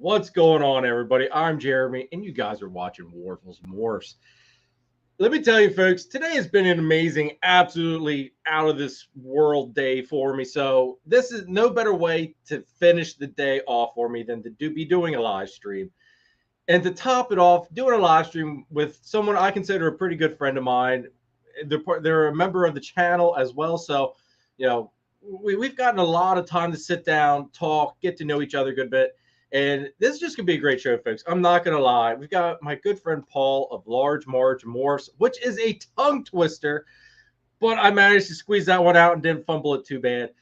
What's going on, everybody? I'm Jeremy, and you guys are watching Large Morphs. Let me tell you, folks, today has been an amazing, absolutely out of this world day for me. So this is no better way to finish the day off for me than to be doing a live stream. And to top it off, doing a live stream with someone I consider a pretty good friend of mine. They're a member of the channel as well. So, you know, we've gotten a lot of time to sit down, talk, get to know each other a good bit. And this is just going to be a great show, folks. I'm not going to lie. We've got my good friend Paul of Large Marge Morphs, which is a tongue twister, but I managed to squeeze that one out and didn't fumble it too bad.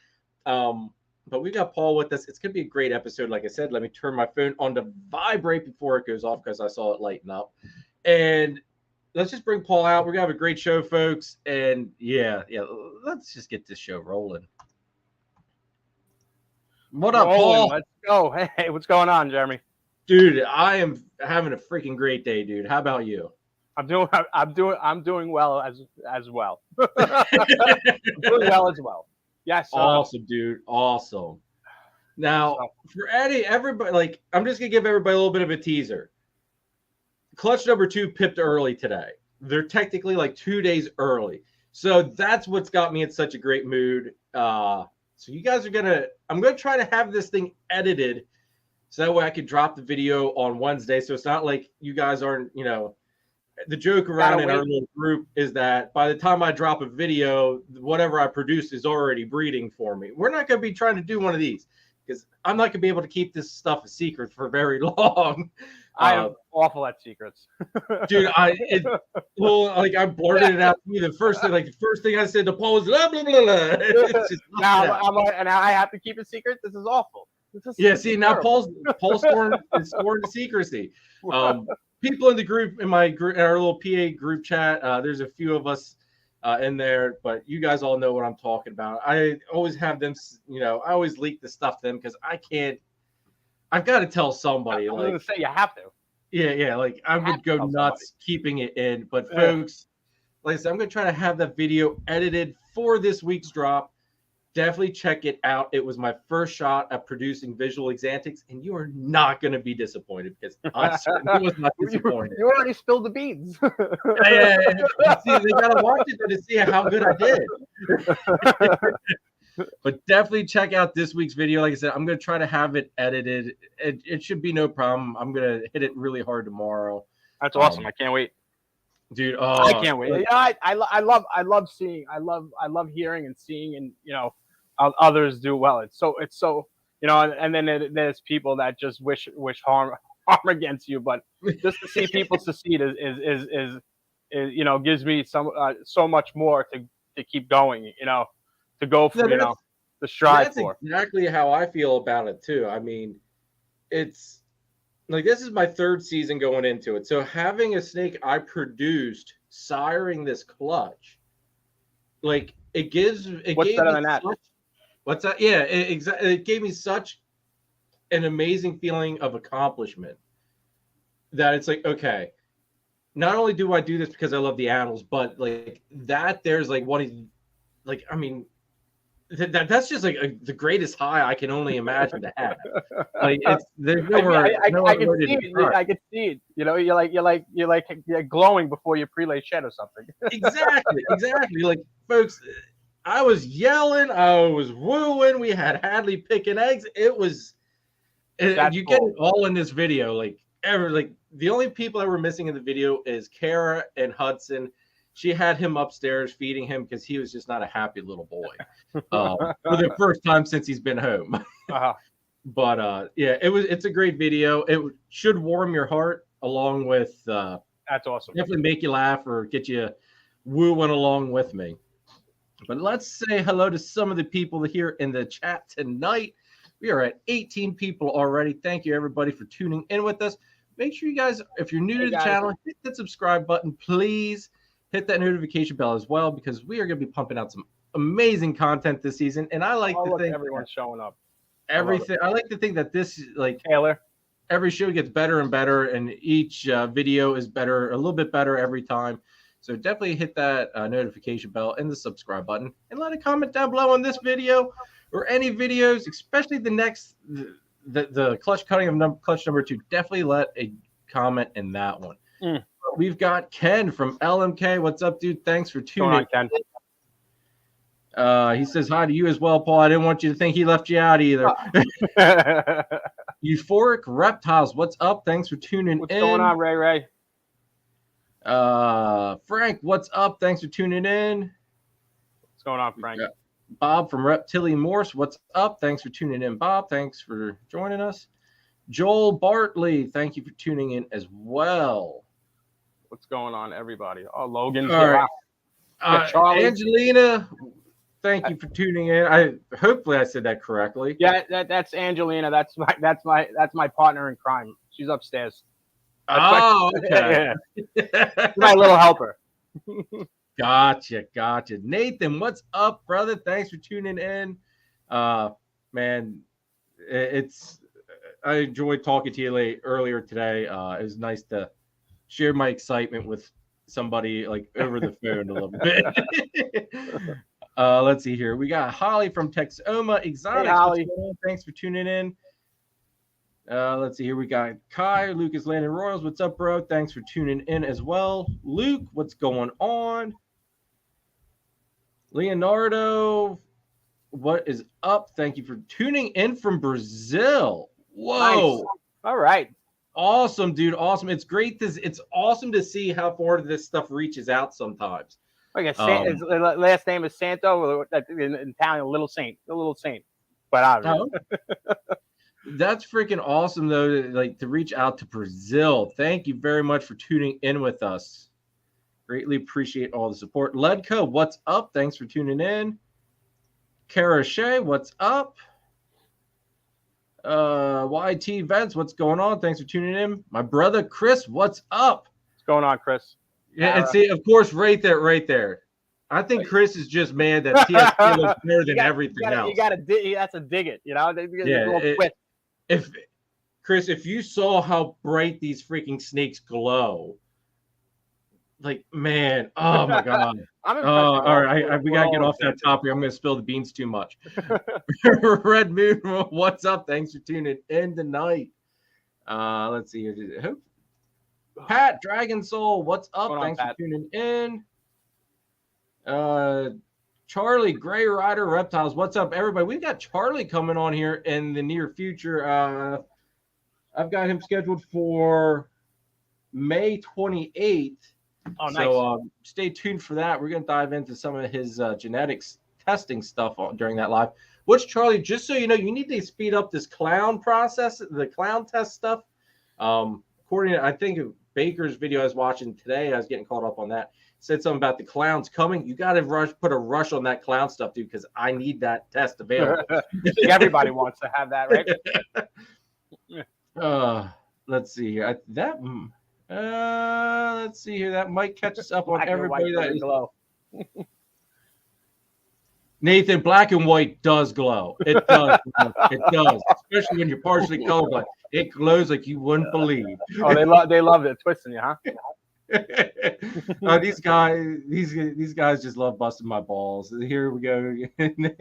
But we got Paul with us. It's going to be a great episode. Like I said, let me turn my phone on to vibrate before it goes off because I saw it lighten up. And let's just bring Paul out. We're going to have a great show, folks. And yeah, let's just get this show rolling. What up, Paul? Let's go. Hey, what's going on, Jeremy? Dude, I am having a freaking great day, dude. How about you? I'm doing well as well. I'm doing well as well. Yes. Awesome, dude. Awesome. Now, for everybody, like, I'm just gonna give everybody a little bit of a teaser. Clutch number 2 pipped early today. They're technically like 2 days early, so that's what's got me in such a great mood. So you guys are I'm gonna try to have this thing edited so that way I could drop the video on Wednesday. So it's not like you guys aren't, you know, the joke around in our little group is that by the time I drop a video, whatever I produce is already breeding for me. We're not gonna be trying to do one of these because I'm not gonna be able to keep this stuff a secret for very long. I am awful at secrets, dude. I blurted it out to me. The first thing I said to Paul was blah blah blah blah. Now I have to keep it secret. This is awful. See, now Paul's scoring to secrecy. People in the group, in our little PA group chat, there's a few of us in there, but you guys all know what I'm talking about. I always have them, you know, I always leak the stuff to them because I can't. I've got to tell somebody. I'm going to say you have to. Yeah. Like I would go nuts keeping it in. But folks, like I said, I'm going to try to have that video edited for this week's drop. Definitely check it out. It was my first shot at producing visual exantics, and you are not going to be disappointed because I certainly was not disappointed. You already spilled the beans. Yeah. See, they got to watch it to see how good I did. But definitely check out this week's video. Like I said, I'm going to try to have it edited. It should be no problem. I'm going to hit it really hard tomorrow. That's awesome. I can't wait. Dude, I can't wait. I love seeing, I love hearing and seeing, and you know, others do well. It's so you know, and then there's people that just wish harm against you, but just to see people succeed is you know, gives me so much more to keep going, you know, to go for, you know, to strive for. That's exactly how I feel about it too. I mean, it's like this is my 3rd season going into it. So having a snake I produced siring this clutch, like it gives what's better than that? What's that? Yeah, it gave me such an amazing feeling of accomplishment that it's like, okay, not only do I do this because I love the animals, but like that there's like like, I mean, that's just like the greatest high I can only imagine to have. Like it's I can see it. You know, you're glowing before your prelay shed or something. Exactly. Like folks, I was yelling, I was wooing. We had Hadley picking eggs. It was, you get it all in this video. Like the only people that were missing in the video is Kara and Hudson. She had him upstairs feeding him because he was just not a happy little boy for the first time since he's been home. But it's a great video. It should warm your heart along with that's awesome. Definitely make you laugh or get you wooing along with me. But let's say hello to some of the people here in the chat tonight. We are at 18 people already. Thank you everybody for tuning in with us. Make sure you guys, if you're new to the channel, hit that subscribe button, please. Hit that notification bell as well because we are going to be pumping out some amazing content this season. And I like to think everyone's showing up. I like to think that this, like Taylor, every show gets better and better, and each video is better, a little bit better every time. So definitely hit that notification bell and the subscribe button, and let a comment down below on this video or any videos, especially the the clutch cutting of clutch number 2, definitely let a comment in that one. We've got Ken from LMK. What's up, dude? Thanks for tuning in. He says hi to you as well, Paul. I didn't want you to think he left you out either. Euphoric Reptiles. What's up? Thanks for tuning in. What's going on, Ray? Frank, what's up? Thanks for tuning in. What's going on, Frank? Bob from Reptilia Morphs. What's up? Thanks for tuning in, Bob. Thanks for joining us. Joel Bartley, thank you for tuning in as well. What's going on, everybody? Oh, Logan's all here. Right. Angelina, thank you for tuning in. Hopefully I said that correctly. Yeah, that's Angelina. That's my partner in crime. She's upstairs. Okay. My little helper. Gotcha. Nathan, what's up, brother? Thanks for tuning in. Man, I enjoyed talking to you earlier today. It was nice to share my excitement with somebody like over the phone a little bit. Let's see here. We got Holly from Texoma Exotics. Hey, Holly. Thanks for tuning in. Let's see here. We got Kai, Lucas Landon Royals. What's up, bro? Thanks for tuning in as well. Luke, what's going on? Leonardo, what is up? Thank you for tuning in from Brazil. Whoa. Nice. All right. Awesome, dude. Awesome. It's great. It's awesome to see how far this stuff reaches out sometimes. Like his last name is Santo, in Italian, little saint. But I don't know. That's freaking awesome, though, to reach out to Brazil. Thank you very much for tuning in with us. Greatly appreciate all the support. Ledco, what's up? Thanks for tuning in. Kara Shea, what's up? YT Vents, what's going on? Thanks for tuning in. My brother Chris, what's up? What's going on, Chris? Yeah, and see, of course, right there. I think Chris is just mad that TSP looks better than everything else. You gotta that's a dig it, you know? Chris, if you saw how bright these freaking snakes glow, like, man, oh my God. All right, we gotta get off that topic. I'm gonna spill the beans too much. Red Moon, what's up? Thanks for tuning in tonight. Let's see here. Pat Dragon Soul, what's up? Thanks for tuning in. Charlie Gray Rider Reptiles, what's up, everybody? We've got Charlie coming on here in the near future. I've got him scheduled for May 28th. Oh, nice. So stay tuned for that. We're going to dive into some of his genetics testing stuff during that live. Which, Charlie, just so you know, you need to speed up this clown process, the clown test stuff. According to, I think, Baker's video I was watching today, I was getting caught up on that. Said something about the clowns coming. You got to put a rush on that clown stuff, dude, because I need that test available. Everybody wants to have that, right? Let's see here. Let's see here. That might catch us up on everybody. That glow. Nathan, black and white does glow. It does. It does, especially when you're partially colorblind. It glows like you wouldn't believe. Oh, they love it twisting you, huh? These guys just love busting my balls. Here we go again.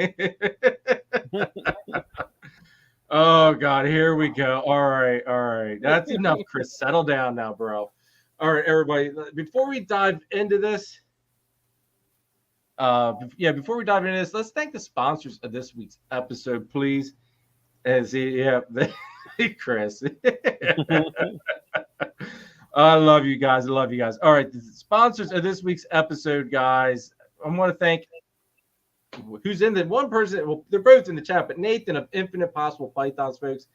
Oh God, here we go. All right. That's enough, Chris. Settle down now, bro. All right, everybody. Before we dive into this, let's thank the sponsors of this week's episode, please. Chris. I love you guys. All right, the sponsors of this week's episode, guys. I want to thank who's in the one person. Well, they're both in the chat, but Nathan of Infinite Possible Pythons, folks.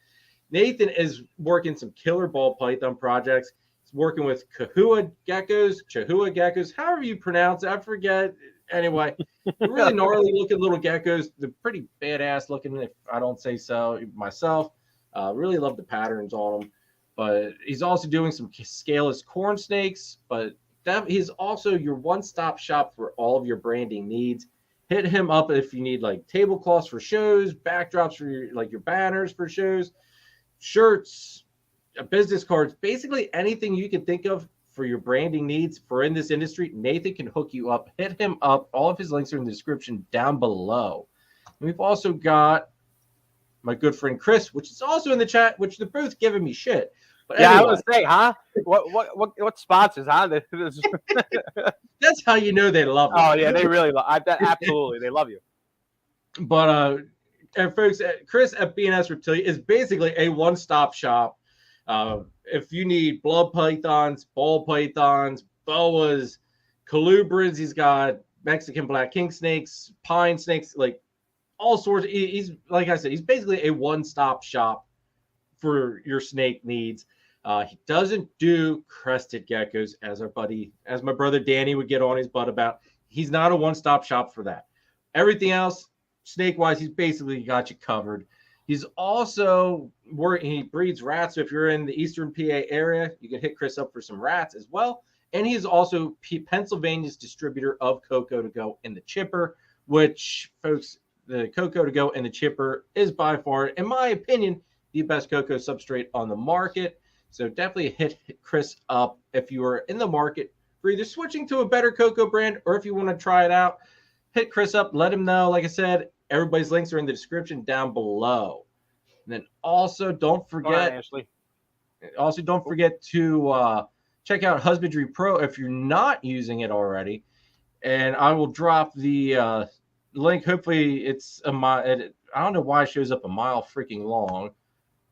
Nathan is working some killer ball python projects. He's working with Chihuahua geckos, however you pronounce it. I forget. Anyway, really gnarly looking little geckos. They're pretty badass looking, if I don't say so myself. Really love the patterns on them. But he's also doing some scaleless corn snakes. But he's also your one-stop shop for all of your branding needs. Hit him up if you need like tablecloths for shows, backdrops for your banners for shows, shirts, business cards, basically anything you can think of for your branding needs for in this industry. Nathan can hook you up. Hit him up. All of his links are in the description down below. And we've also got my good friend Chris, which is also in the chat, which they're both giving me shit. But yeah, anyway, I was gonna say, huh? What sponsors, huh? that's how you know they love me. Oh yeah, they really love. Absolutely, they love you. But and folks, Chris at BNS Reptilia is basically a one-stop shop. If you need blood pythons, ball pythons, boas, colubrids, he's got Mexican black king snakes, pine snakes, like all sorts. He's like I said, he's basically a one-stop shop for your snake needs. He doesn't do crested geckos, as my brother Danny would get on his butt about. He's not a one-stop shop for that. Everything else, snake-wise, he's basically got you covered. He's also he breeds rats. So if you're in the Eastern PA area, you can hit Chris up for some rats as well. And he's also Pennsylvania's distributor of Cocoa to Go in the chipper, which, folks, the Cocoa to Go and the chipper is by far, in my opinion, the best cocoa substrate on the market. So definitely hit Chris up if you are in the market for either switching to a better cocoa brand or if you want to try it out. Hit Chris up, let him know. Like I said, everybody's links are in the description down below. And then also don't forget, to check out Husbandry Pro if you're not using it already. And I will drop the link. Hopefully it's a mile. I don't know why it shows up a mile freaking long,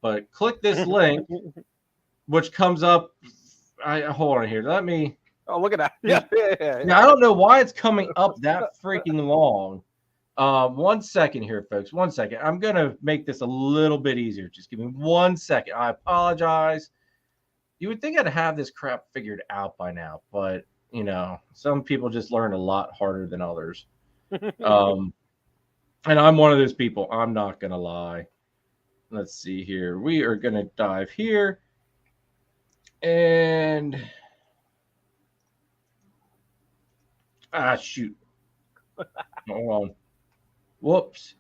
but click this link, which comes up. Hold on here. Let me. Oh, look at that. Yeah. Now, I don't know why it's coming up that freaking long. 1 second here, folks. 1 second. I'm going to make this a little bit easier. Just give me 1 second. I apologize. You would think I'd have this crap figured out by now, but, you know, some people just learn a lot harder than others. And I'm one of those people. I'm not going to lie. Let's see here. We are going to dive here. And... shoot. Hold on. Whoops.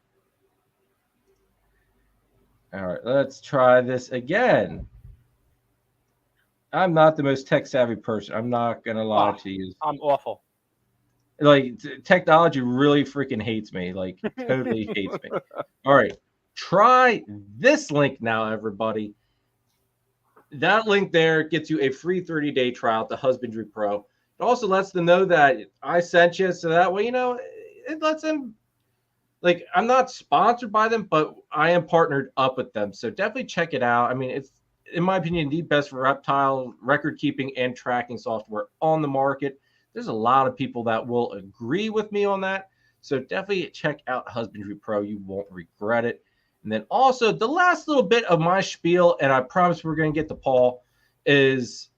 All right, let's try this again. I'm not the most tech savvy person. I'm not going to lie to you. I'm awful. Like, technology really freaking hates me. Like, totally hates me. All right. Try this link now, everybody. That link there gets you a free 30-day trial to Husbandry Pro. It also lets them know that I sent you, so that way, you know, it lets them, like, I'm not sponsored by them, but I am partnered up with them. So definitely check it out. I mean, it's, in my opinion, the best reptile record keeping and tracking software on the market. There's a lot of people that will agree with me on that. So definitely check out Husbandry Pro. You won't regret it. And then also the last little bit of my spiel, and I promise we're going to get to Paul, is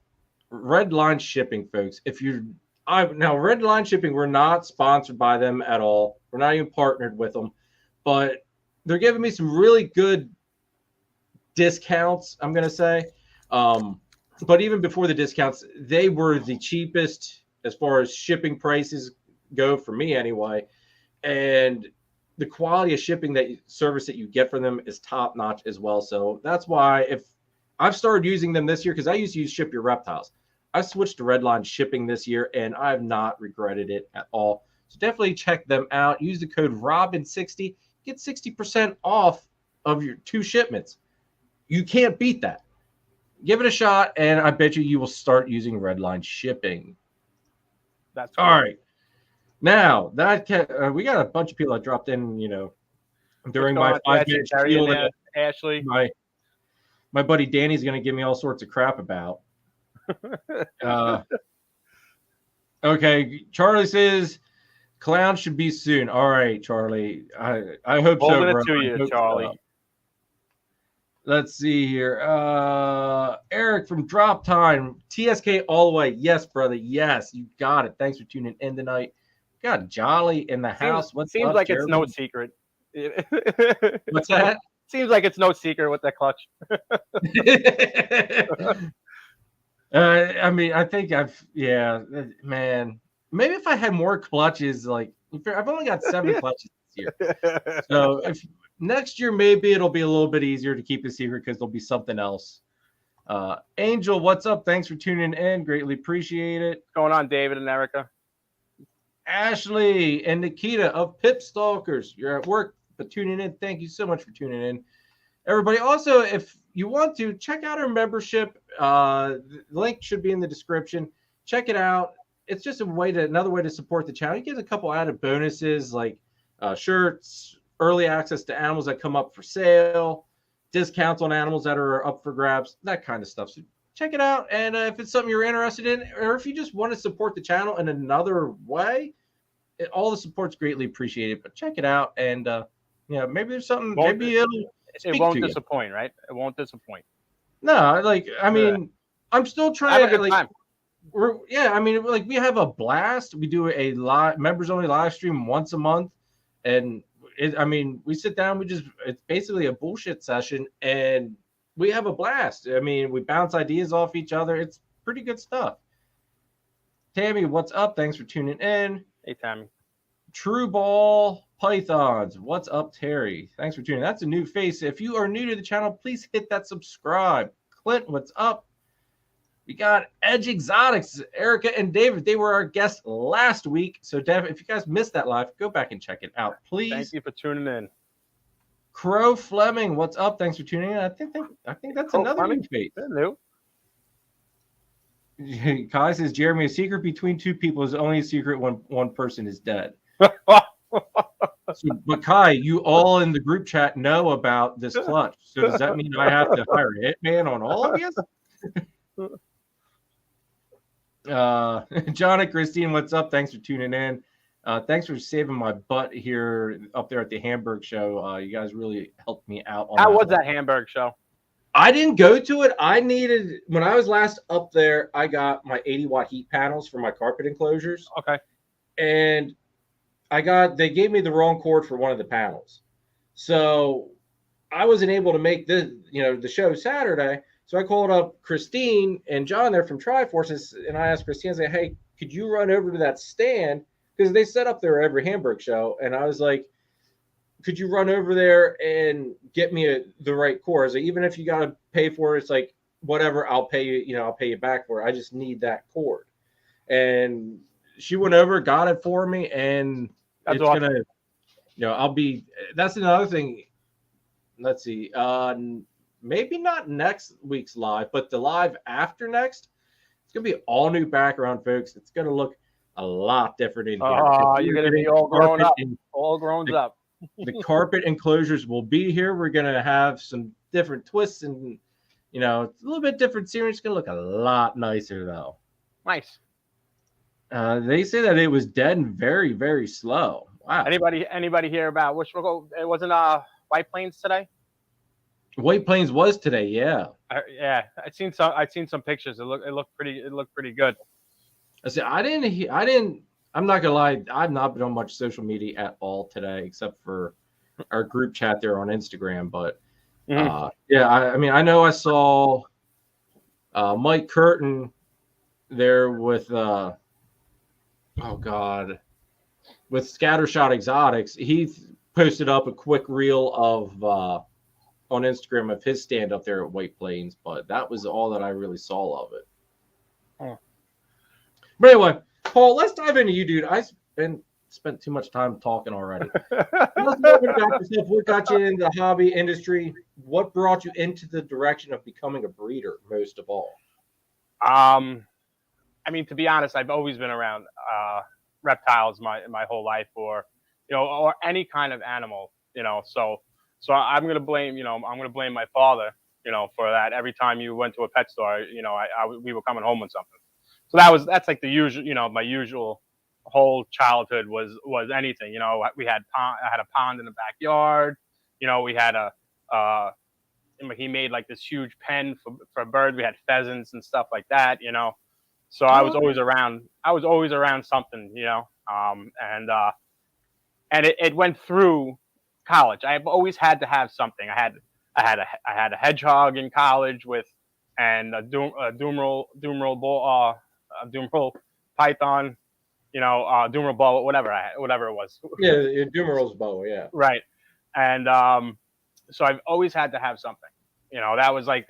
Red Line Shipping, folks. Now Red Line Shipping, we're not sponsored by them at all. We're not even partnered with them, but they're giving me some really good discounts, I'm going to say. But even before the discounts, they were the cheapest as far as shipping prices go for me anyway. And the quality of shipping service that you get from them is top notch as well. So that's why if I've started using them this year, because I used to use Ship Your Reptiles. I switched to Redline Shipping this year, and I've not regretted it at all. So definitely check them out. Use the code ROBIN60. Get 60% off of your 2 shipments. You can't beat that. Give it a shot, and I bet you will start using Redline Shipping. That's cool. All right. Now, we got a bunch of people that dropped in, you know, during my 5-minute spiel. Ashley. My buddy Danny's going to give me all sorts of crap about. Okay, Charlie says Clown should be soon. All right, Charlie. I hope so. Holding it to you, Charlie. So. Let's see here. Eric from Drop Time. TSK all the way. Yes, brother. Yes, you got it. Thanks for tuning in tonight. Got Jolly in the house. Seems like Jeremy? It's no secret. What's that? Seems like it's no secret with that clutch. I mean, I think man. Maybe if I had more clutches, like I've only got 7 clutches this year. So if next year, maybe it'll be a little bit easier to keep a secret because there'll be something else. Angel, what's up? Thanks for tuning in. Greatly appreciate it. What's going on, David and Erica? Ashley and Nikita of Pip Stalkers. You're at work, but tuning in. Thank you so much for tuning in. everybody. Also, if you want to check out our membership, the link should be in the description. Check it out. It's just another way to support the channel. You get a couple added bonuses like shirts, early access to animals that come up for sale, discounts on animals that are up for grabs, that kind of stuff. So check it out. And if it's something you're interested in, or if you just want to support the channel in another way, all the support's greatly appreciated. But check it out, and maybe there's something. Maybe it won't disappoint, right? It won't disappoint. No, like I mean, I'm still trying to time. We have a blast. We do a live members only live stream once a month, and we sit down. It's basically a bullshit session, and we have a blast. I mean, we bounce ideas off each other. It's pretty good stuff. Tammy, what's up? Thanks for tuning in. Hey, Tammy. True Ball Pythons. What's up, Terry? Thanks for tuning in. That's a new face. If you are new to the channel, please hit that subscribe. Clint, what's up? We got Edge Exotics, Erica and David. They were our guests last week. So, if you guys missed that live, go back and check it out, please. Thank you for tuning in. Crow Fleming, what's up? Thanks for tuning in. I think that's Crow another Fleming. New face. Hello. Kai says, Jeremy, a secret between two people is only a secret when one person is dead. But Kai, you all in the group chat know about this clutch. So does that mean I have to hire a hitman on all of you? John and Christine, what's up? Thanks for tuning in. Thanks for saving my butt here up there at the Hamburg show. You guys really helped me out. How was that Hamburg show? I didn't go to it. When I was last up there, I got my 80-watt heat panels for my carpet enclosures. Okay. And they gave me the wrong cord for one of the panels. So I wasn't able to make the show Saturday. So I called up Christine and John there from Triforces, and I asked Christine, I said, hey, could you run over to that stand? Because they set up there every Hamburg show. And I was like, could you run over there and get me the right cord? So even if you got to pay for it, it's like, whatever, I'll pay you, I'll pay you back for it. I just need that cord. And she went over, got it for me, and that's awesome. That's another thing. Let's see. Maybe not next week's live, but the live after next, it's going to be all new background, folks. It's going to look a lot different in here. Oh, you're going to be all grown up. All grown up. The carpet enclosures will be here. We're going to have some different twists and, it's a little bit different series. It's going to look a lot nicer, though. Nice. They say that it was dead and very, very slow. Wow. Anybody hear about it wasn't White Plains today? White Plains was today, yeah. Yeah, I'd seen some pictures. It looked pretty good. I said I'm not gonna lie, I've not been on much social media at all today, except for our group chat there on Instagram. But I know I saw Mike Curtin there with with Scattershot Exotics. He posted up a quick reel of on Instagram of his stand up there at White Plains, but that was all that I really saw of it. Oh. But anyway, Paul, let's dive into you, dude. I've spent too much time talking already. Let's know about yourself. What got you into the hobby industry? What brought you into the direction of becoming a breeder, most of all? To be honest, I've always been around reptiles my whole life, or any kind of animal, So I'm gonna blame my father, for that. Every time you went to a pet store, we were coming home with something. So that's like the usual, my usual whole childhood was anything. I had a pond in the backyard. We had he made like this huge pen for birds. We had pheasants and stuff like that. So I was always around. Something. And it went through college. I've always had to have something. I had a hedgehog in college and a Dumeral python, Dumeral boa, whatever it was. Yeah, Dumeral's boa, yeah. Right. And so I've always had to have something. That was like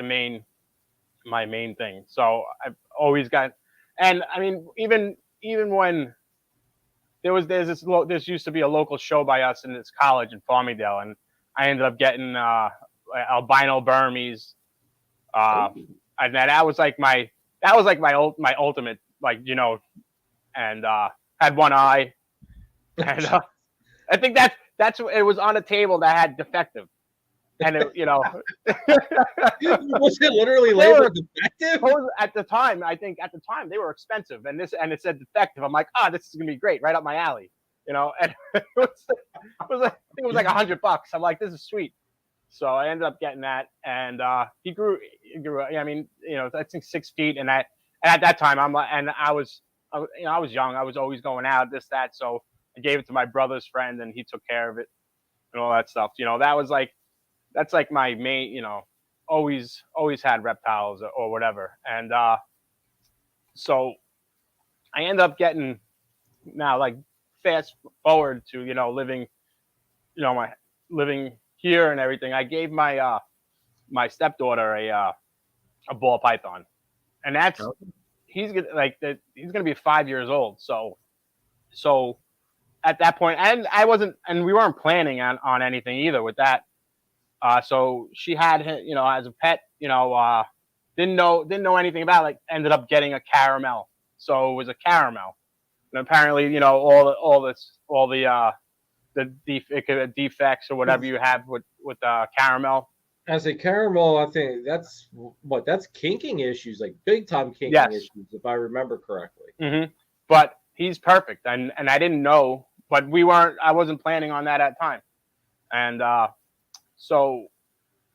my main thing. So I've always got, and even when there used to be a local show by us in this college in Farmingdale, and I ended up getting albino Burmese. And that was like my ultimate, like, you know, and had one eye, and I think that's it was on a table that had defective, and it, you know, was it literally labeled defective? At the time, I think at the time they were expensive, and it said defective. I'm like, this is gonna be great, right up my alley, you know. And it was like $100. I'm like, this is sweet. So I ended up getting that, and he grew. I mean, you know, I think 6 feet, and at that time, I was young. I was always going out, this, that. So I gave it to my brother's friend, and he took care of it and all that stuff. You know, that's like my main. You know, always had reptiles or whatever, and so I ended up getting, now, like, fast forward to, you know, living here and everything. I gave my my stepdaughter a ball python, and he's gonna be 5 years old. So at that point, and we weren't planning on anything either with that. So she had him, you know, as a pet. You know, didn't know anything about it. Like, ended up getting a caramel. So it was a caramel, and apparently, you know, all the defects or whatever you have with caramel. As a caramel, I think that's kinking issues, like big time kinking issues, if I remember correctly. Mm-hmm. But he's perfect, and I didn't know, but I wasn't planning on that at the time, and so,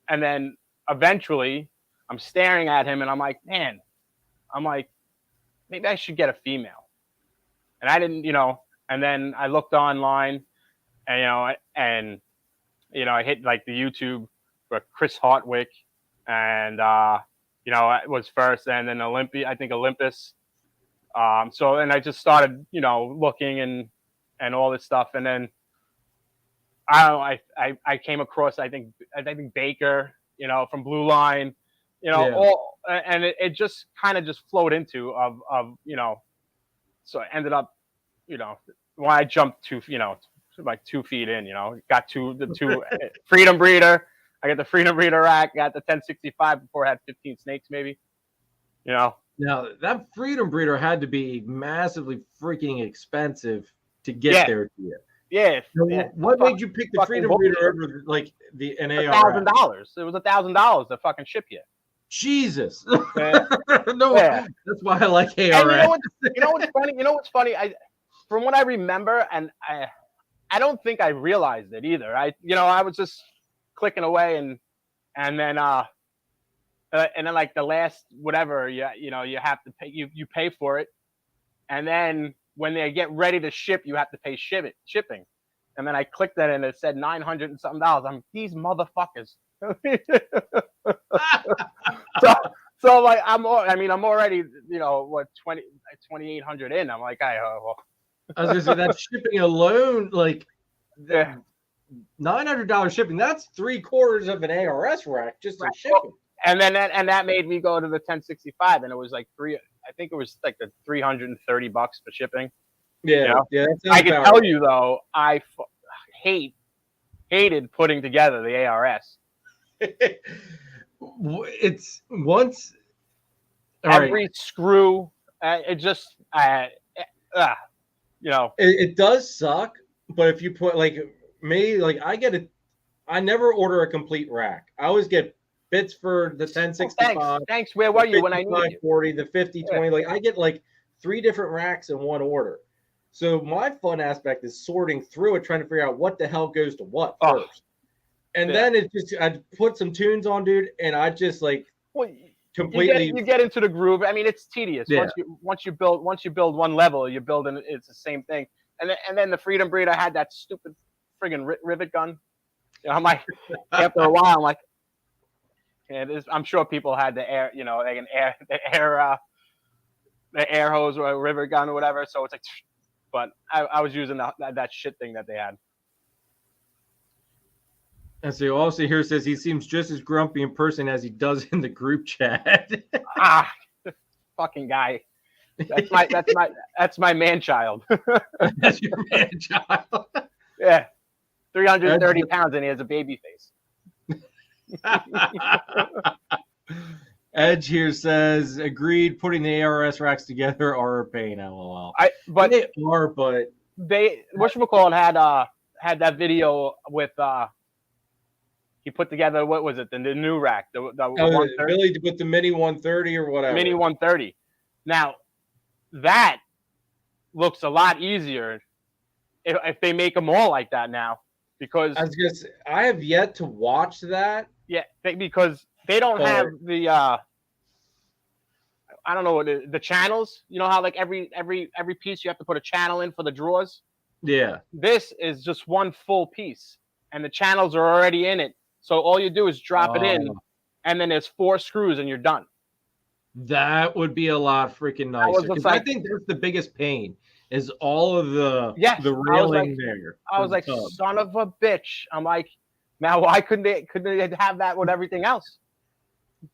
and then eventually I'm staring at him, and I'm like, maybe I should get a female, and I didn't, you know, and then I looked online. And I hit, like, the YouTube for Chris Hartwick, and you know, it was first, and then Olympus. So, and I just started, you know, looking and all this stuff, and then I came across, I think Baker, you know, from Blue Line, you know, and it just kind of just flowed into of you know, so I ended up, you know, when I jumped to, you know, like 2 feet in, you know, got the two Freedom Breeder. I got the Freedom Breeder rack, got the 1065 before I had 15 snakes, maybe, you know. Now, that Freedom Breeder had to be massively freaking expensive to get there to you. Yeah. What made you pick the Freedom Breeder over, like, an ARS? $1,000. It was $1,000 to fucking ship you. Jesus. No, that's why I like ARS. And you know what's funny? You know what's funny? From what I remember, and I don't think I realized it either. I was just clicking away, and then like the last whatever, you know, you have to pay, you pay for it, and then when they get ready to ship, you have to pay shipping. And then I clicked that, and it said $900 and something. I'm these motherfuckers. so like I'm already, you know, what, 2,800 in. I'm like, well. I was gonna say, that shipping alone, like, $900 shipping. That's 3/4 of an ARS rack just in shipping. And then that made me go to the 1065, and it was like I think it was like the $330 for shipping. Yeah, you know? Yeah. I can tell you though, I hated putting together the ARS. It's once every screw. It just you know, it does suck, but if you put, like, me, like, I never order a complete rack. I always get bits for the 1065. Thanks. Where were you when I needed you? 40, the 50/20. Like, I get like 3 different racks in one order. So my fun aspect is sorting through it, trying to figure out what the hell goes to what first. And then I put some tunes on, dude, and I just, like, completely. You get into the groove. I mean, it's tedious. Yeah. Once you build one level, you build, and it's the same thing. And then the Freedom Breeder had that stupid friggin' rivet gun. You know, I'm like, after a while, I'm like, I'm sure people had the air, you know, the air hose or a rivet gun or whatever. So it's like, but I was using that shit thing that they had. And so also here says he seems just as grumpy in person as he does in the group chat. Fucking guy. That's my man child. That's your man child. Yeah. 330 pounds, and he has a baby face. Edge here says, agreed, putting the ARS racks together are a pain, lol. But they are, but whatchamacallit had that video with he put together, what was it, the new rack, the 130? Billy with the mini 130 or whatever. Mini 130. Now that looks a lot easier if they make them all like that now, because I have yet to watch that. Yeah, because they don't have the I don't know what the channels. You know how like every piece you have to put a channel in for the drawers. Yeah. This is just one full piece, and the channels are already in it. So all you do is drop it in, and then there's 4 screws, and you're done. That would be a lot freaking nicer. Because I think that's the biggest pain is all of the railing there. I was like, son of a bitch. I'm like, now why couldn't they have that with everything else?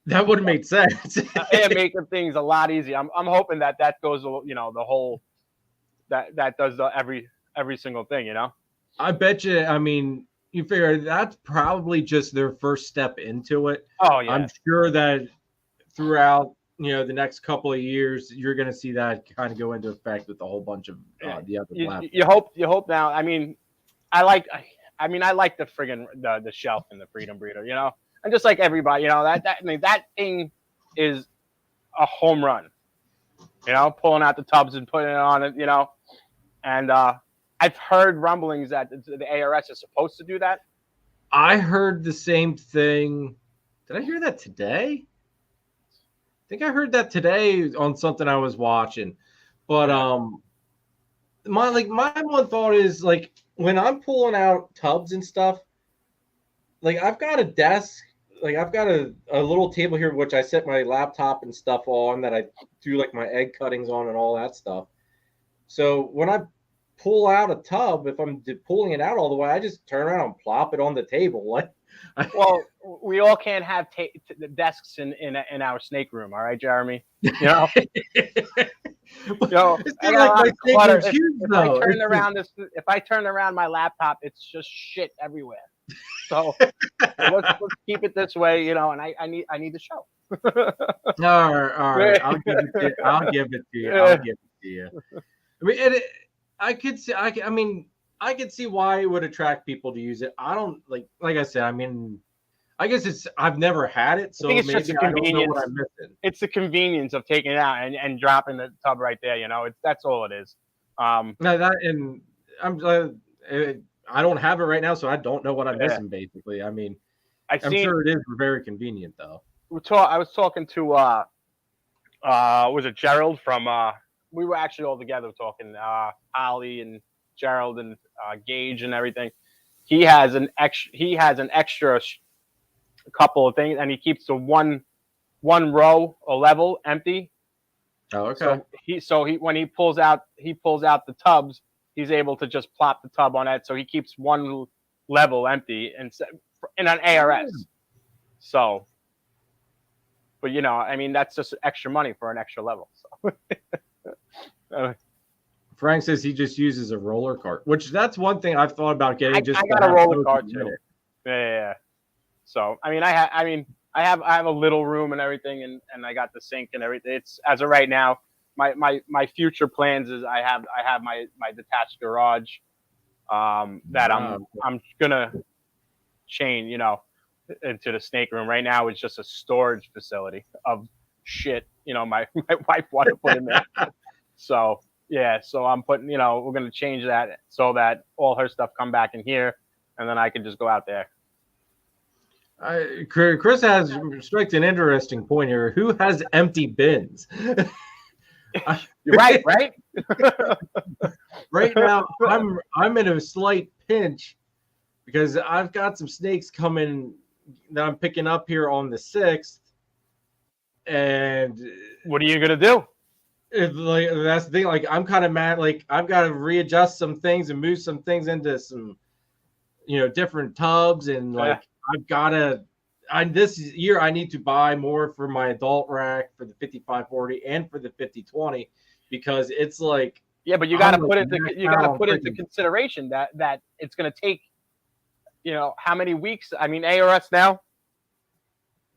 That would have made sense. And making things a lot easier. I'm hoping that goes, you know, the whole that does every single thing, you know. I bet you. I mean, you figure that's probably just their first step into it. Oh yeah. I'm sure that throughout, you know, the next couple of years, you're going to see that kind of go into effect with a whole bunch of the other platforms. You hope now. I mean, I like the friggin' the shelf and the Freedom Breeder, you know, and just like everybody, you know, that thing is a home run, you know, pulling out the tubs and putting it on it, you know, and I've heard rumblings that the ARS is supposed to do that. I heard the same thing. Did I hear that today? I think I heard that today on something I was watching. But my one thought is, like, when I'm pulling out tubs and stuff, like, I've got a desk, like, I've got a little table here which I set my laptop and stuff on that I do like my egg cuttings on and all that stuff. So when I pull out a tub, if I'm pulling it out all the way, I just turn around and plop it on the table. Like, well, we all can't have desks in our snake room, all right, Jeremy? You know, if I turn around my laptop, it's just shit everywhere. So let's keep it this way, you know. And I need the show. All right. I'll give it to you. I mean, I could see. I could see why it would attract people to use it. I don't like I said. I mean, I guess I've never had it, so maybe I don't know what I'm missing. It's the convenience of taking it out and dropping the tub right there. You know, that's all it is. No, that, and I don't have it right now, so I don't know what I'm missing. Basically, I mean, I'm sure it is very convenient though. I was talking to was it Gerald from we were actually all together talking, Ollie and Gerald and Gage and everything. He has an extra couple of things, and he keeps the one row or level empty. Oh, okay. So he when he pulls out the tubs, he's able to just plop the tub on it. So he keeps one level empty and in an ARS. So, but you know, I mean, that's just extra money for an extra level. So. Frank says he just uses a roller cart, which that's one thing I've thought about getting. I got a roller cart too. Yeah. So I have a little room and everything, and I got the sink and everything. It's as of right now, my future plans is I have my detached garage that I'm gonna chain, you know, into the snake room. Right now it's just a storage facility of shit, you know, my wife wanted to put in there. So yeah, so I'm putting, you know, we're gonna change that so that all her stuff come back in here, and then I can just go out there. Chris has struck an interesting point here. Who has empty bins? You're right? Right now, I'm in a slight pinch because I've got some snakes coming that I'm picking up here on the 6th, and what are you gonna do? Like, that's the thing. Like, I'm kind of mad. Like, I've got to readjust some things and move some things into some, you know, different tubs, and like I've got to. This year I need to buy more for my adult rack for the 5540 and for the 5020 because it's like but you got to put into consideration that it's going to take, you know, how many weeks? I mean, ARS now,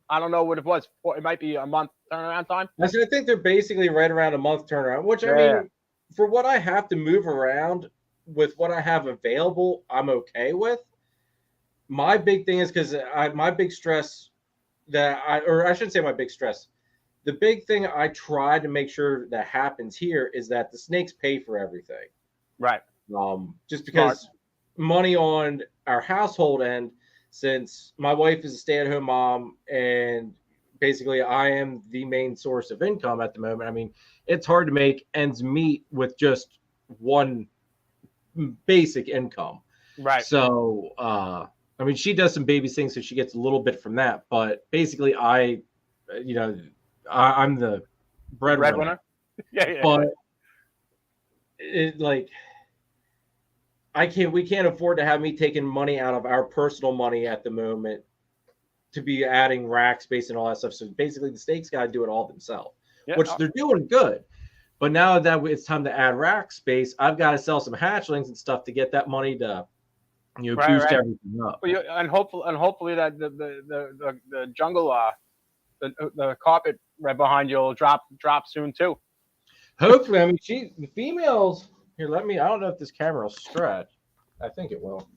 I don't know what it was. It might be a month turnaround time. I think they're basically right around a month turnaround, which I mean, for what I have to move around with what I have available, I'm okay with. My big thing is because my big stress or I shouldn't say my big stress. The big thing I try to make sure that happens here is that the snakes pay for everything. Right. Just because money on our household end, since my wife is a stay-at-home mom and basically I am the main source of income at the moment. I mean, it's hard to make ends meet with just one basic income. Right. So, I mean, she does some babysitting, so she gets a little bit from that. But basically, I'm the breadwinner. Yeah. But we can't afford to have me taking money out of our personal money at the moment to be adding rack space and all that stuff. So basically, the snakes got to do it all themselves, which they're doing good. But now that it's time to add rack space, I've got to sell some hatchlings and stuff to get that money to boost everything up. Well, and hopefully that the jungle the carpet right behind you will drop soon too. Hopefully, I mean the females here. I don't know if this camera will stretch. I think it will.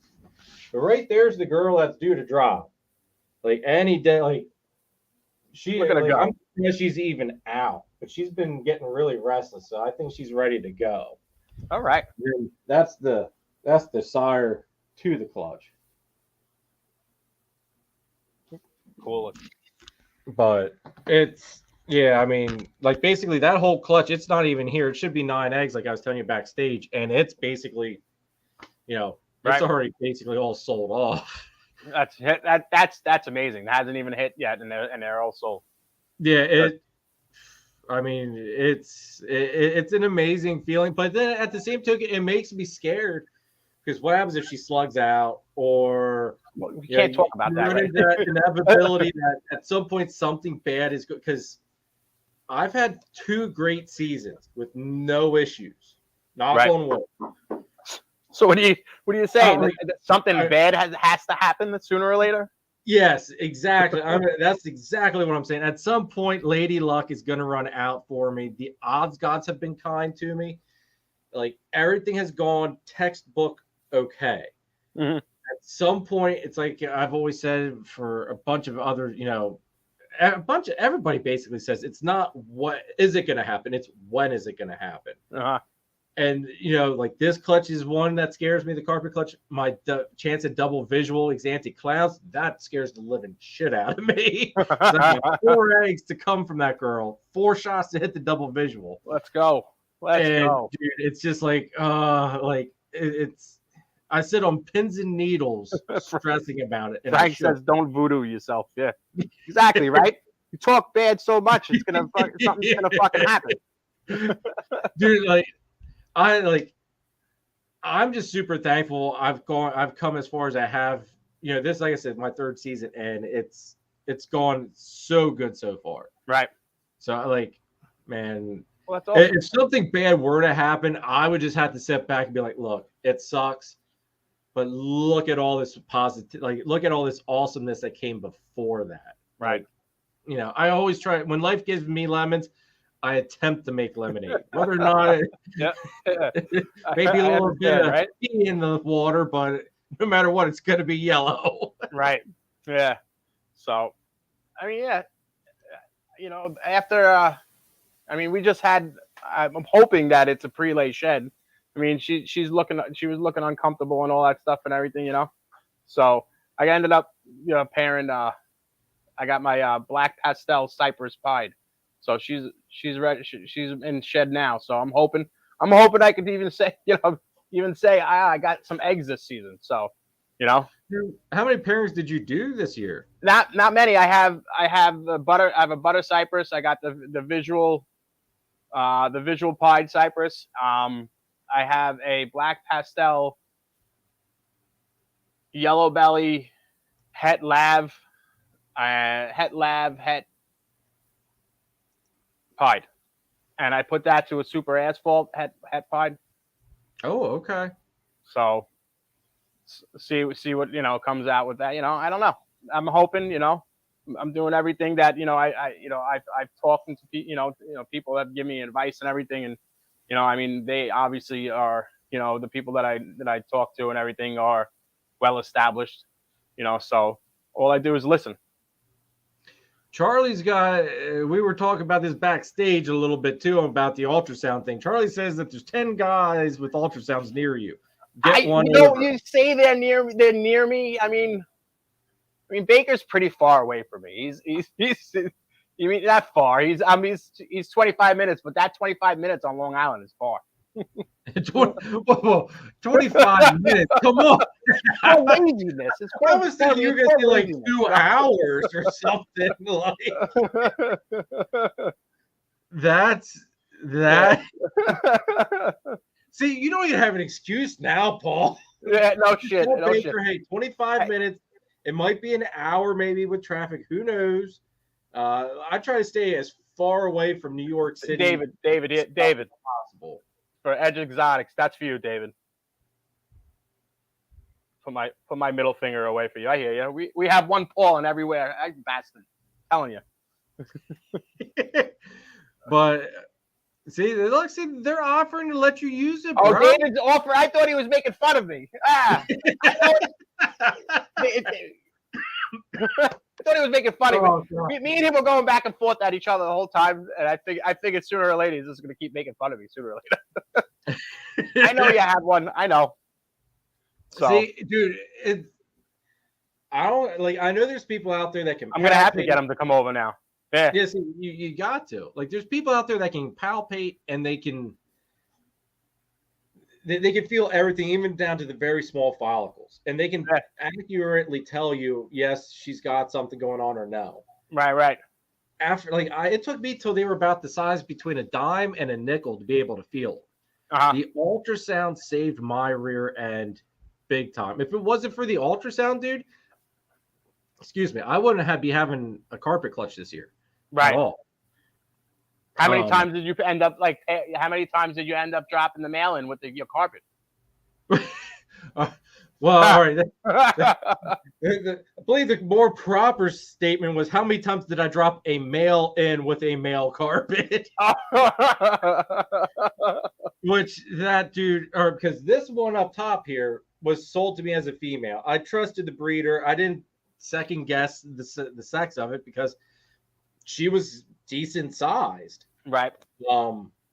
But right there's the girl that's due to drop. Like any day, like she. Look at her go. I'm sure she's even out, but she's been getting really restless, so I think she's ready to go. All right. That's the sire to the clutch. Cool. But it's I mean, like basically that whole clutch, it's not even here. It should be 9 eggs, like I was telling you backstage, and it's basically, it's already basically all sold off. That's amazing. It hasn't even hit yet, and they're all sold. Yeah, I mean, it's an amazing feeling, but then at the same token, it makes me scared because what happens if she slugs out, or we can't talk about that. Right? That inevitability that at some point something bad is good. Because I've had 2 great seasons with no issues. Knock on wood. So what are you saying? Something bad has to happen sooner or later? Yes, exactly. That's exactly what I'm saying. At some point, Lady Luck is going to run out for me. The odds gods have been kind to me. Like everything has gone textbook okay. Mm-hmm. At some point, it's like I've always said for a bunch of other, everybody basically says it's not what is it going to happen. It's when is it going to happen. Uh-huh. And, like this clutch is one that scares me, the carpet clutch. My chance at double visual Gstripe Clowns, that scares the living shit out of me. I have 4 eggs to come from that girl, 4 shots to hit the double visual. Let's go. Let's go. Dude, it's just like, it's, I sit on pins and needles stressing about it. And Frank says, don't voodoo yourself. Yeah, exactly, right? You talk bad so much, something's gonna fucking happen. Dude, I'm just super thankful. I've come as far as I have. This, like I said, my 3rd season, and it's gone so good so far. Right. So man, well, that's awesome. If something bad were to happen, I would just have to sit back and be like, look, it sucks, but look at all this positive, look at all this awesomeness that came before that. Right. I always try, when life gives me lemons, I attempt to make lemonade, whether or not maybe a little bit of tea in the water, but no matter what, it's going to be yellow. Right. Yeah. So, I mean, after, we just had, I'm hoping that it's a pre-lay shed. I mean, she was looking uncomfortable and all that stuff and everything, So I ended up, pairing, I got my black pastel Cypress pied. So she's ready. She's in shed now. So I'm hoping I could even say, I got some eggs this season. So, How many pairings did you do this year? Not many. I have the butter. I have a butter Cypress. I got the visual pied Cypress. I have a black pastel yellow belly het lav pied, and I put that to a super asphalt het pied. Oh, okay. So see what comes out with that. I don't know. I'm hoping. I'm doing everything that I've talked to people that give me advice and everything, and I mean, they obviously are, the people that I talk to and everything are well established, so all I do is listen. Charlie's got, we were talking about this backstage a little bit too about the ultrasound thing. Charlie says that there's 10 guys with ultrasounds near you. Get one. You say they're near me. I mean, Baker's pretty far away from me. He's you mean that far? He's 25 minutes, but that 25 minutes on Long Island is far. 25 minutes. Come on. No laziness. I was thinking you were gonna be like 2 hours or something like that's that. See, you don't even have an excuse now, Paul. Yeah, no shit. Baker, hey, 25 minutes. It might be an hour, maybe with traffic. Who knows? I try to stay as far away from New York City. David, as possible. For Edge Exotics, that's for you, David. Put my middle finger away for you. I hear you. We have one Paul and everywhere. I bastard. Telling you. But see, they're offering to let you use it. Oh, bro. David's offer. I thought he was making fun of me. I thought he was making fun of me. Me and him were going back and forth at each other the whole time, and I figured sooner or later he's just going to keep making fun of me sooner or later. I know you have one. I know. So. See, dude, I know there's people out there that can. I'm going to have to get him to come over now. Yeah. Yes, you got to. Like, there's people out there that can palpate and they can feel everything, even down to the very small follicles, and they can accurately tell you, yes, she's got something going on, or no. Right. After, it took me till they were about the size between a dime and a nickel to be able to feel it. The ultrasound saved my rear end big time. If it wasn't for the ultrasound, dude, excuse me, I wouldn't be having a carpet clutch this year. Right. At all. How many times did you end up dropping the mail in with your carpet? Well, all right. I believe the more proper statement was, how many times did I drop a mail in with a male carpet? Which that dude, or because this one up top here was sold to me as a female. I trusted the breeder. I didn't second guess the sex of it because she was decent sized. Right.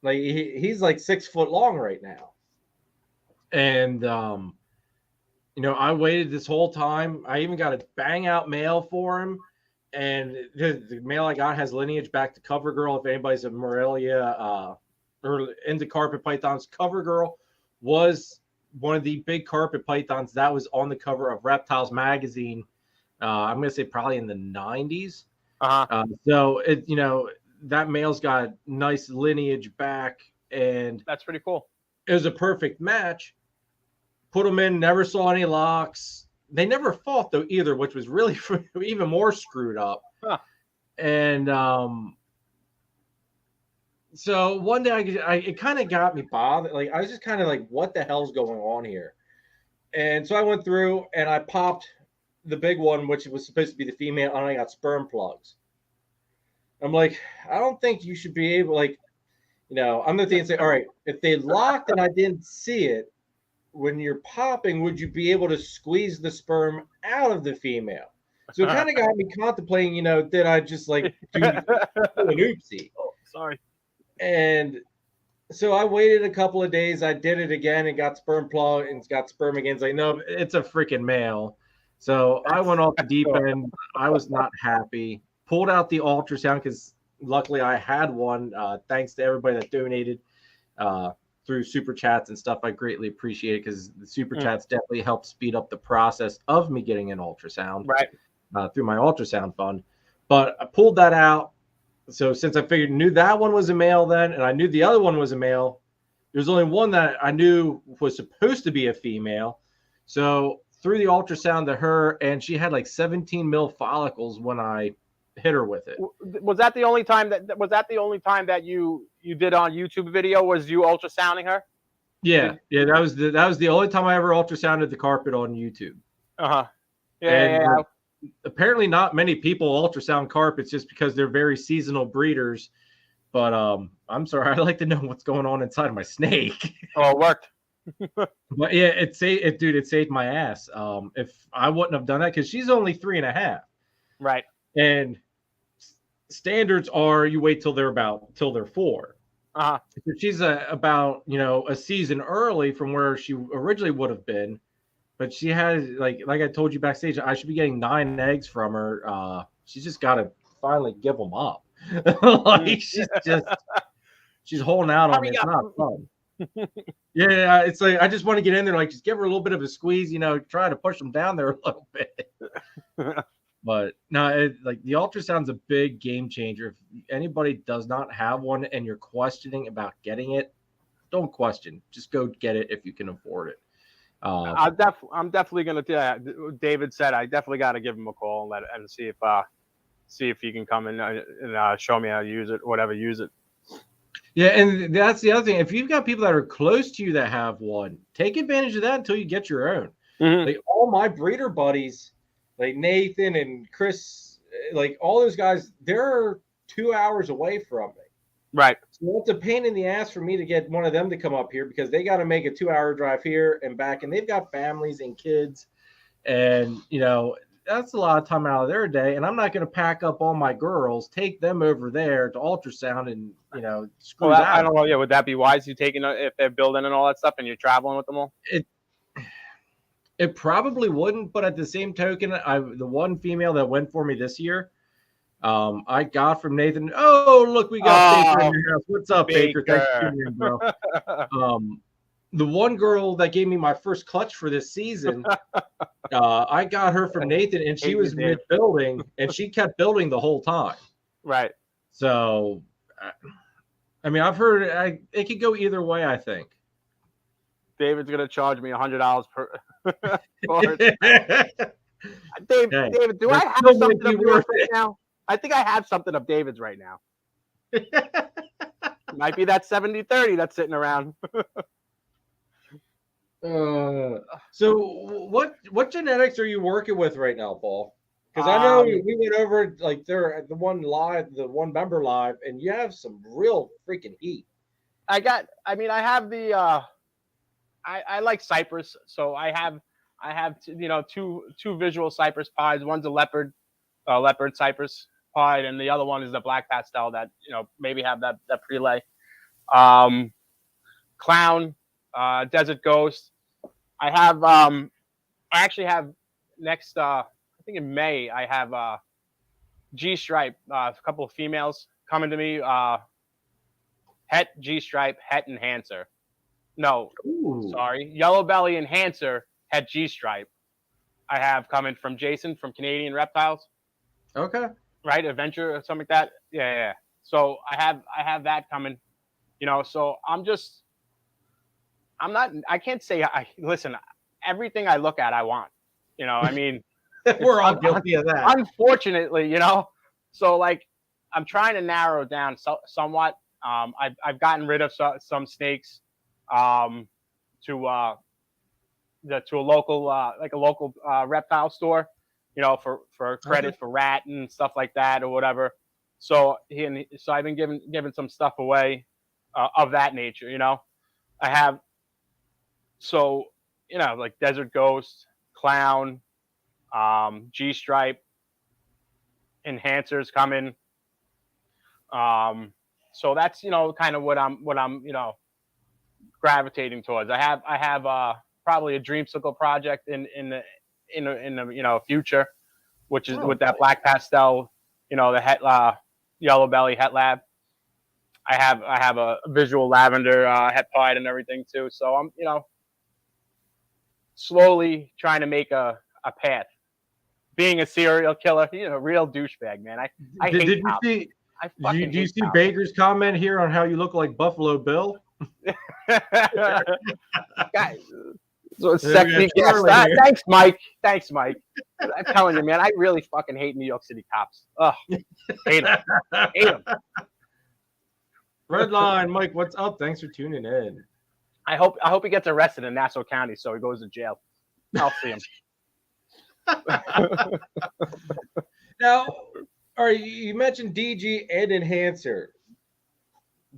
He's like 6 foot long right now. And I waited this whole time. I even got a bang out mail for him. And the mail I got has lineage back to CoverGirl. If anybody's a Morelia or into carpet pythons, CoverGirl was one of the big carpet pythons that was on the cover of Reptiles magazine. I'm going to say probably in the 90s. So that male's got nice lineage back, and that's pretty cool. It was a perfect match. Put them in, never saw any locks. They never fought though either, which was really even more screwed up. And so one day it kind of got me bothered. Like, I was just kind of like, what the hell's going on here? And so I went through and I popped the big one, which was supposed to be the female, and I got sperm plugs. I'm like, I don't think you should be able, I'm the thing and say, all right, if they locked and I didn't see it, when you're popping, would you be able to squeeze the sperm out of the female? So it kind of got me contemplating, did I just do an oopsie? Oh, sorry. And so I waited a couple of days. I did it again and got sperm plug and got sperm again. It's like, no, it's a freaking male. So I went off the deep end. I was not happy. Pulled out the ultrasound because luckily I had one. Thanks to everybody that donated through super chats and stuff. I greatly appreciate it because the super chats definitely helped speed up the process of me getting an ultrasound through my ultrasound fund. But I pulled that out. So since I knew that one was a male then, and I knew the other one was a male, there's only one that I knew was supposed to be a female. So through the ultrasound to her, and she had like 17 mil follicles when I hit her with it. Was that the only time that you did on YouTube video? Was you ultrasounding her? Yeah, that was the only time I ever ultrasounded the carpet on YouTube. Yeah. apparently not many people ultrasound carpets just because they're very seasonal breeders. But I'm sorry, I'd like to know what's going on inside of my snake. Oh, it worked. But yeah, it saved my ass. If I wouldn't have done that, because she's only 3.5. Right. And standards are you wait till they're 4. Uh-huh. So she's about a season early from where she originally would have been, but she has like I told you backstage, I should be getting 9 eggs from her. She's just got to finally give them up. Like she's holding out on me. It's not fun. Yeah, it's like I just want to get in there, like just give her a little bit of a squeeze, try to push them down there a little bit. But no, like the ultrasound's a big game changer. If anybody does not have one and you're questioning about getting it, don't question. Just go get it if you can afford it. I'm definitely gonna do that. David said I definitely got to give him a call and see if he can come and show me how to use it, whatever, use it. Yeah, and that's the other thing. If you've got people that are close to you that have one, take advantage of that until you get your own. Mm-hmm. Like all my breeder buddies, like Nathan and Chris, like all those guys, they're 2 hours away from me. Right. So it's a pain in the ass for me to get one of them to come up here because they got to make a 2-hour drive here and back, and they've got families and kids, and that's a lot of time out of their day. And I'm not going to pack up all my girls, take them over there to ultrasound, and screw that. I don't know. Yeah, would that be wise? You taking if they're building and all that stuff, and you're traveling with them all? It probably wouldn't, but at the same token, the one female that went for me this year, I got from Nathan. Oh, look, we got Baker in your house. What's up, Baker? Thanks for tuning in, bro. The one girl that gave me my first clutch for this season, I got her from Nathan, and she was mid-building, and she kept building the whole time. Right. So, I mean, I've heard it could go either way, I think. David's going to charge me $100 per. David, do I have something of yours right now? I think I have something of David's right now. Might be that 70-30 that's sitting around. So what genetics are you working with right now, Paul? Because I know we went over like there at the one member live, and you have some real freaking heat. I have the I like Cypress, so I have two visual Cypress pies. One's a leopard Cypress pie, and the other one is the black pastel that maybe have that prelay. Clown, Desert Ghost. I actually have next. I think in May I have Gstripe. A couple of females coming to me. Het Gstripe, Het Enhancer. No, sorry, Yellow Belly Enhancer, Het Gstripe. I have coming from Jason from Canadian Reptiles. Okay. Right, Adventure or something like that. Yeah. So I have that coming. So I can't say listen, everything I look at I want. I mean we're all guilty of that. Unfortunately, so like I'm trying to narrow it down somewhat. I've gotten rid of some snakes to a local reptile store, for credit for rat and stuff like that or whatever. So I've been giving some stuff away of that nature. I have like Desert Ghost, Clown, Gstripe, Enhancers coming. So that's kind of what I'm gravitating towards. I have probably a dreamsicle project in the future, which is with that black pastel, the het yellow belly het lab. I have a visual lavender het pied and everything too. So I'm slowly trying to make a path. Being a serial killer, real douchebag, man. I hate did you see? Do you see Baker's comment here on how you look like Buffalo Bill? Guys, so sexy guest. Thanks, Mike. I'm telling you, man, I really fucking hate New York City cops. Ugh, hate them. Red line, Mike. What's up? Thanks for tuning in. I hope he gets arrested in Nassau County, so he goes to jail. I'll see him. Now, all right, you mentioned DG and enhancer.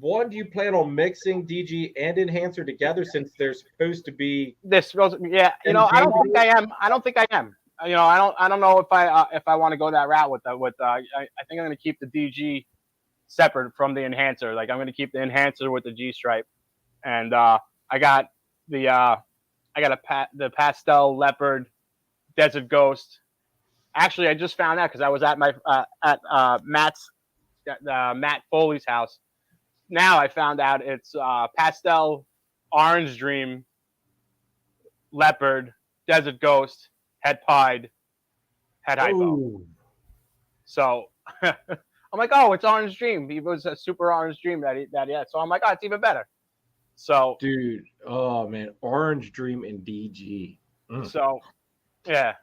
One, do you plan on mixing DG and enhancer together since they're supposed to be? This goes, yeah. You know, I don't think I am. I don't think I am. You know, I don't know if I want to go that route with that. I think I'm going to keep the DG separate from the enhancer. Like I'm going to keep the enhancer with the G stripe, and I got the pastel leopard desert ghost. Actually, I just found out because I was at my Matt Foley's house. Now I found out it's pastel orange dream leopard desert ghost head pied head hypo. Ooh. So I'm like, oh, it's orange dream. It was a super orange dream that he had. So I'm like, oh, it's even better. So Dude, oh man, orange dream and DG. So yeah.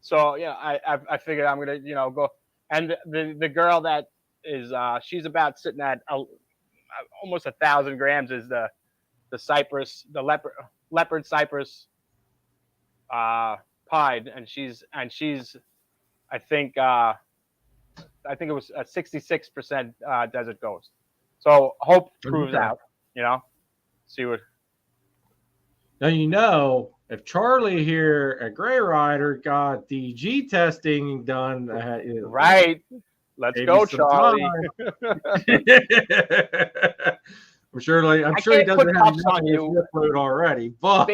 So yeah, I figured I'm gonna go, and the girl that is she's about sitting at almost 1,000 grams is the Cypress, the leopard Cypress pied, and she's I think it was a 66% desert ghost. So hope proves out, see what. Now, if Charlie here at Gray Rider got the G testing done, right? Let's go, Charlie. I'm sure he doesn't have enough on you load already. But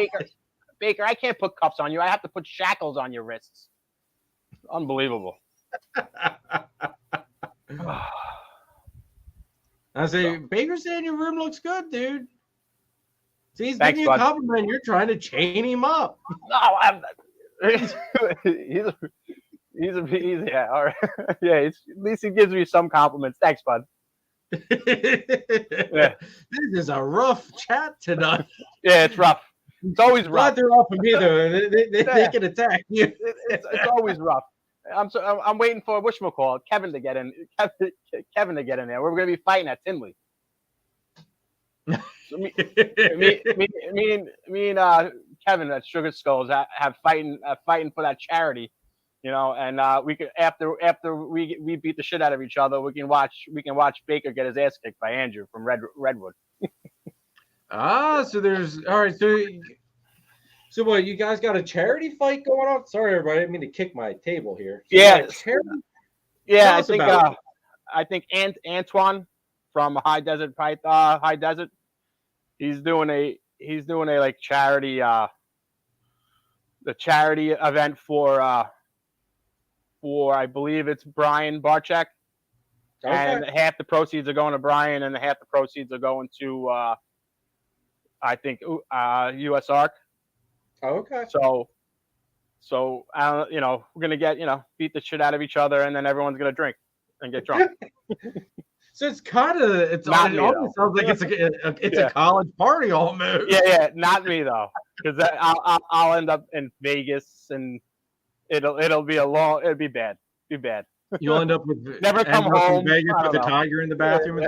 Baker, I can't put cuffs on you. I have to put shackles on your wrists. Unbelievable. I say, Baker's saying your room looks good, dude. See, he's Thanks, giving you a compliment. You're trying to chain him up. No, he's yeah, all right. Yeah, at least he gives me some compliments. Thanks, bud. Yeah. This is a rough chat tonight. Yeah, it's rough. It's always rough. They're rough for me though. They can attack you. It's always rough. I'm waiting for whatchamacallit, Kevin to get in. Kevin to get in there. We're gonna be fighting at Tinley. So me and Kevin at Sugar Skulls have fighting for that charity, and we could after we beat the shit out of each other, we can watch Baker get his ass kicked by Andrew from Redwood. So there's all right. So what? You guys got a charity fight going on? Sorry, everybody. I didn't mean to kick my table here. So yeah. I think Antoine from High Desert. He's doing a like charity the charity event for I believe it's Brian Barczyk. Okay. And half the proceeds are going to Brian and half the proceeds are going to I think US Arc. Okay. So we're gonna get beat the shit out of each other and then everyone's gonna drink and get drunk. So it almost sounds like it's a college party almost. Yeah, not me though, because I'll end up in Vegas and it'll be bad. Be bad. You'll end up with never come home in Vegas with a tiger in the bathroom.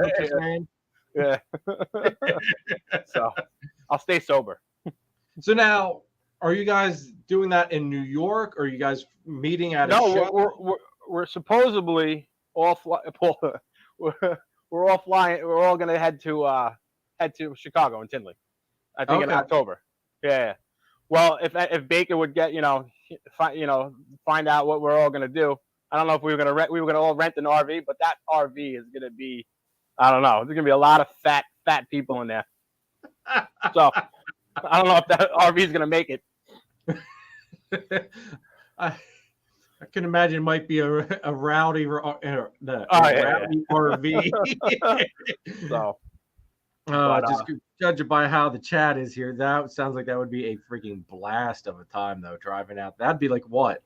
Yeah. So I'll stay sober. So now, are you guys doing that in New York? Or are you guys meeting at a show? We're supposedly all we're all flying. We're all gonna head to Chicago and Tinley. I think in October. Yeah. Well, if Baker would get find out what we're all gonna do. I don't know if we were gonna all rent an RV, but that RV is gonna be, I don't know. There's gonna be a lot of fat people in there. So I don't know if that RV is gonna make it. I can imagine it might be a rowdy RV. So, just judging by how the chat is here, that sounds like that would be a freaking blast of a time though. Driving out, that'd be like what? I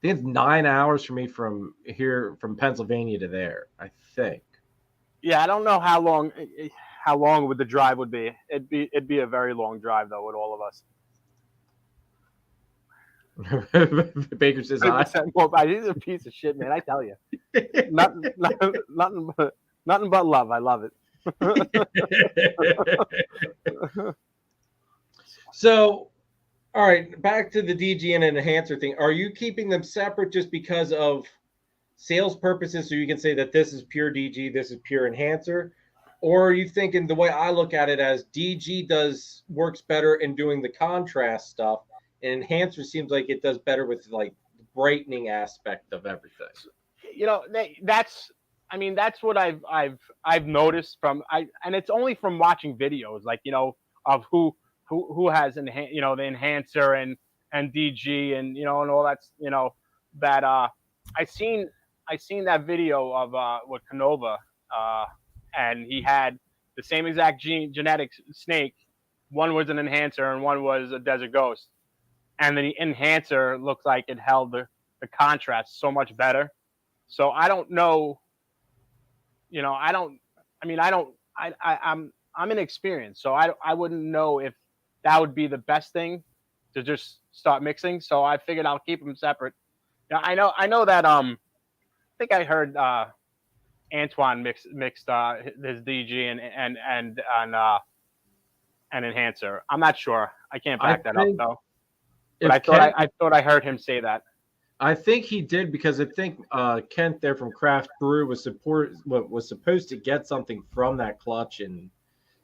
think it's 9 hours for me from Pennsylvania to there. I think. Yeah, I don't know how long would the drive would be. It'd be a very long drive though with all of us. Baker says, he's a piece of shit, man. I tell you, nothing but love. I love it. So, all All right, back to the DG and enhancer thing. Are you keeping them separate just because of sales purposes, so you can say that this is pure DG, this is pure enhancer? Or are you thinking the way I look at it as DG works better in doing the contrast stuff, and enhancer seems like it does better with like the brightening aspect of everything? That's what I've noticed and it's only from watching videos, like, of who has the enhancer and DG and and all that's that I seen that video of with Canova, and he had the same exact genetic snake. One was an enhancer and one was a desert ghost, and the enhancer looked like it held the contrast so much better. So I don't know, I'm inexperienced, so I wouldn't know if that would be the best thing to just start mixing. So I figured I'll keep them separate. I know that I think I heard Antoine mixed his DG and enhancer. I'm not sure. I can't back that up though. But I thought I heard him say that. I think he did, because I think Kent there from Craft Brew was supposed to get something from that clutch, and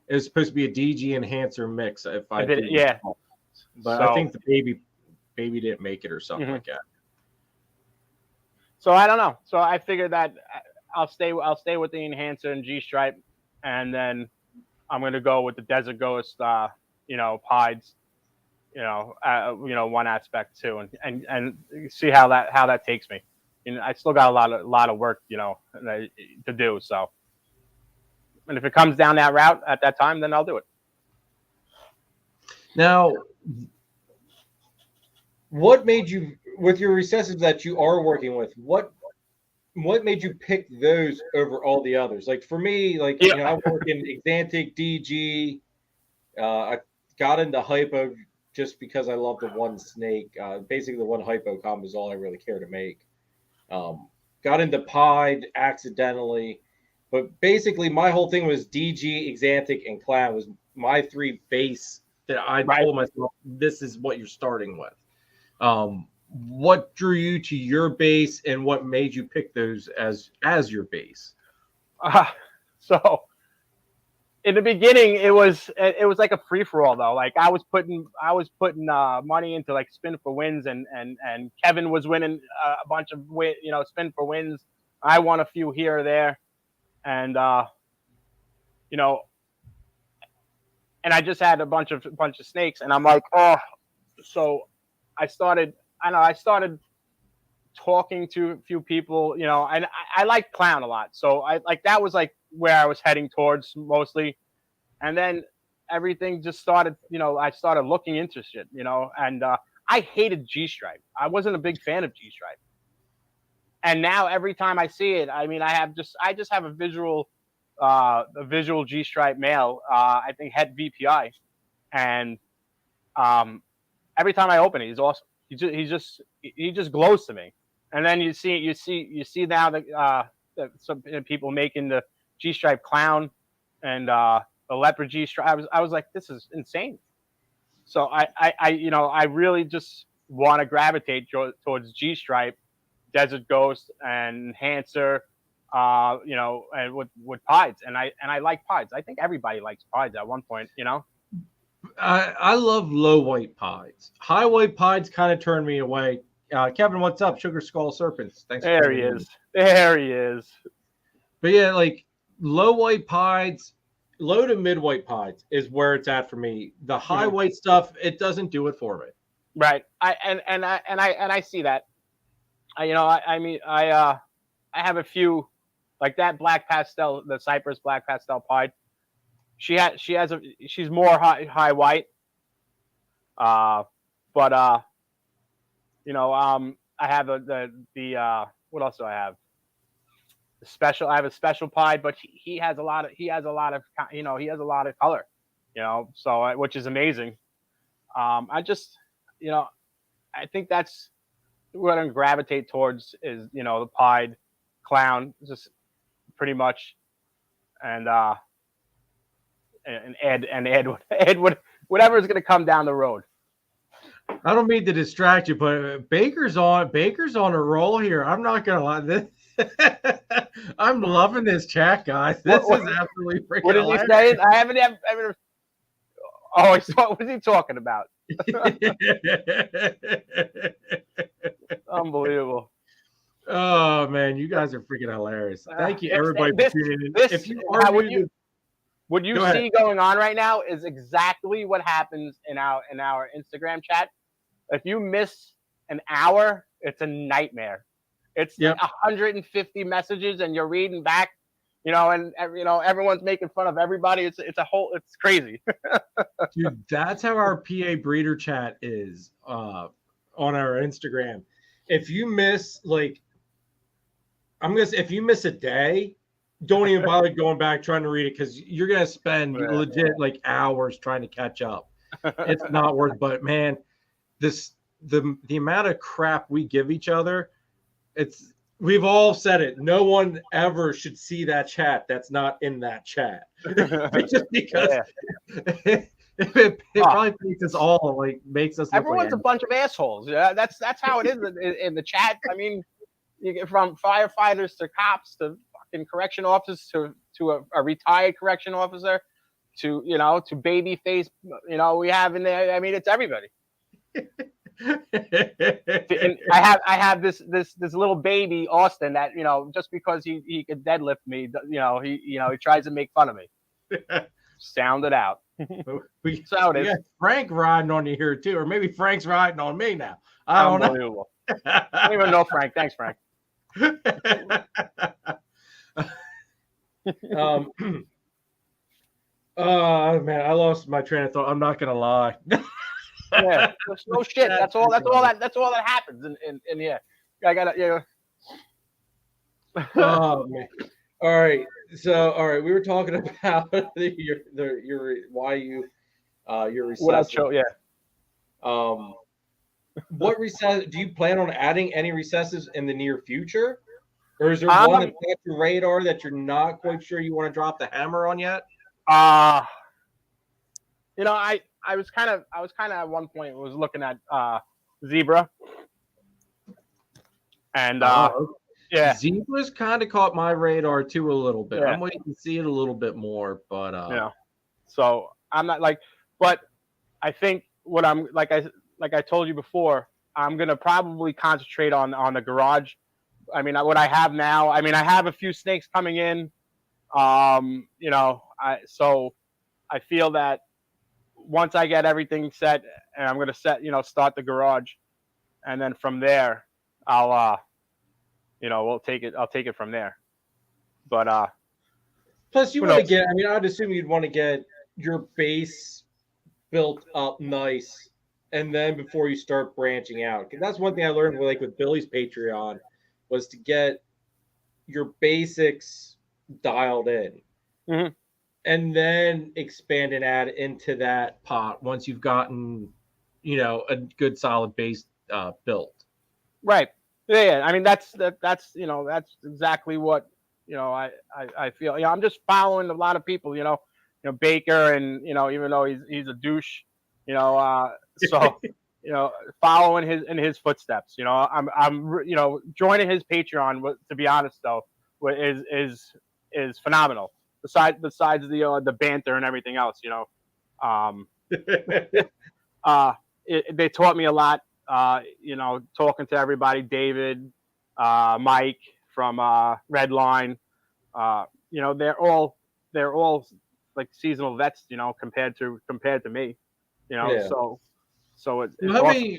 it was supposed to be a DG enhancer mix. If I did, yeah. But I think the baby didn't make it or something like that. So I don't know. So I figured that I'll stay with the enhancer and Gstripe, and then I'm gonna go with the Desert Ghost, pides. One aspect too, and see how that takes me. I still got a lot of work, to do. So, and if it comes down that route at that time, then I'll do it. Now, what made you, with your recessives that you are working with, what made you pick those over all the others? Like for me, I work in Exantic, DG. I got into hypo just because I love the one snake. Basically, the one hypo combo is all I really care to make. Got into Pied accidentally, but basically my whole thing was DG, Exantic, and Clown was my three base that I told myself, this is what you're starting with. What drew you to your base, and what made you pick those as your base? So in the beginning, it was like a free for all though. Like I was putting money into like spin for wins, and Kevin was winning a bunch of spin for wins. I won a few here or there, and and I just had a bunch of snakes, and I'm like, oh, so I started talking to a few people, and I like Clown a lot, so that was like where I was heading towards mostly. And then everything just started, I started looking into shit, and I hated Gstripe. I wasn't a big fan of Gstripe. And now every time I see it, I just have a visual Gstripe male, I think het VPI. And every time I open it, he's awesome. He just glows to me. And then you see now that some people making the Gstripe Clown and the leopard Gstripe. I was like, this is insane. So I really just want to gravitate towards Gstripe, Desert Ghost, and Enhancer, and with Pides. And I like Pides. I think everybody likes Pides at one point, I love low white Pides. High white Pides kind of turned me away. Kevin, what's up? Sugar Skull Serpents. Thanks. There he is. There he is. But yeah, like low white Pides, low to mid white Pides is where it's at for me. The high white stuff, it doesn't do it for me. Right. I see that. I have a few, like that black pastel, the Cypress black pastel Pied. She's more high white. But I have the what else do I have? I have a special Pied, but he has a lot of color, so which is amazing. I think that's what I'm gravitate towards is the Pied Clown, just pretty much, and Ed whatever is going to come down the road. I don't mean to distract you, but Baker's on a roll here. I'm not gonna lie. I'm loving this chat, guys. This is absolutely freaking What is he saying? I haven't. Oh, what was he talking about? Unbelievable. Oh man, you guys are freaking hilarious. Thank you, everybody, for tuning in. If you are what you see going on right now is exactly what happens in our Instagram chat. If you miss an hour, it's a nightmare. It's like 150 messages, and you're reading back, and everyone's making fun of everybody. It's crazy. Dude, that's how our PA breeder chat is on our Instagram. If you miss if you miss a day, don't even bother going back trying to read it, because you're gonna spend legit hours trying to catch up. It's not worth. But man, the amount of crap we give each other, we've all said it. No one ever should see that chat that's not in that chat. Just because it probably makes us all makes us. Everyone's a bunch of assholes. Yeah, that's how it is in the chat. I mean, you get from firefighters to cops to fucking correction officers to a retired correction officer to baby face. We have in there. I mean, it's everybody. And I have this little baby Austin that just because he could deadlift me, he tries to make fun of me. Sound it out. We got Frank riding on you here too, or maybe Frank's riding on me now. I don't know. I don't even know Frank. Thanks, Frank. Oh man, I lost my train of thought. I'm not gonna lie. Yeah, no shit. That's all that happens. And yeah, I gotta. Oh man. All right. So we were talking about your recessive. What recessive do you plan on adding? Any recessives in the near future, or is there one that's on your radar that you're not quite sure you want to drop the hammer on yet? I was kind of at one point was looking at zebra, and Zebra's kind of caught my radar too a little bit. I'm waiting to see it a little bit more, but so I'm not but I think what I'm like I told you before, I'm gonna probably concentrate on the garage. I mean, what I have now. I mean, I have a few snakes coming in. I feel that once I get everything set, and I'm gonna start the garage, and then from there, I'll I'll take it from there. But plus you want to get. I mean, I'd assume you'd want to get your base built up nice, and then before you start branching out, because that's one thing I learned with Billy's Patreon was to get your basics dialed in. Mm-hmm. And then expand and add into that pot once you've gotten, a good solid base built. Right. Yeah. I mean, that's exactly what I feel. I'm just following a lot of people. Baker, and even though he's a douche, so following his footsteps. I'm joining his Patreon. To be honest, though, is phenomenal. Besides the banter and everything else, they taught me a lot. Talking to everybody, David, Mike from Redline, they're all like seasonal vets, compared to me, So it's awesome.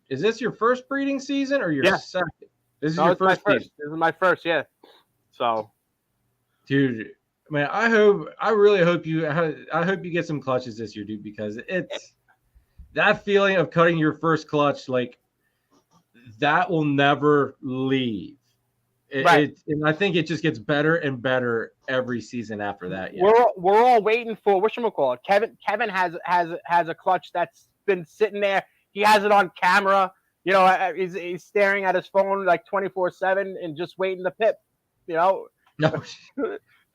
Is this your first breeding season or your second? This is your first season. This is my first, yeah. So. Dude, man, I really hope you get some clutches this year, dude, because it's that feeling of cutting your first clutch, that will never leave. And I think it just gets better and better every season after that. Yeah. We're all waiting for whatchamacallit. Kevin has a clutch that's been sitting there. He has it on camera. He's staring at his phone 24/7 and just waiting to pip. No.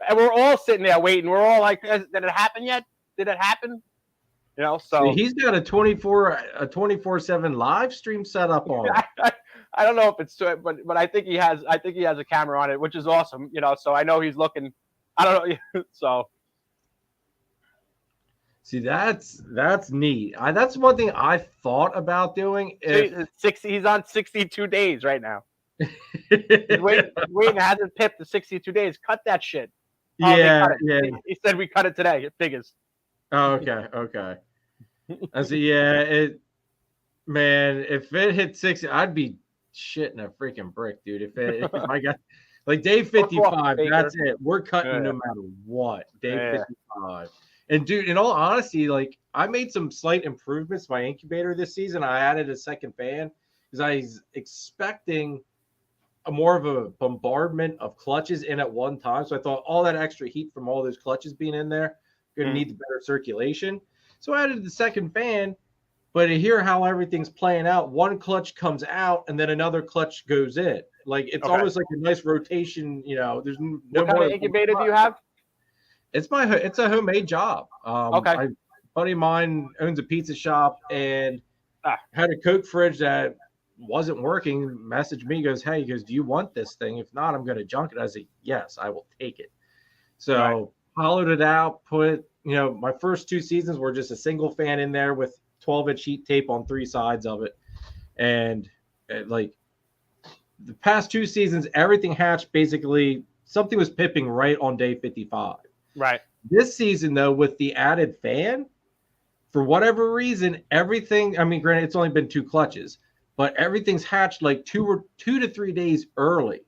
And we're all sitting there waiting. We're all like, did it happen yet? Did it happen? You know, So so he's got a 24/7 live stream set up on it. I don't know if it's but I think he has a camera on it, which is awesome. You know, so I know he's looking. I don't know. So See, that's neat. That's one thing I thought about doing. he's on 62 days right now. He's waiting, hasn't pipped the 62 days. Cut that shit. Yeah, yeah. He said we cut it today. It figures. Oh, okay. I see. Yeah, man, if it hit 60, I'd be shitting a freaking brick, dude. If I got like day 55, that's it. We're cutting no matter what. Day 55. And dude, in all honesty, like I made some slight improvements to my incubator this season. I added a second fan because I was expecting more of a bombardment of clutches in at one time. So I thought all that extra heat from all those clutches being in there going to need the better circulation. So I added the second fan, but to hear how everything's playing out, one clutch comes out and then another clutch goes in. Like it's almost like a nice rotation. You know, there's no what kind of incubator do you have? It's a homemade job. A buddy of mine owns a pizza shop and had a Coke fridge that wasn't working. Messaged me, goes, "Hey," he goes, "Do you want this thing? If not, I'm going to junk it." I said, "Yes, I will take it." So hollowed it out. Put my first 2 seasons were just a single fan in there with 12-inch heat tape on 3 sides of it, and like the past 2 seasons, everything hatched basically. Something was pipping right on day 55. Right. This season, though, with the added fan, for whatever reason, everything. I mean, granted, it's only been 2 clutches, but everything's hatched like 2 to 3 days early.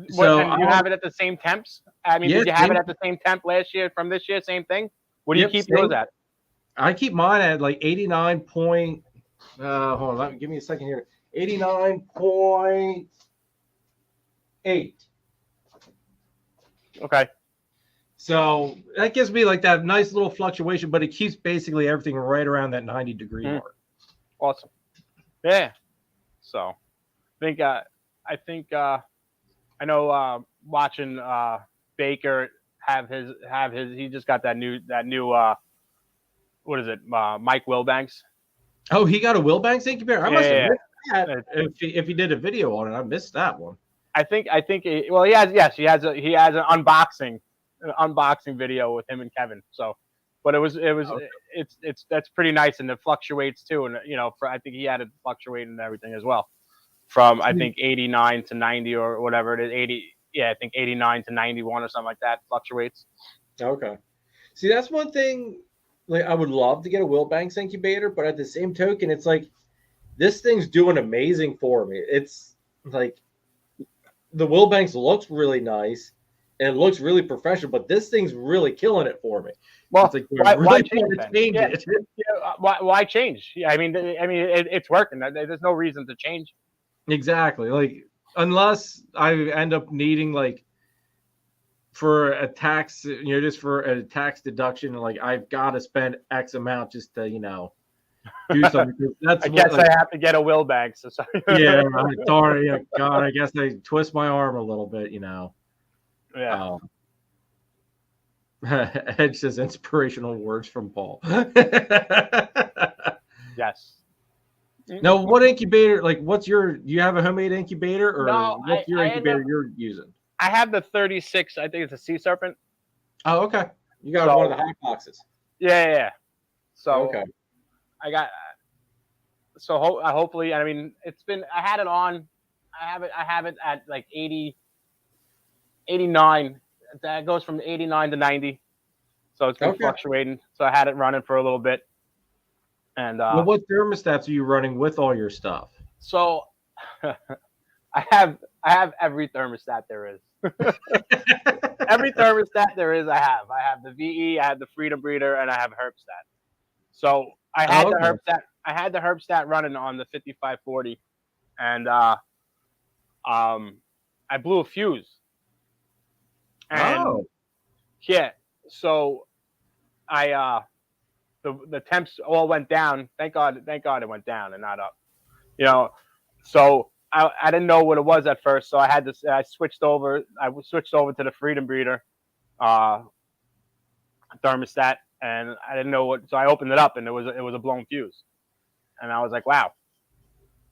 So and you have it at the same temps? I mean, did you have it at the same temp last year from this year? Same thing? What do you keep yours at? I keep mine at like 89 point. Hold on, give me a second here. 89.8. Okay. So that gives me like that nice little fluctuation, but it keeps basically everything right around that 90-degree mark. Awesome. Yeah. So I know watching Baker have his he just got that new what is it, Mike Wilbanks. Oh, he got a Wilbanks incubator? I must have missed that. If he did a video on it, I missed that one. I think he has an unboxing video with him and Kevin. So, but it's that's pretty nice, and it fluctuates too. And I think he had it fluctuate and everything as well, from I think 89 to 90 or whatever it is. 80, I think 89 to 91 or something like that fluctuates. Okay, see, that's one thing. Like I would love to get a Wilbanks incubator, but at the same token, it's like this thing's doing amazing for me. It's like the Wilbanks looks really nice and it looks really professional, but this thing's really killing it for me. Well, it's like, why change it? Why change? Yeah, I mean, it's working. There's no reason to change. Exactly. Like unless I end up needing like for a tax, just for a tax deduction, like I've got to spend X amount just to, do something. I guess I have to get a Wilbanks. So yeah, sorry. God, I guess I twist my arm a little bit, Yeah. Ed says inspirational words from Paul. Yes. Now, what incubator? Like, do you have a homemade incubator, or no, what's your incubator you're using? I have the 36. I think it's a Sea Serpent. Oh, okay. You got one of the hot boxes. Yeah. So okay. I got. So hopefully, I mean, it's been. I had it on. I have it at like 80, 89. That goes from 89 to 90. So it's been fluctuating. So I had it running for a little bit. And well, what thermostats are you running with all your stuff? So I have every thermostat there is. Every thermostat there is, I have. I have the VE, I have the Freedom Breeder, and I have Herbstat. So I had the Herbstat. I had the Herbstat running on the 5540, and I blew a fuse. And yeah, so I the temps all went down. Thank God it went down and not up. So I didn't know what it was at first, so I switched over. I switched over to the Freedom Breeder thermostat, and I didn't know what. So I opened it up, and it was a blown fuse, and I was like, wow.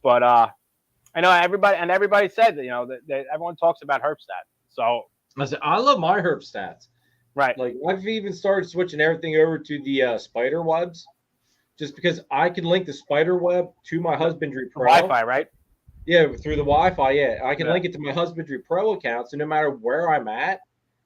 But I know everybody said that, you know, that everyone talks about Herbstat. So I said I love my herb stats. right, Like I've even started switching everything over to the spider webs, just because I can link the spider web to my Husbandry Pro. Wi-Fi, right? Yeah, through the Wi-Fi. Yeah, I can Yeah. link it to my Husbandry Pro account, so no matter where I'm at,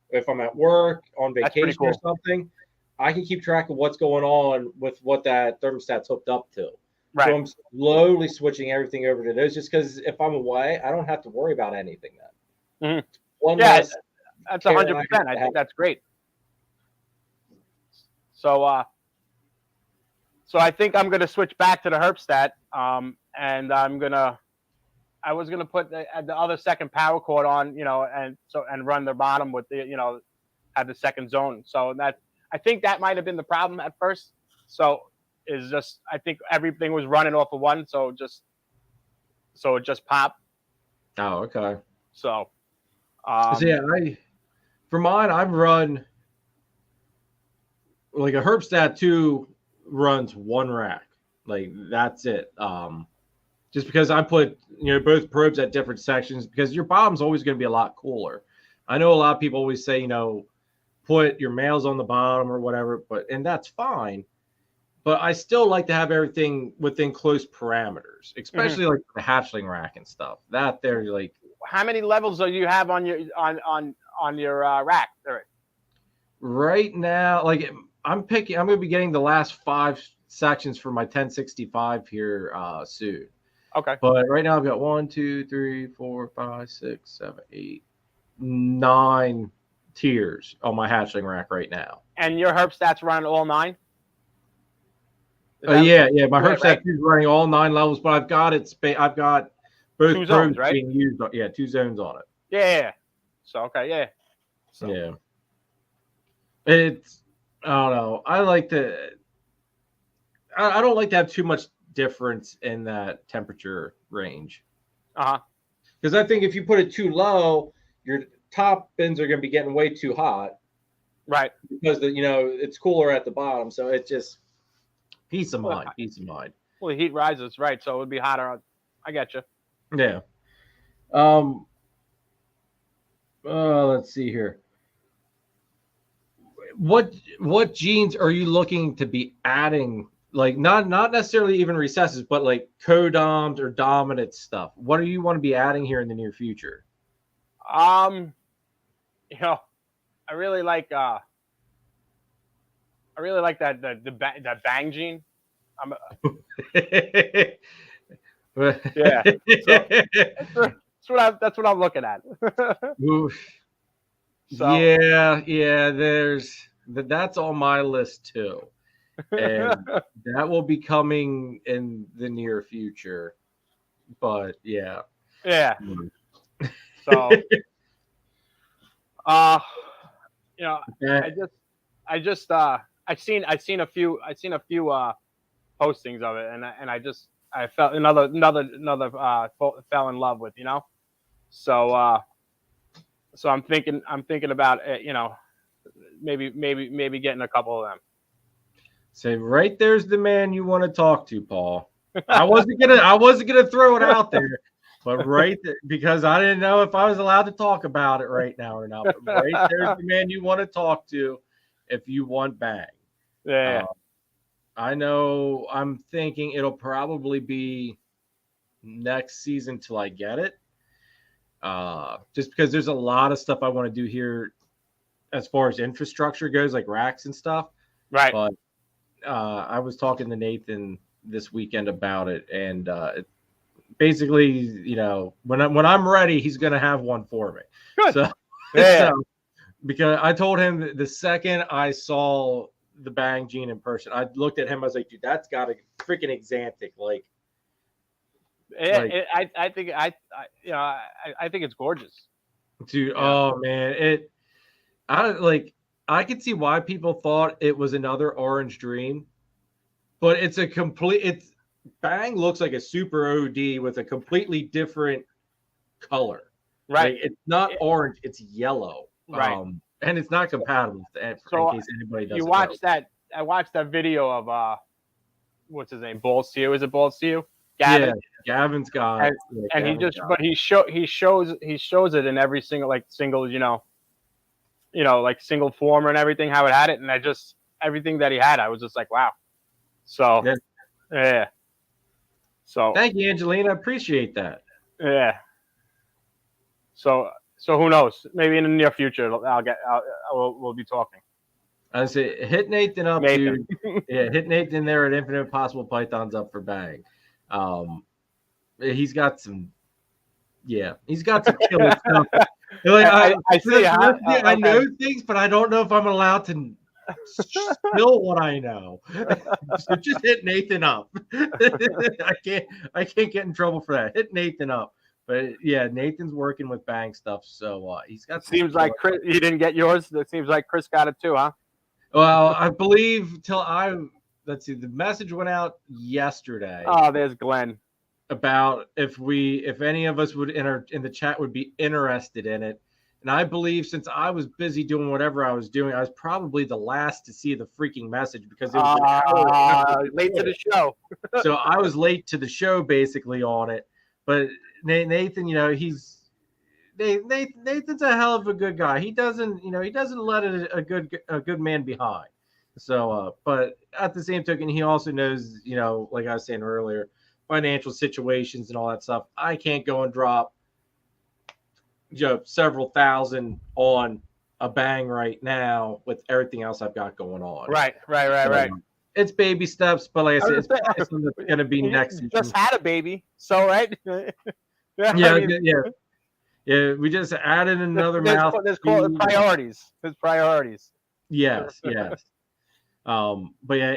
if I'm at work, on That's pretty vacation or cool. something, I can keep track of what's going on with what that thermostat's hooked up to. Right. So I'm slowly switching everything over to those, just because if I'm away, I don't have to worry about anything then. Mhm. One Yeah, less that's care 100%. I think that's great. So so I think I'm gonna switch back to the Herbstat, and I was gonna put the other second power cord on, you know, and run the bottom with the, you know, have the second zone. So that, I think that might have been the problem at first. So is just, I think everything was running off of one, so it just popped. Oh, okay. So Yeah, for mine, I've run like a Herbstat 2 runs one rack. Like that's it. Just because I put, you know, both probes at different sections, because your bottom's always going to be a lot cooler. I know a lot of people always say, you know, put your males on the bottom or whatever, and that's fine. But I still like to have everything within close parameters, especially like the hatchling rack and stuff. That they're like, how many levels do you have on your on your rack? right now, like I'm going to be getting the last 5 sections for my 1065 here soon. Okay. But right now I've got 1, 2, 3, 4, 5, 6, 7, 8, 9 tiers on my hatchling rack right now. And your Herbstat's running all 9? Yeah. My Herbstat right? is running all 9 levels, but I've got both 2 zones, right? being used. Yeah, 2 zones on it. Yeah. So okay, yeah. So. Yeah. It's, I don't know. I don't like to have too much difference in that temperature range. Because I think if you put it too low, your top bins are going to be getting way too hot. Right. Because it's cooler at the bottom, so it's just peace of mind. Well, the heat rises, right? So it would be hotter. I get you. Yeah. Let's see here. What genes are you looking to be adding? Like not necessarily even recessives, but like codoms or dominant stuff. What do you want to be adding here in the near future? You know, I really like that the bang gene. Yeah. So that's what I'm looking at. So, yeah. That's on my list too, and that will be coming in the near future. But yeah. So, you know, I've seen a few postings of it, and I felt another fell in love with, you know. So I'm thinking about it, you know, maybe getting a couple of them. So right there's the man you want to talk to, Paul. I wasn't gonna throw it out there, but right there, because I didn't know if I was allowed to talk about it right now or not. But right there's the man you want to talk to if you want bang. Yeah. I know. I'm thinking it'll probably be next season till I get it. Just because there's a lot of stuff I want to do here as far as infrastructure goes, like racks and stuff. Right. But I was talking to Nathan this weekend about it, and basically, you know, when I'm ready, he's gonna have one for me. Good. So, so because I told him the second I saw the bang gene in person, I looked at him. I was like, dude, that's got a freaking exantic. Like, I think it's gorgeous. Dude, oh man, I could see why people thought it was another Orange Dream, but it's Bang looks like a super OD with a completely different color. Right. Like, it's not orange, it's yellow. Right. And it's not compatible. In case anybody doesn't you watch know. that video of what's his name? Balls to You. Is it Balls to You? Gavin. Yeah, Gavin's got. And, and he just, but he shows it in every single like single former and everything, how it had it, and everything that he had, I was just like, wow. So yeah. So thank you, Angelina. I appreciate that. Yeah. So who knows? Maybe in the near future, we'll be talking. I say hit Nathan up, dude. Yeah, hit Nathan there at Infinite Possible Pythons up for Bang. He's got some. Yeah, he's got some killer stuff. Like, I see. I know things, but I don't know if I'm allowed to spill what I know. So just hit Nathan up. I can't get in trouble for that. Hit Nathan up. But yeah, Nathan's working with Bang stuff, so he's got. Seems like Chris, you didn't get yours. It seems like Chris got it too, huh? Well, I believe let's see, the message went out yesterday. Oh, there's Glenn. About if any of us would in the chat would be interested in it. And I believe since I was busy doing whatever I was doing, I was probably the last to see the freaking message because it was an hour late to the show. So I was late to the show basically on it. But Nathan, Nathan's a hell of a good guy. He doesn't let a good man behind. So, but at the same token, he also knows, like I was saying earlier, financial situations and all that stuff. I can't go and drop several thousand on a Bang right now with everything else I've got going on. Right. It's baby steps, but like I said, it's going to be next season. Just had a baby, so right. Yeah. We just added another mouth. There's priorities. There's priorities. Yes. But yeah,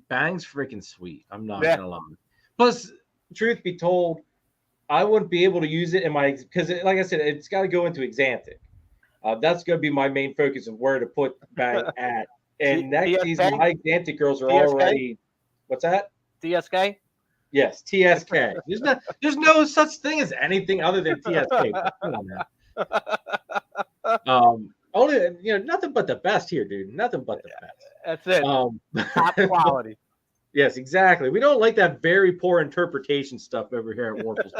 Bang's freaking sweet. I'm not gonna lie. Plus, truth be told, I wouldn't be able to use it because like I said, it's got to go into Exantic. That's going to be my main focus of where to put Bang at. And next season, my Exantic girls are already. What's that? DSK. Yes, TSK. There's no such thing as anything other than TSK. Come on, man. Only nothing but the best here, dude. Nothing but the best. That's it. Top quality. Yes, exactly. We don't like that very poor interpretation stuff over here at Warples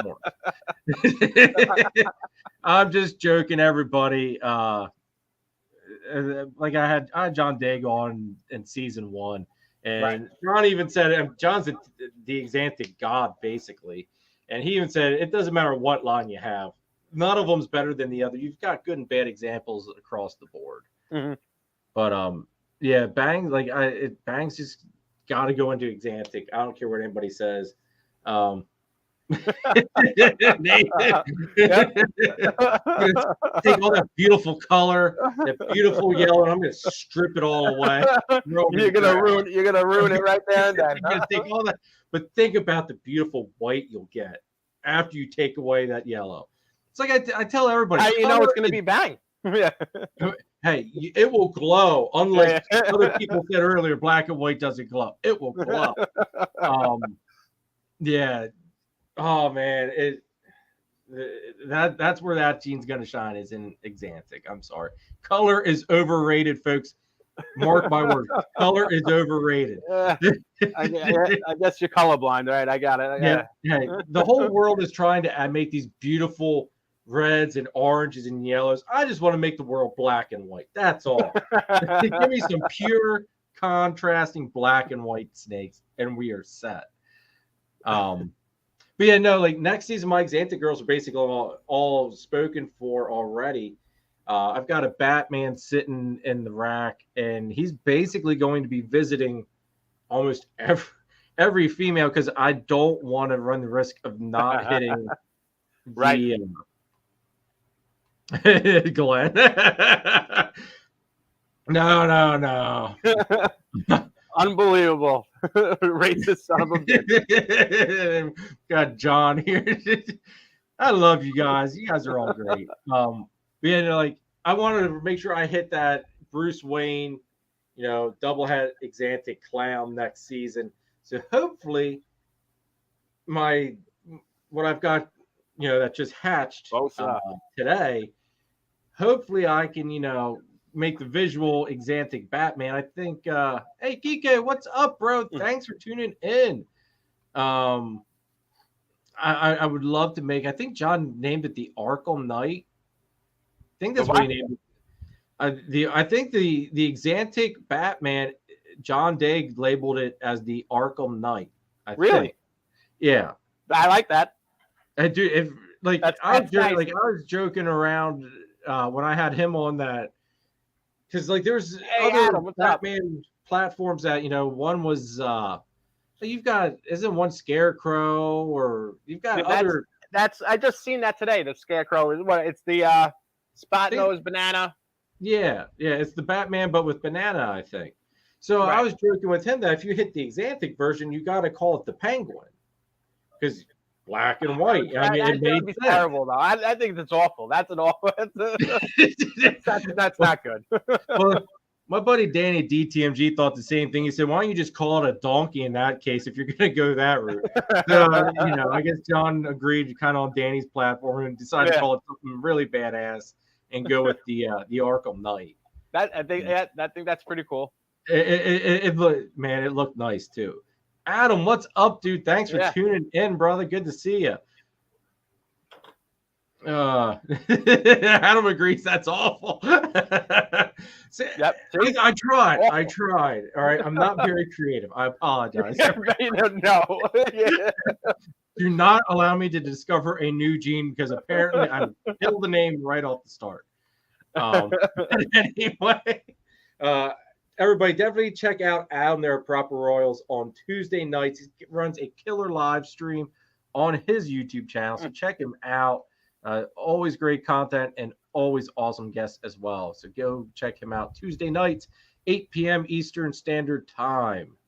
Morphs. I'm just joking, everybody. Like I had John Dago on in season 1, and John even said, John's the Exantic god basically, and he even said it doesn't matter what line you have, none of them's better than the other. You've got good and bad examples across the board. Mm-hmm. But yeah, Bang's just got to go into Exantic. I don't care what anybody says. Take all that beautiful color, that beautiful yellow, and I'm gonna strip it all away. You're gonna ruin it right there and then. You're gonna take all that, but think about the beautiful white you'll get after you take away that yellow. It's like I tell everybody. How you know it's gonna be Bang? Yeah. Hey, it will glow. Unlike other people said earlier, black and white doesn't glow. It will glow. Yeah. Oh man, that's where that gene's gonna shine, is in Exantic. I'm sorry. Color is overrated, folks. Mark my words. Color is overrated. I guess you're colorblind, right? I got it. Yeah. The whole world is trying to make these beautiful reds and oranges and yellows. I just want to make the world black and white. That's all. Give me some pure contrasting black and white snakes, and we are set. But yeah, no, like next season, my Exantic girls are basically all spoken for already. I've got a Batman sitting in the rack, and he's basically going to be visiting almost every female because I don't want to run the risk of not hitting Glenn. No. Unbelievable. Racist son of a bitch. Got John here. I love you guys. You guys are all great. Like I wanted to make sure I hit that Bruce Wayne, double head Exantic Clown next season. So hopefully what I've got, that just hatched today, hopefully I can, make the visual Exantic Batman. I think hey Kike, what's up, bro? Thanks for tuning in. I would love to make, I think John named it the Arkham Knight. I think that's what he named it. I think the Exantic Batman, John Day labeled it as the Arkham Knight. I think. Yeah. I like that. I do. If like I was joking around when I had him on that, because like there's other Batman platforms that, you know, one was you've got, isn't one Scarecrow, or you've got other. That's I just seen that today. The Scarecrow is what? It's the spot nose banana. Yeah, it's the Batman, but with banana, I think. So I was joking with him that if you hit the Exantic version, you got to call it the Penguin, because black and white. I mean, it made sense. Terrible though. I think that's awful. That's an awful. That's not good. Well, my buddy Danny at DTMG thought the same thing. He said, "Why don't you just call it a donkey in that case if you're going to go that route?" So, you know, I guess John agreed kind of on Danny's platform and decided to call it something really badass and go with the Arkham Knight. I think that's pretty cool. It looked nice too. Adam, what's up, dude? Thanks for tuning in, brother. Good to see you. Adam agrees that's awful. I tried. Awful. I tried. All right. I'm not very creative. I apologize. No. Do not allow me to discover a new gene, because apparently I killed the name right off the start. Anyway, everybody definitely check out Adam there at Proper Royals on Tuesday nights. He runs a killer live stream on his YouTube channel, so check him out. Always great content and always awesome guests as well. So go check him out Tuesday nights, 8 p.m. Eastern Standard Time.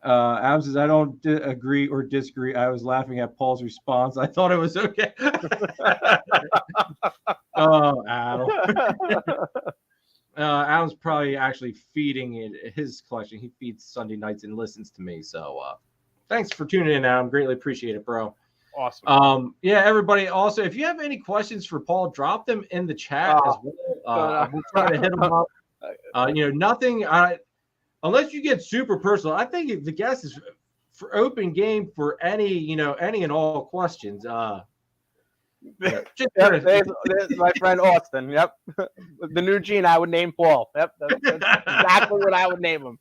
Adam says, I don't agree or disagree. I was laughing at Paul's response. I thought it was okay. Oh, Adam. Adam's probably actually feeding his collection. He feeds Sunday nights and listens to me. So thanks for tuning in, Adam. Greatly appreciate it, bro. Awesome. Yeah, everybody. Also, if you have any questions for Paul, drop them in the chat as well. We'll try to hit them up. Nothing. Unless you get super personal, I think the guest is for open game for any and all questions. There's my friend Austin. Yep, the new gene I would name Paul. Yep, that's exactly what I would name him.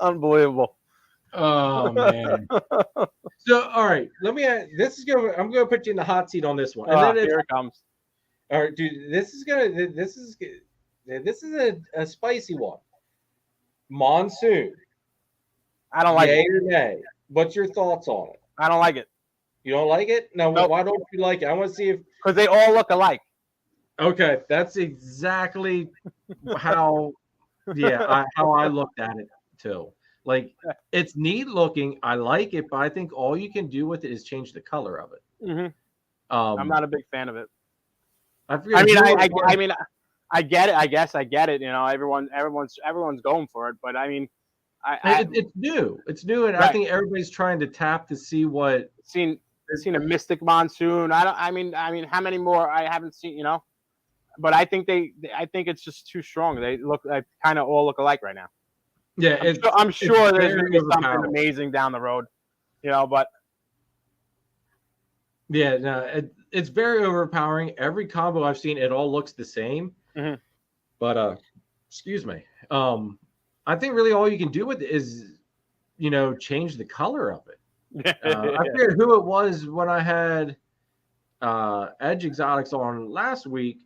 Unbelievable. Oh man. So all right, I'm gonna put you in the hot seat on this one. And then here it comes. All right, dude. This is a spicy one. Monsoon. I don't like it. Or nay? What's your thoughts on it? I don't like it. You don't like it? No. Nope. Why don't you like it? I want to see if, because they all look alike. Okay, that's exactly how I looked at it too. Like, it's neat looking. I like it, but I think all you can do with it is change the color of it. Mm-hmm. I'm not a big fan of it. I get it. I guess I get it. You know, everyone's going for it, but I mean, it's new. It's new, and I think everybody's trying to tap to see what. Seen a Mystic Monsoon. I mean, how many more? I haven't seen. You know, but I think it's just too strong. They kind of all look alike right now. Yeah, I'm sure there's going to be something amazing down the road. You know, but. Yeah, no, it's very overpowering. Every combo I've seen, it all looks the same. Mm-hmm. But excuse me. I think really all you can do with it is, change the color of it. I forget who it was when I had Edge Exotics on last week.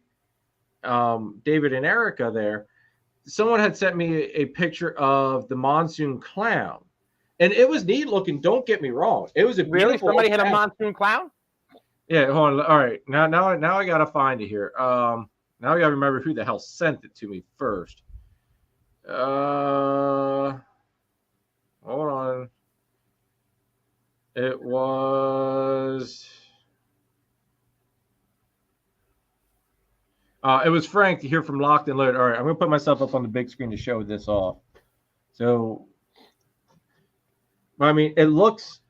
David and Erica there. Someone had sent me a picture of the Monsoon Clown, and it was neat looking. Don't get me wrong. It was a beautiful. Somebody had a Monsoon Clown. Yeah, hold on. All right, now I gotta find it here. Now I gotta remember who the hell sent it to me first. Hold on. It was Frank to hear from Locked and Loaded. All right, I'm gonna put myself up on the big screen to show this off. So, I mean, it looks.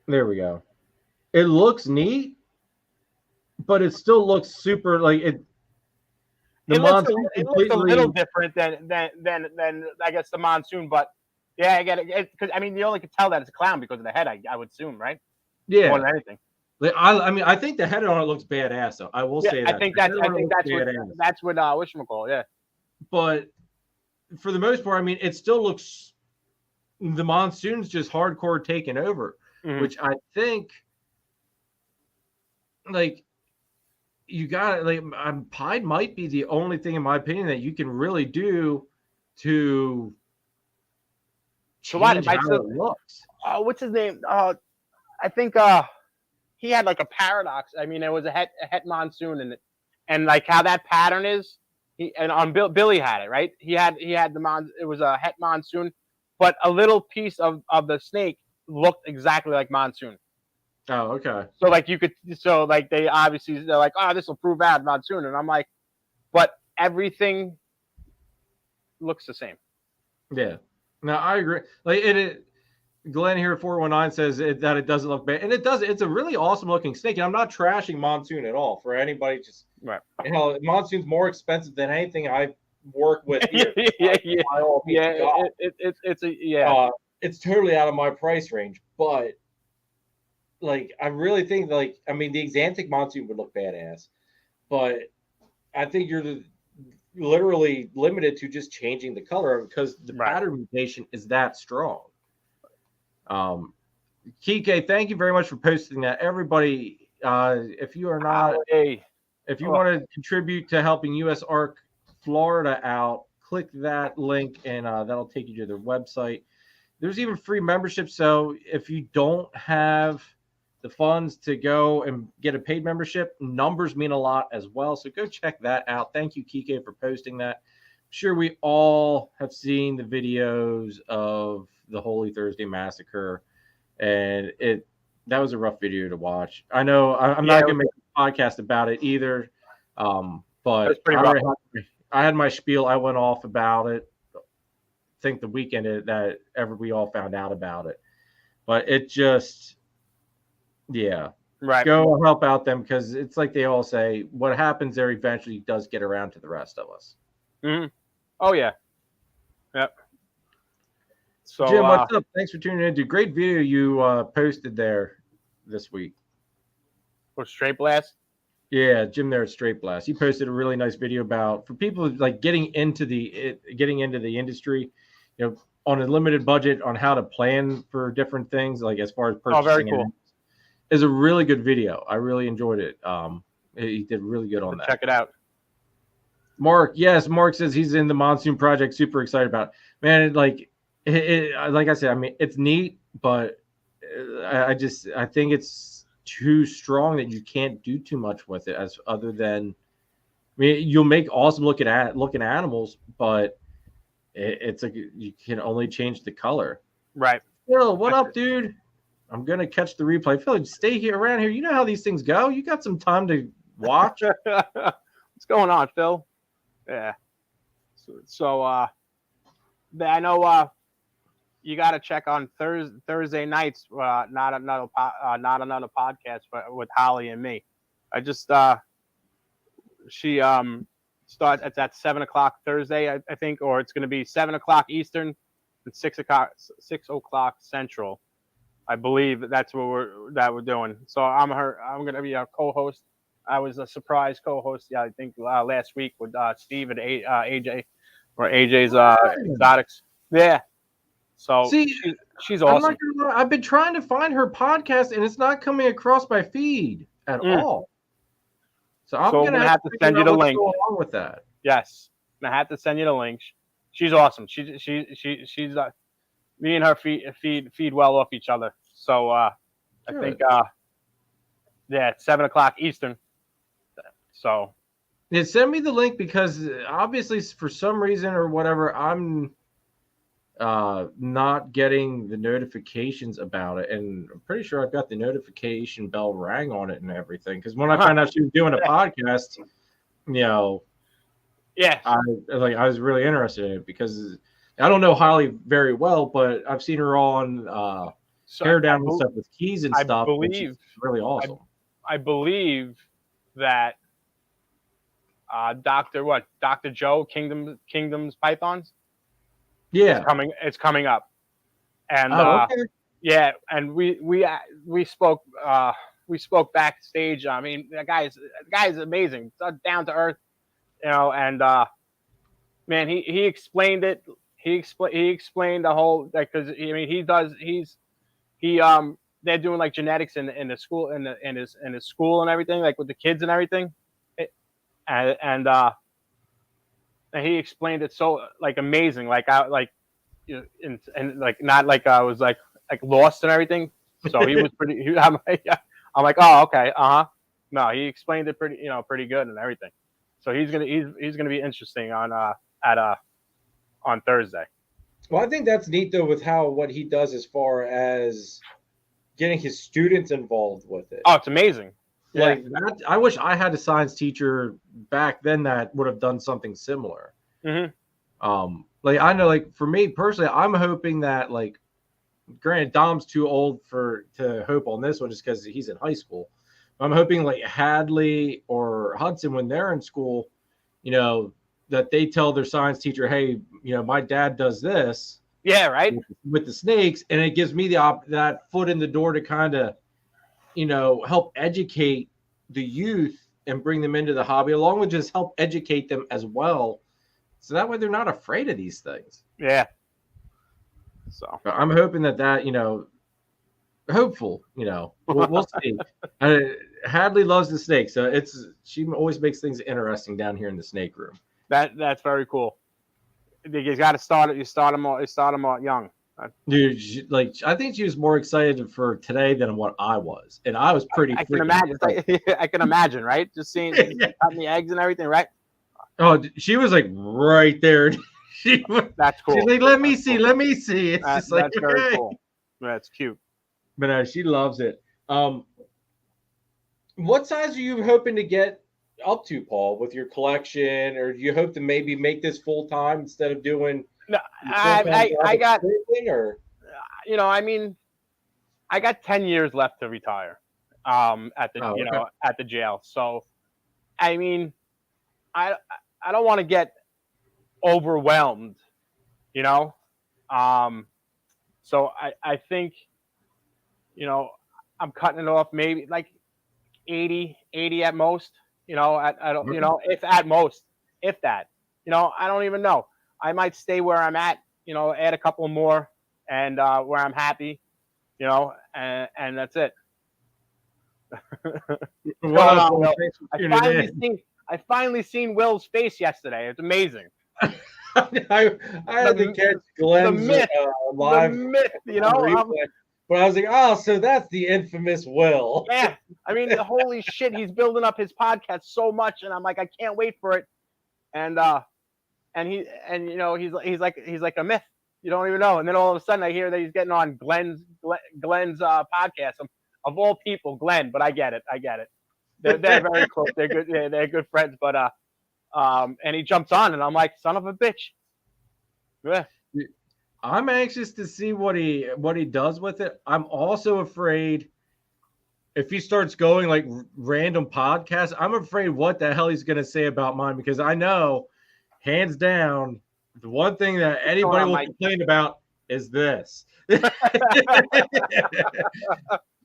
There we go. It looks neat, but it still looks super like it. It looks a little different than I guess the monsoon, but yeah, I get it. Because I mean, you only can tell that it's a clown because of the head. I would assume, right? Yeah. More than anything. Like, I mean, I think the head on it looks badass. Though I will say that. I think that's what whatchamacallit, yeah. But for the most part, I mean, it still looks. The monsoon's just hardcore taking over, which I think, like. You got like Pied might be the only thing, in my opinion, that you can really do to change how it looks. What's his name? I think he had like a paradox. I mean, it was a het monsoon, and like how that pattern is. Billy had it right. He had it was a het monsoon, but a little piece of the snake looked exactly like monsoon. Oh, okay. So like they obviously they're like, oh, this will prove out monsoon, and I'm like, but everything looks the same. Yeah. No, I agree. Like Glenn here at 419 says that it doesn't look bad, and it does. It's a really awesome looking snake, and I'm not trashing monsoon at all. For anybody, just right. You know, monsoon's more expensive than anything I work with here. It's totally out of my price range, but. Like, I really think, like, I mean, the Xanthic monsoon would look badass, but I think you're literally limited to just changing the color because the pattern mutation is that strong. Kike, thank you very much for posting that. Everybody, if you are not, if you want to contribute to helping US Arc Florida out, click that link and that'll take you to their website. There's even free membership. So if you don't have the funds to go and get a paid membership, numbers mean a lot as well. So go check that out. Thank you, Kike, for posting that. I'm sure we all have seen the videos of the Holy Thursday Massacre, and that was a rough video to watch. I know I'm not going to make a podcast about it either, but I had my spiel. I went off about it. I think the weekend that we all found out about it, but it just. Yeah. Right. Go help out them because it's like they all say, what happens there eventually does get around to the rest of us. Mm-hmm. Oh, yeah. Yep. So, Jim, what's up? Thanks for tuning in. Dude, great video you posted there this week. For Straight Blast? Yeah, Jim there at Straight Blast. He posted a really nice video about for people like getting into the industry, you know, on a limited budget on how to plan for different things, like as far as purchasing. Oh, very cool. Is a really good video. I really enjoyed it. He did really good on that. Check it out. Mark, yes, Mark says he's in the Monsoon Project. Super excited about it. Man, like I said, I mean, it's neat, but I think it's too strong that you can't do too much with it as other than, I mean, you'll make awesome looking animals, but it's like you can only change the color. Right. Phil, what up, dude? I'm gonna catch the replay. Phil, stay here around here. You know how these things go. You got some time to watch. What's going on, Phil? Yeah. So I know you got to check on Thursday nights. Not another podcast, but with Holly and me. I just she starts at 7:00 Thursday, I think, or it's going to be 7:00 Eastern and 6:00 Central. I believe that's what we're doing. So I'm going to be a co-host. I was a surprise co-host. Yeah, I think last week with Steve and AJ, or AJ's Exotics. Yeah. So see, she's awesome. I've been trying to find her podcast, and it's not coming across my feed at all. So I'm going to have to send you the link. What's going on with that? Yes, I have to send you the link. She's awesome. She's me and her feed well off each other. So I think it's 7:00 Eastern. So yeah, send me the link because obviously for some reason or whatever I'm not getting the notifications about it, and I'm pretty sure I've got the notification bell rang on it and everything. Because when I found out she was doing a podcast, you know, yeah, I was really interested in it because I don't know Holly very well, but I've seen her on Tear Down and stuff with keys and stuff. Believe really awesome. I believe that Dr. Joe Kingdom's Pythons. Yeah. It's coming up, and okay. yeah, and we spoke backstage. I mean, the guy's amazing, down to earth, and man, he explained it. He explained the whole, like, because I mean they're doing like genetics in the school in his school and everything, like with the kids and everything, and he explained it so like amazing, like and like not like I was like lost and everything. So he was pretty. I'm like, oh, okay, No, he explained it pretty good and everything. So he's gonna be interesting on Thursday. Well, I think that's neat though with what he does as far as getting his students involved with it. Oh, it's amazing. Like that, I wish I had a science teacher back then that would have done something similar. Mm-hmm. Like I know, like for me personally, I'm hoping that, like, granted, Dom's too old to hope on this one just because he's in high school. I'm hoping like Hadley or Hudson, when they're in school, that they tell their science teacher, hey, my dad does this. Yeah, right. With the snakes, and it gives me that foot in the door to kind of, help educate the youth and bring them into the hobby, along with just help educate them as well. So that way they're not afraid of these things. Yeah. So I'm hoping that, hopeful, we'll see. Hadley loves the snake, so she always makes things interesting down here in the snake room. That's very cool. You got to start it. You start them out young. Dude, like I think she was more excited for today than what I was, and I was pretty. I can imagine. I can imagine, right? Just seeing cutting the eggs and everything, right? Oh, she was like right there. That's cool. She's like, let me see. It's just like, that's very cool. That's cute. But she loves it. What size are you hoping to get up to, Paul, with your collection, or do you hope to maybe make this full time instead of doing? No, I got. I mean, I got 10 years left to retire. At the jail. So, I mean, I don't want to get overwhelmed, So I think, I'm cutting it off maybe like 80 at most, if at most, if that, I don't even know. I might stay where I'm at, add a couple more and where I'm happy, and that's it. I finally seen Will's face yesterday. It's amazing. I had to catch Glenn's live. The myth, But I was like, oh, so that's the infamous Will. Yeah. I mean, holy shit, he's building up his podcast so much, and I'm like, I can't wait for it. And he's like a myth. You don't even know. And then all of a sudden I hear that he's getting on Glenn's podcast. Of all people, Glenn, but I get it. They're very close. They're good. They're good friends. But and he jumps on, and I'm like, son of a bitch. Yeah. I'm anxious to see what he does with it. I'm also afraid if he starts going like random podcasts, I'm afraid what the hell he's going to say about mine, because I know, hands down, the one thing that anybody will complain about is this.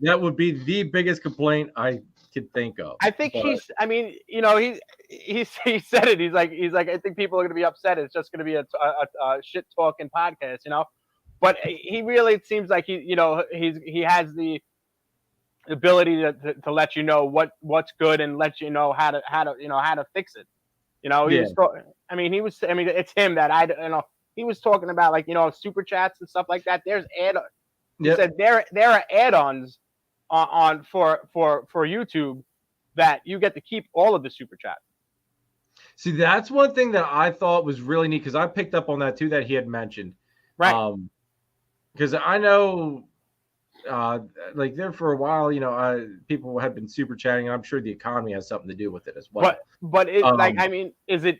That would be the biggest complaint I could think of. I think he said it. He's like, I think people are going to be upset. It's just going to be a shit talking podcast, But he really, it seems like he has the ability to let you know what's good and let you know how to fix it. It's him that he was talking about, like, super chats and stuff like that. There's add-ons. He said there are add-ons on for YouTube that you get to keep all of the super chat. See, that's one thing that I thought was really neat, because I picked up on that too, that he had mentioned. Right. Because I know, like there for a while, people had been super chatting. I'm sure the economy has something to do with it as well. But it, is it?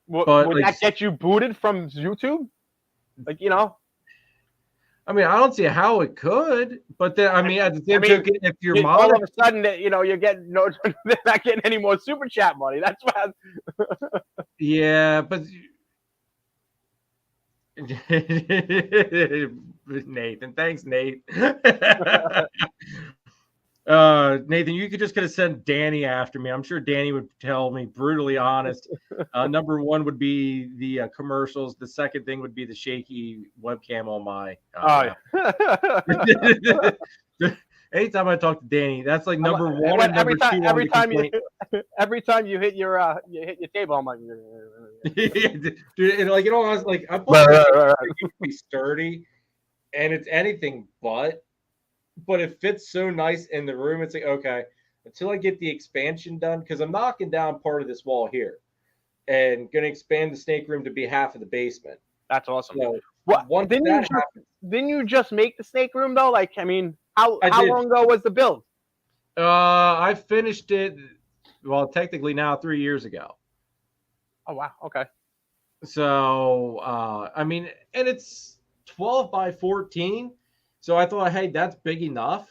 Would that get you booted from YouTube? I mean, I don't see how it could, but then I mean, at the same token, if you're all of a sudden, you're getting they're not getting any more super chat money. That's why. Yeah, but Nathan, thanks, Nate. Nathan, you could have sent Danny after me. I'm sure Danny would tell me brutally honest. Number one would be the commercials. The second thing would be the shaky webcam on my. Anytime I talk to Danny, that's like number one and number two. Every time you hit your table, I'm like, dude, and like you know, I was like, I'm it be sturdy, and it's anything but it fits so nice in the room. It's like, okay, until I get the expansion done, because I'm knocking down part of this wall here and going to expand the snake room to be half of the basement. That's awesome. So what didn't you just make the snake room though? Like, I mean, how long ago was the build? I finished it, well, technically now 3 years ago. Oh wow, okay. So I mean, and it's 12 by 14. So I thought, hey, that's big enough,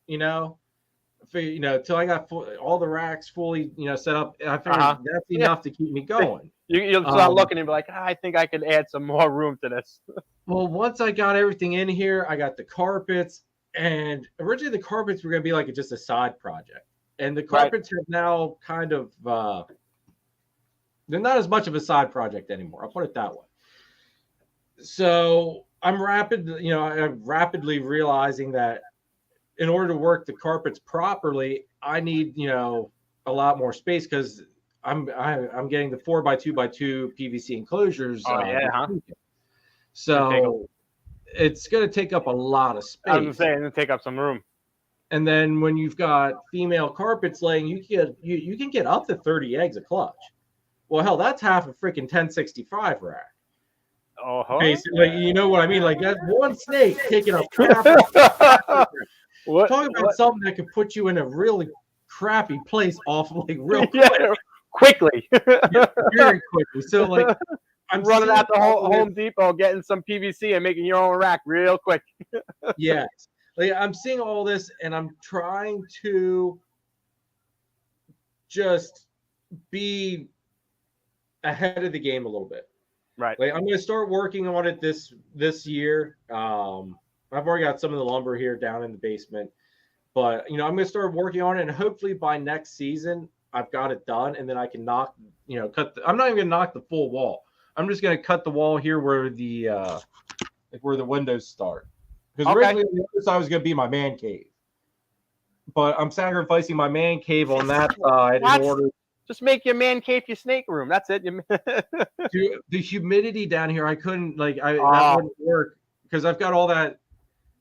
till I got all the racks fully, set up. I figured that's enough to keep me going. You'll start looking and be like, I think I could add some more room to this. Well, once I got everything in here, I got the carpets, and originally the carpets were going to be like just a side project. And the carpets are now kind of, they're not as much of a side project anymore. I'll put it that way. So I'm rapidly realizing that in order to work the carpets properly, I need, a lot more space because I'm getting the 4x2x2 PVC enclosures. So it's going to take up a lot of space. I was saying, take up some room. And then when you've got female carpets laying, you can get up to 30 eggs a clutch. Well, hell, that's half a freaking 1065 rack. Basically, you know what I mean? Like that one snake taking up crap. Talking about something that could put you in a really crappy place off like real quickly. Very quickly. So like I'm running out the Home Depot, getting some PVC and making your own rack real quick. Yes. Like I'm seeing all this and I'm trying to just be ahead of the game a little bit. Right. Like I'm going to start working on it this year. I've already got some of the lumber here down in the basement, but I'm going to start working on it, and hopefully by next season I've got it done, and then I can I'm not even going to knock the full wall. I'm just going to cut the wall here where the windows start, because originally the other side was going to be my man cave, but I'm sacrificing my man cave on that side in order. Just make your man cave your snake room. That's it. Dude, the humidity down here, I couldn't that wouldn't work because I've got all that.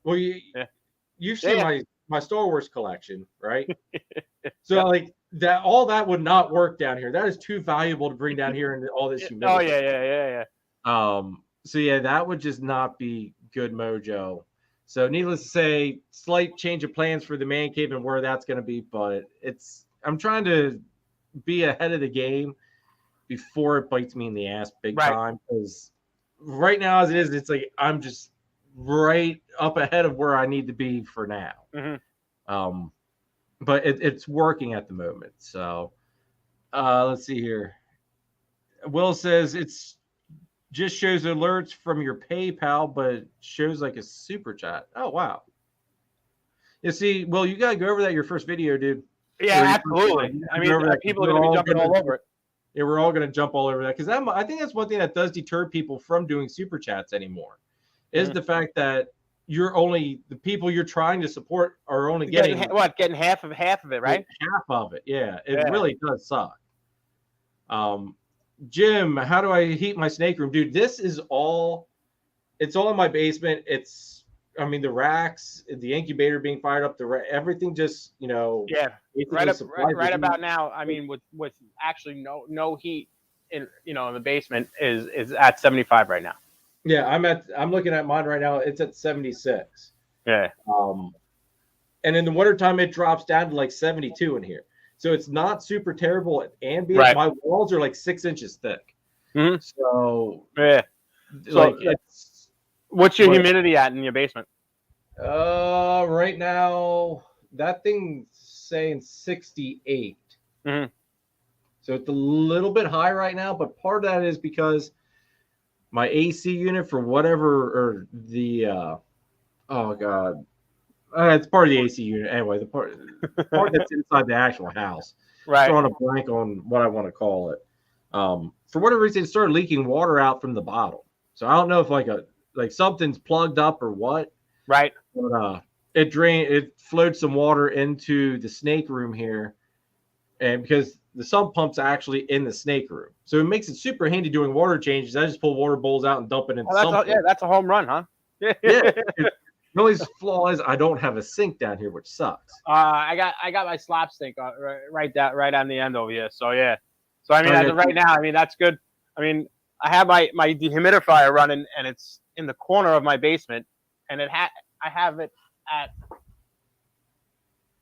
Well, you've seen my Star Wars collection, right? So that all that would not work down here. That is too valuable to bring down here into all this humidity. So yeah, that would just not be good mojo. So needless to say, slight change of plans for the man cave and where that's going to be, but I'm trying to be ahead of the game before it bites me in the ass big time, because right now as it is, it's like I'm just right up ahead of where I need to be for now. But it's working at the moment. So let's see here. Will says it's just shows alerts from your PayPal, but it shows like a super chat. Oh wow. You see, Will, you gotta go over that your first video, dude. Yeah, absolutely. I mean, people are going to be jumping all over it. Yeah, we're all going to jump all over that, because I think that's one thing that does deter people from doing super chats anymore, is the fact that the people you're trying to support are only getting half of it, right? Half of it, yeah. It really does suck. Jim, how do I heat my snake room, dude? It's all in my basement. The racks, the incubator being fired up, everything just, right about now. I mean, with actually no heat in the basement is at 75 right now. Yeah, I'm looking at mine right now. It's at 76. Yeah. And in the wintertime, it drops down to like 72 in here. So it's not super terrible at ambient. Right. My walls are like 6 inches thick. Mm-hmm. So yeah. it's What's your humidity at in your basement? Right now that thing's saying 68. Mm-hmm. So it's a little bit high right now, but part of that is because my AC unit for whatever, or the oh god, it's part of the AC unit anyway. The part that's inside the actual house. Right. Drawing a blank on what I want to call it. For whatever reason, it started leaking water out from the bottom. So I don't know if like something's plugged up or what. Right. But it flowed some water into the snake room here, and because the sump pump's actually in the snake room, so it makes it super handy doing water changes. I just pull water bowls out and dump it in. That's a home run, huh? Yeah. The only flaw is I don't have a sink down here, which sucks. I got my slop sink right on the end over here. So yeah. So I mean, as of right now, I mean that's good. I mean, I have my dehumidifier running, and it's in the corner of my basement, and I have it at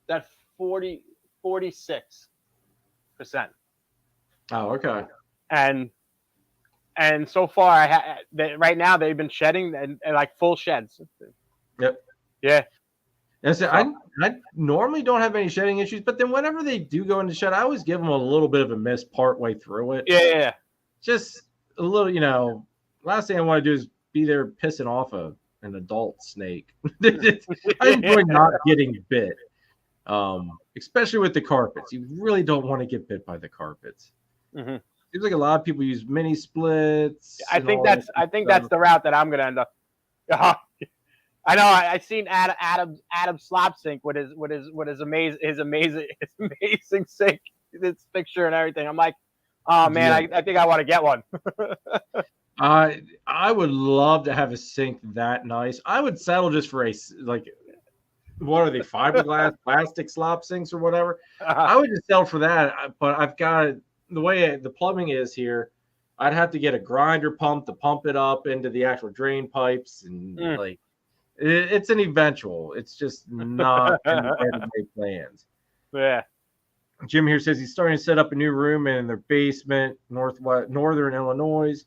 that 46%. Oh, okay. And so far, right now they've been shedding and like full sheds. Yep. Yeah. And so I normally don't have any shedding issues, but then whenever they do go into shed, I always give them a little bit of a miss part way through it. Yeah. Just a little, last thing I want to do is be there pissing off an adult snake. I enjoy not getting bit. Especially with the carpets. You really don't want to get bit by the carpets. Mm-hmm. Seems like a lot of people use mini splits. I think that's the route that I'm gonna end up. I know. I seen Adam slop sink with his amazing sink, this picture and everything. I'm like, oh man, yeah. I think I want to get one. I would love to have a sink that nice. I would settle just for what are they, fiberglass plastic slop sinks or whatever. I would just settle for that, but I've got the way the plumbing is here, I'd have to get a grinder pump to pump it up into the actual drain pipes, and it's an eventual. It's just not in the plans. Yeah. Jim here says he's starting to set up a new room in their basement, northern Illinois.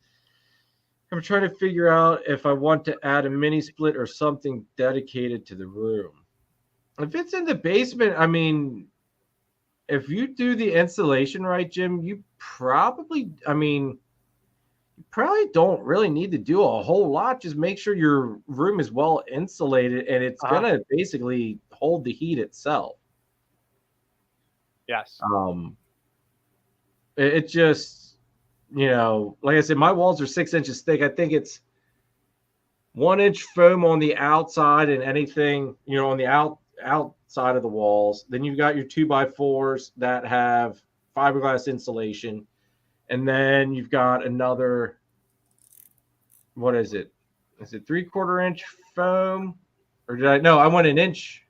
I'm trying to figure out if I want to add a mini split or something dedicated to the room. If it's in the basement, I mean, if you do the insulation right, Jim, you probably don't really need to do a whole lot. Just make sure your room is well insulated and it's going to basically hold the heat itself. Yes. It just, like I said, my walls are 6 inches thick. I think it's 1 inch foam on the outside and anything, on the outside of the walls. Then you've got your 2x4s that have fiberglass insulation. And then you've got another, what is it? Is it 3/4 inch foam? Or I want an inch,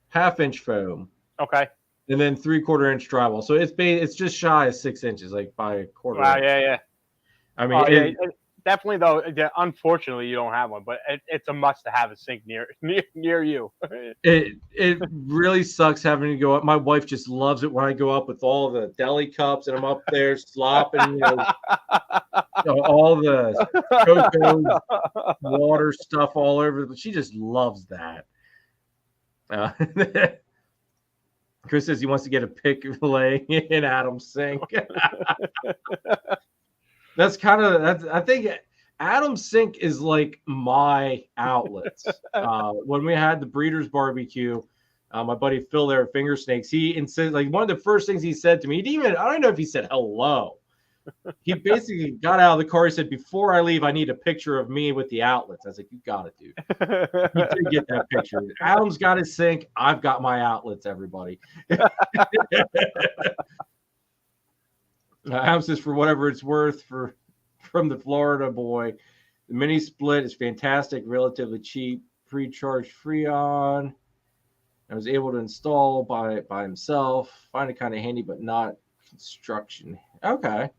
half-inch foam. Okay. And then 3/4 inch drywall. So it's just shy of 6 inches, like by a quarter. Wow, inch. yeah. I mean, definitely though. Unfortunately, you don't have one, but it's a must to have a sink near you. It really sucks having to go up. My wife just loves it when I go up with all the deli cups and I'm up there slopping, all the cocoa water stuff all over. But she just loves that. Chris says he wants to get a pic of laying in Adam's sink. I think Adam's sink is like my outlets. When we had the breeders barbecue, my buddy Phil there at Finger Snakes, he insisted, like one of the first things he said to me, I don't know if he said hello. He basically got out of the car. He said, "Before I leave, I need a picture of me with the outlets." I was like, "You got it, dude." He did get that picture. Adam's got his sink. I've got my outlets, everybody. Adam says, for whatever it's worth, from the Florida boy, the mini split is fantastic, relatively cheap, pre-charged Freon. I was able to install by himself. Find it kind of handy, but not construction. Okay.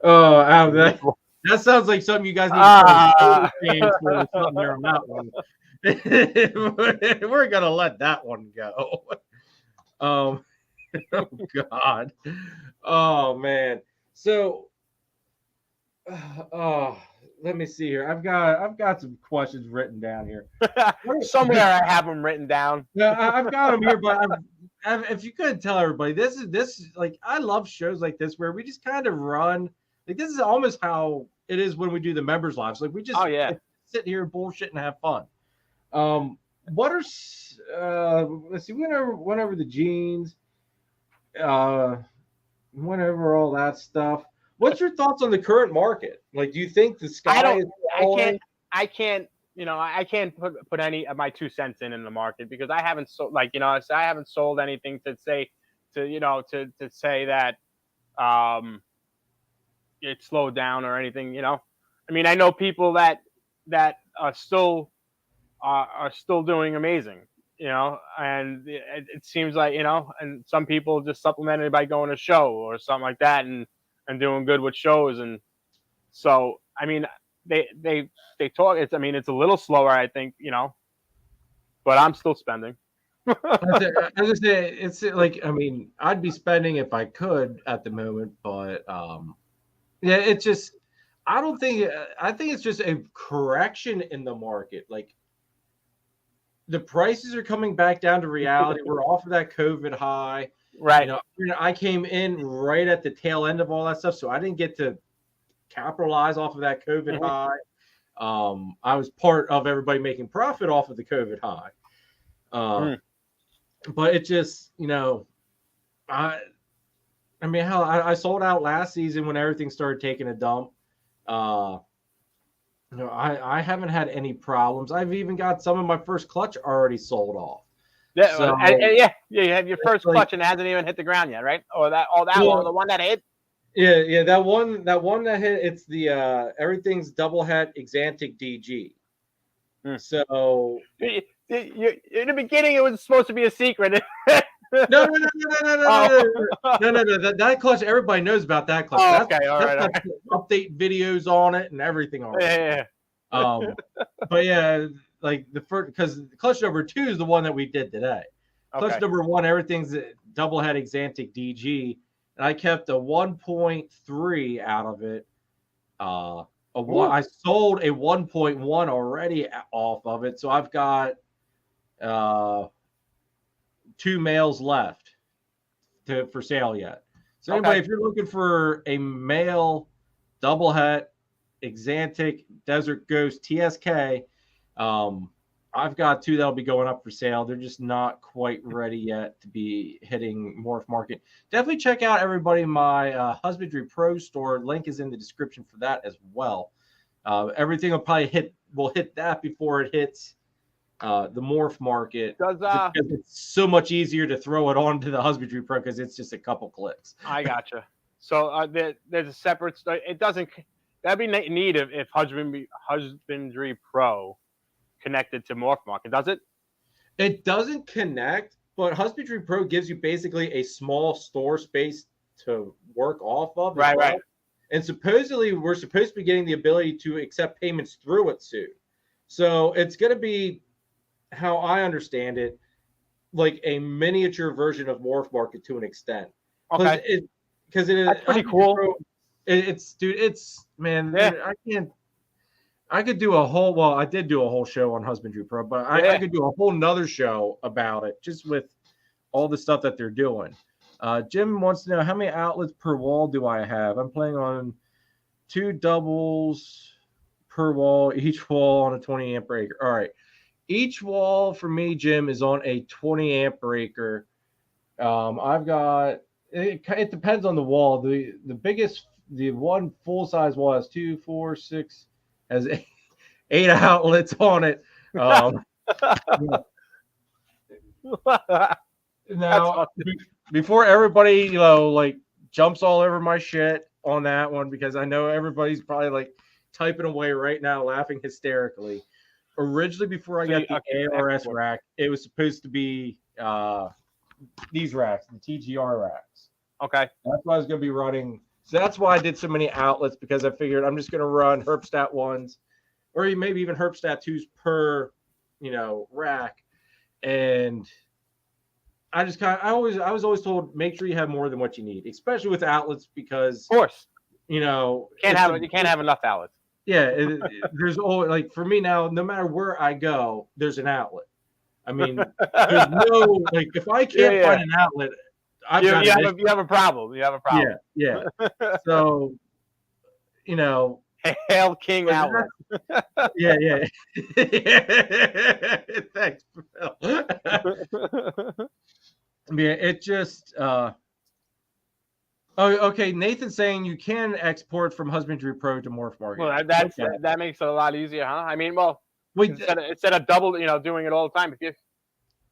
Oh, Adam, that sounds like something you guys need to for something there on that one. We're gonna let that one go. Oh God. Oh man. So Oh, let me see here. I've got some questions written down here. Somewhere I have them written down. Yeah, I've got them here, but if you couldn't tell everybody, this is like I love shows like this where we just kind of run. Like this is almost how it is when we do the members lives. Like we just Oh yeah. sit here and bullshit and have fun. What are let's see, went over the jeans, went over all that stuff. What's your thoughts on the current market? Like, do you think the sky is falling? I can't, I can't put any of my 2 cents in the market because I haven't sold, like, I haven't sold anything to say, to say that, it slowed down or anything, I mean, I know people that are still doing amazing, and it seems like, and some people just supplement it by going to show or something like that and doing good with shows. And so, I mean, they talk, I mean, it's a little slower, I think, but I'm still spending. I was gonna say it's like, I mean, I'd be spending if I could at the moment, but yeah, it's just I don't think I think it's just a correction in the market. Like the prices are coming back down to reality. We're off of that COVID high. Right. I came in right at the tail end of all that stuff, so I didn't get to capitalize off of that COVID high. I was part of everybody making profit off of the COVID high. But it just, I mean, hell, I sold out last season when everything started taking a dump. I haven't had any problems. I've even got some of my first clutch already sold off. Yeah, so, yeah. You have your first clutch and it hasn't even hit the ground yet, right? Or that one, the one that hit. Yeah, that one that hit. It's the everything's double het Exantic DG. So in the beginning, it was supposed to be a secret. No. That clutch, everybody knows about that clutch. Oh, okay, all right. Update videos on it and everything already. Yeah. But yeah, like the first, because clutch number 2 is the one that we did today. Clutch number 1, everything's double head Exantic DG, and I kept a 1.3 out of it. I sold a 1.1 already off of it, so I've got 2 males left for sale yet. So anyway, if you're looking for a male double het Exantic Desert Ghost TSK, I've got 2 that'll be going up for sale. They're just not quite ready yet to be hitting Morph Market. Definitely check out, everybody, my Husbandry Pro store. Link is in the description for that as well. Everything will probably hit that before it hits the Morph Market. Because it's so much easier to throw it onto the Husbandry Pro because it's just a couple clicks. I gotcha. So there's a separate. It doesn't. That'd be neat if Husbandry Pro connected to Morph Market. Does it? It doesn't connect, but Husbandry Pro gives you basically a small store space to work off of. Right. And supposedly we're supposed to be getting the ability to accept payments through it soon. So it's going to be, how I understand it, like a miniature version of Morph Market to an extent. Okay. Because it is. That's pretty cool. Man, yeah. I could do a whole, well, I did do a whole show on Husbandry Pro, but I could do a whole nother show about it just with all the stuff that they're doing. Jim wants to know, how many outlets per wall do I have? I'm planning on 2 doubles per wall, each wall on a 20 amp breaker. All right. Each wall for me, Jim, is on a 20 amp breaker. I've got, it depends on the wall. The biggest, the one full size wall has 2, 4, 6, has 8 outlets on it. Now, before everybody, like jumps all over my shit on that one, because I know everybody's probably like typing away right now, laughing hysterically. Originally, before I got the ARS rack, it was supposed to be these racks, the TGR racks. Okay. That's what I was going to be running. So that's why I did so many outlets, because I figured I'm just going to run Herpstat 1s or maybe even Herpstat 2s per, rack. And I just I was always told, make sure you have more than what you need, especially with outlets, because of course, you know, You can't have enough outlets. Yeah, there's always, like, for me now, no matter where I go, there's an outlet. I mean, there's no, like, if I can't find an outlet, you have a problem. You have a problem. Yeah. So, you know, Hail King Outlet. Yeah. Thanks, Phil. Yeah, it just Oh, okay. Nathan's saying you can export from Husbandry Pro to Morph Market. Well, that makes it a lot easier, huh? I mean, well, instead of double, doing it all the time.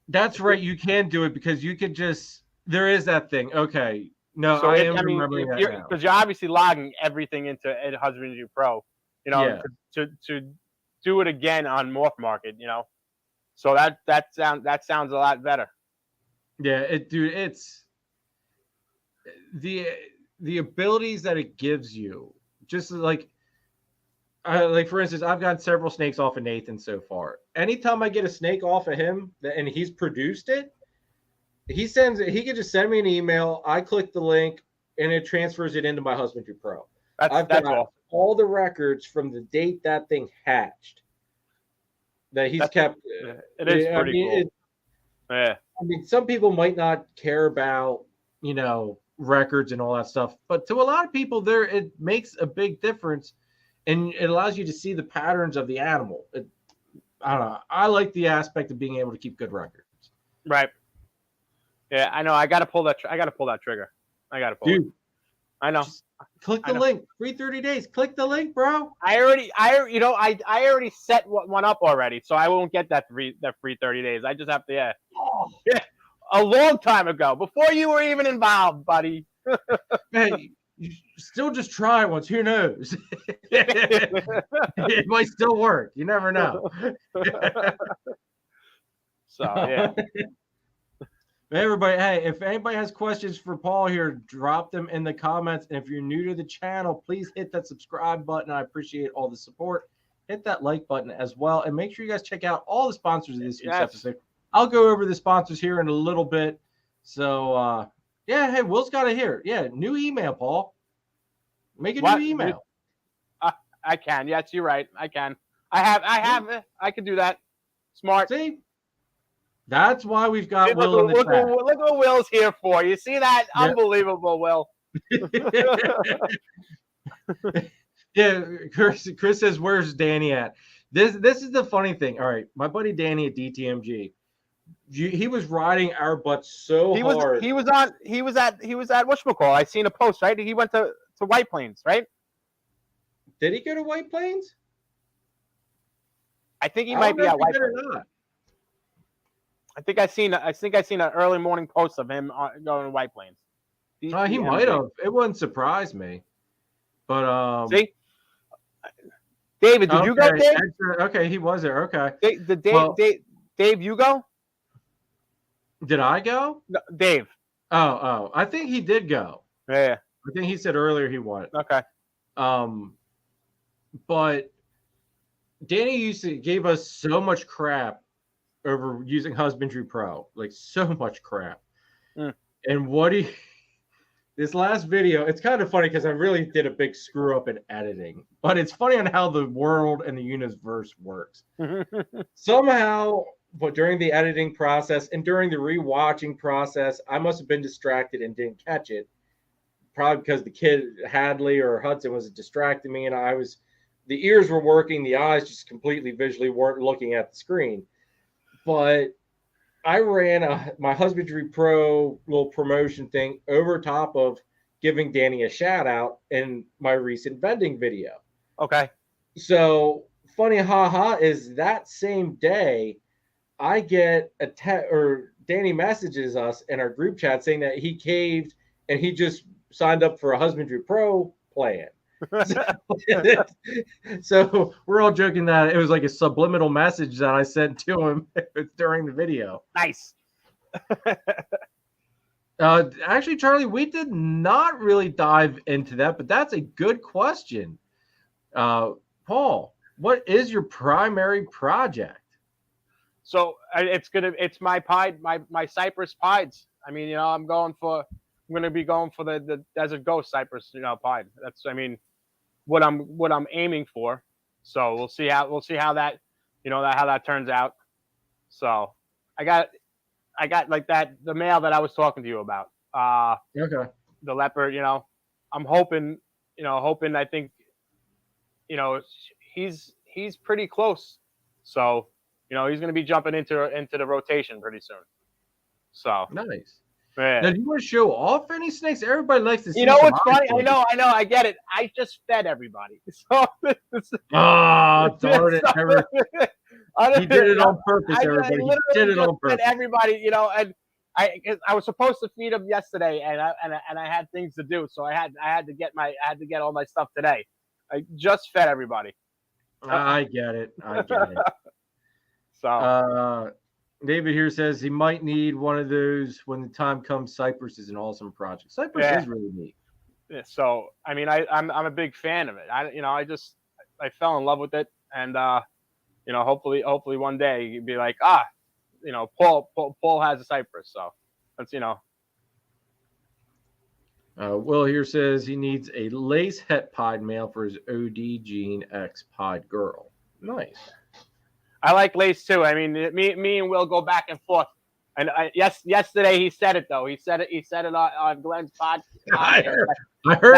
That's right. You can do it because you could just. There is that thing. Okay. No, so I am remembering that now. Because you're obviously logging everything into Husbandry Pro, to do it again on Morph Market, So that sounds a lot better. Yeah, it's the abilities that it gives you. Just like for instance, I've gotten several snakes off of Nathan so far. Anytime I get a snake off of him and he's produced it, he can just send me an email. I click the link and it transfers it into my Husbandry Pro. I've got all the records from the date that thing hatched that he's kept. It is pretty cool. I mean, some people might not care about, records and all that stuff, but to a lot of people it makes a big difference, and it allows you to see the patterns of the animal. I don't know. I like the aspect of being able to keep good records. Right. Yeah, I know. I got to pull that trigger. I got to pull it. I know. Just click the link. Free 30 days. Click the link, bro. I already set one up already, so I won't get that free 30 days. I just have to, yeah, a long time ago, before you were even involved, buddy. Hey, you still just try once. Who knows? It might still work. You never know. So, yeah. Everybody, hey, if anybody has questions for Paul here, drop them in the comments. And if you're new to the channel, please hit that subscribe button. I appreciate all the support. Hit that like button as well. And make sure you guys check out all the sponsors of this week's episode. I'll go over the sponsors here in a little bit. So, yeah, hey, Will's got it here. Yeah, new email, Paul. Make a new email. I can. Yes, you're right. I can. I can do that. Smart. See? That's why we've got Will in the chat. Look what Will's here for. You see that? Yep. Unbelievable, Will. Yeah, Chris says, "Where's Danny at?" This is the funny thing. All right, my buddy Danny at DTMG, he was riding our butts so hard. He was at whatchamacall. I seen a post, right? He went to White Plains, right? Did he go to White Plains? I think he might be at White Plains. I think I seen an early morning post of him going to White Plains. He might have. It wouldn't surprise me. But see, David, did you go, Dave? Okay, he was there. Okay. Dave, you go? Did I go? No, Dave. Oh, I think he did go. Yeah. I think he said earlier he won. Okay. But Danny gave us so much crap over using Husbandry Pro, like so much crap. And this last video, it's kind of funny because I really did a big screw up in editing, but it's funny on how the world and the universe works. Somehow, but during the editing process and during the rewatching process, I must have been distracted and didn't catch it. Probably because the kid Hadley or Hudson was distracting me, and the ears were working, the eyes just completely visually weren't looking at the screen. But I ran my Husbandry Pro little promotion thing over top of giving Danny a shout out in my recent vending video. Okay. So funny, is that same day I get or Danny messages us in our group chat saying that he caved and he just signed up for a Husbandry Pro plan. So we're all joking that it was like a subliminal message that I sent to him during the video. Nice. Actually, Charlie, we did not really dive into that, but that's a good question. Paul, what is your primary project? So it's my Cypress pieds. I mean, I'm going for gonna be going for the Desert Ghost Cypress, pied. That's what I'm aiming for. So we'll see how that how that turns out. So I got like the male that I was talking to you about. Okay. The leopard. I'm hoping. I think. He's pretty close. So he's going to be jumping into the rotation pretty soon. So nice. Yeah. Now, do you want to show off any snakes? Everybody likes to see. What's funny? I know. I get it. I just fed everybody. So darn it! He did it on purpose, everybody. He did it on purpose. Everybody, and I was supposed to feed him yesterday, and I had things to do, so I had to get all my stuff today. I just fed everybody. I get it. So David here says he might need one of those when the time comes. Cypress is an awesome project. Cypress is really neat. Yeah, so I'm a big fan of it. I fell in love with it, and hopefully one day you'd be like, Paul has a Cypress, so that's Will here says he needs a lace het pied male for his OD Gene X pied girl. Nice. I like lace too. Me and Will go back and forth. And yesterday he said it though. He said it on Glenn's podcast. I heard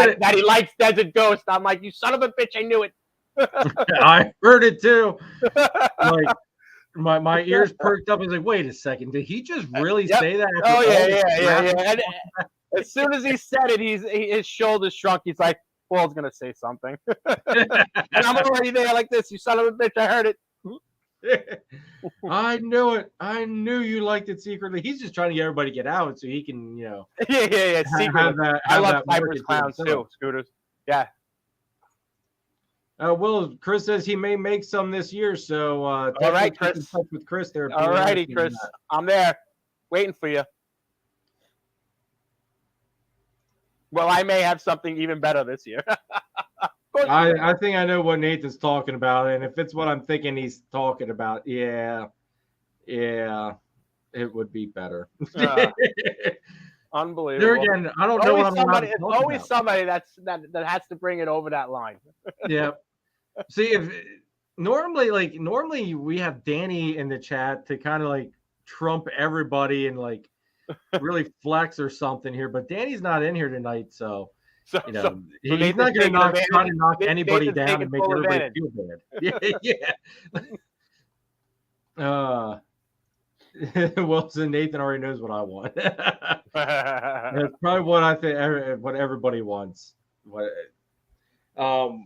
it. That he likes Desert Ghost. I'm like, you son of a bitch! I knew it. I heard it too. Like my ears perked up. I was like, wait a second, did he just really say that? Oh yeah. And as soon as he said it, his shoulders shrunk. He's like, Paul's gonna say something, and I'm already there like this. You son of a bitch! I heard it. I knew it. I knew you liked it secretly. He's just trying to get everybody to get out so he can, Yeah. I love Cypress Clowns too, Scooters. Yeah. Chris says he may make some this year, so all right, Chris. In touch with Chris there. All righty, Chris. I'm there, waiting for you. Well, I may have something even better this year. I think I know what Nathan's talking about, and if it's what I'm thinking he's talking about, yeah, it would be better. Unbelievable. There again, I don't know what I'm about. It's always somebody that has to bring it over that line. Yeah. See, normally we have Danny in the chat to kind of like trump everybody and like really flex or something here, but Danny's not in here tonight, so. He's not going to try to knock anybody down and make everybody feel bad. Yeah. Wilson, Nathan already knows what I want. That's probably what I think. What everybody wants. Oh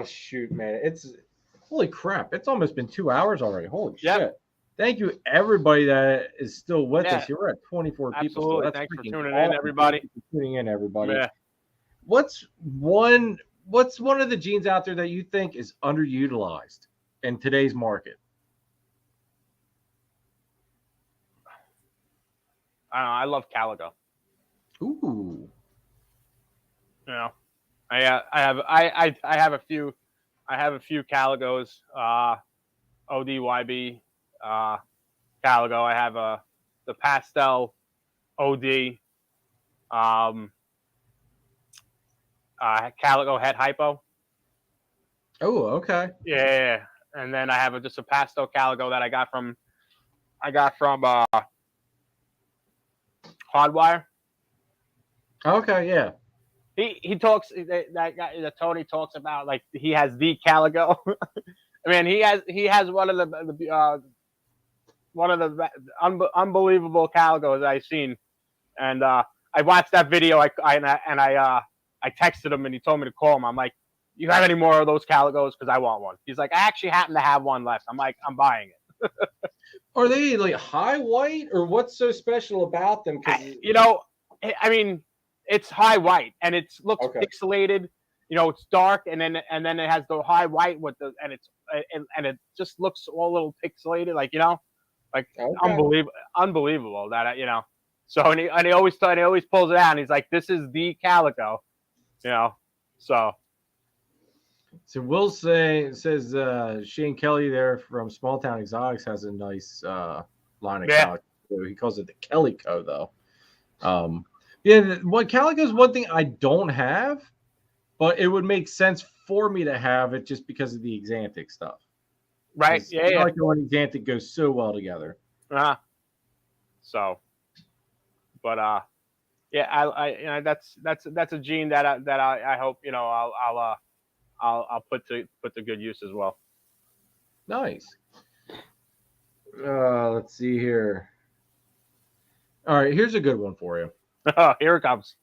shoot, man! It's holy crap! It's almost been 2 hours already. Holy shit! Thank you, everybody that is still with us. You're at 24 people. Absolutely. So thanks for tuning in, everybody. Yeah. What's one of the genes out there that you think is underutilized in today's market? I don't know. I love calico. Ooh. I have a few. I have a few calicos. ODYB. Calico. I have the Pastel OD. Calico Het Hypo. Oh, okay. Yeah, and then I have just a Pastel Calico that I got from Hardwire. Okay, yeah. He talks that guy that Tony talks about, like he has the Calico. He has one of the unbelievable calicos I've seen, and I watched that video. I texted him and he told me to call him. I'm like, you have any more of those calicos? Because I want one. He's like, I actually happen to have one left. I'm like, I'm buying it. Are they like high white, or what's so special about them? It's high white and it looks pixelated. It's dark, and then it has the high white and it just looks all a little pixelated, unbelievable that So and he always pulls it out, and he's like, "This is the calico," So Will says Shane Kelly there from Small Town Exotics has a nice line of calico. He calls it the Kellyco though. Yeah, what calico is one thing I don't have, but it would make sense for me to have it just because of the Xanthic stuff. Right? Yeah, yeah. Calico and Xanthic go so well together. So, but yeah, that's a gene that I hope I'll put to good use as well. Nice. Let's see here. All right, here's a good one for you. Here it comes.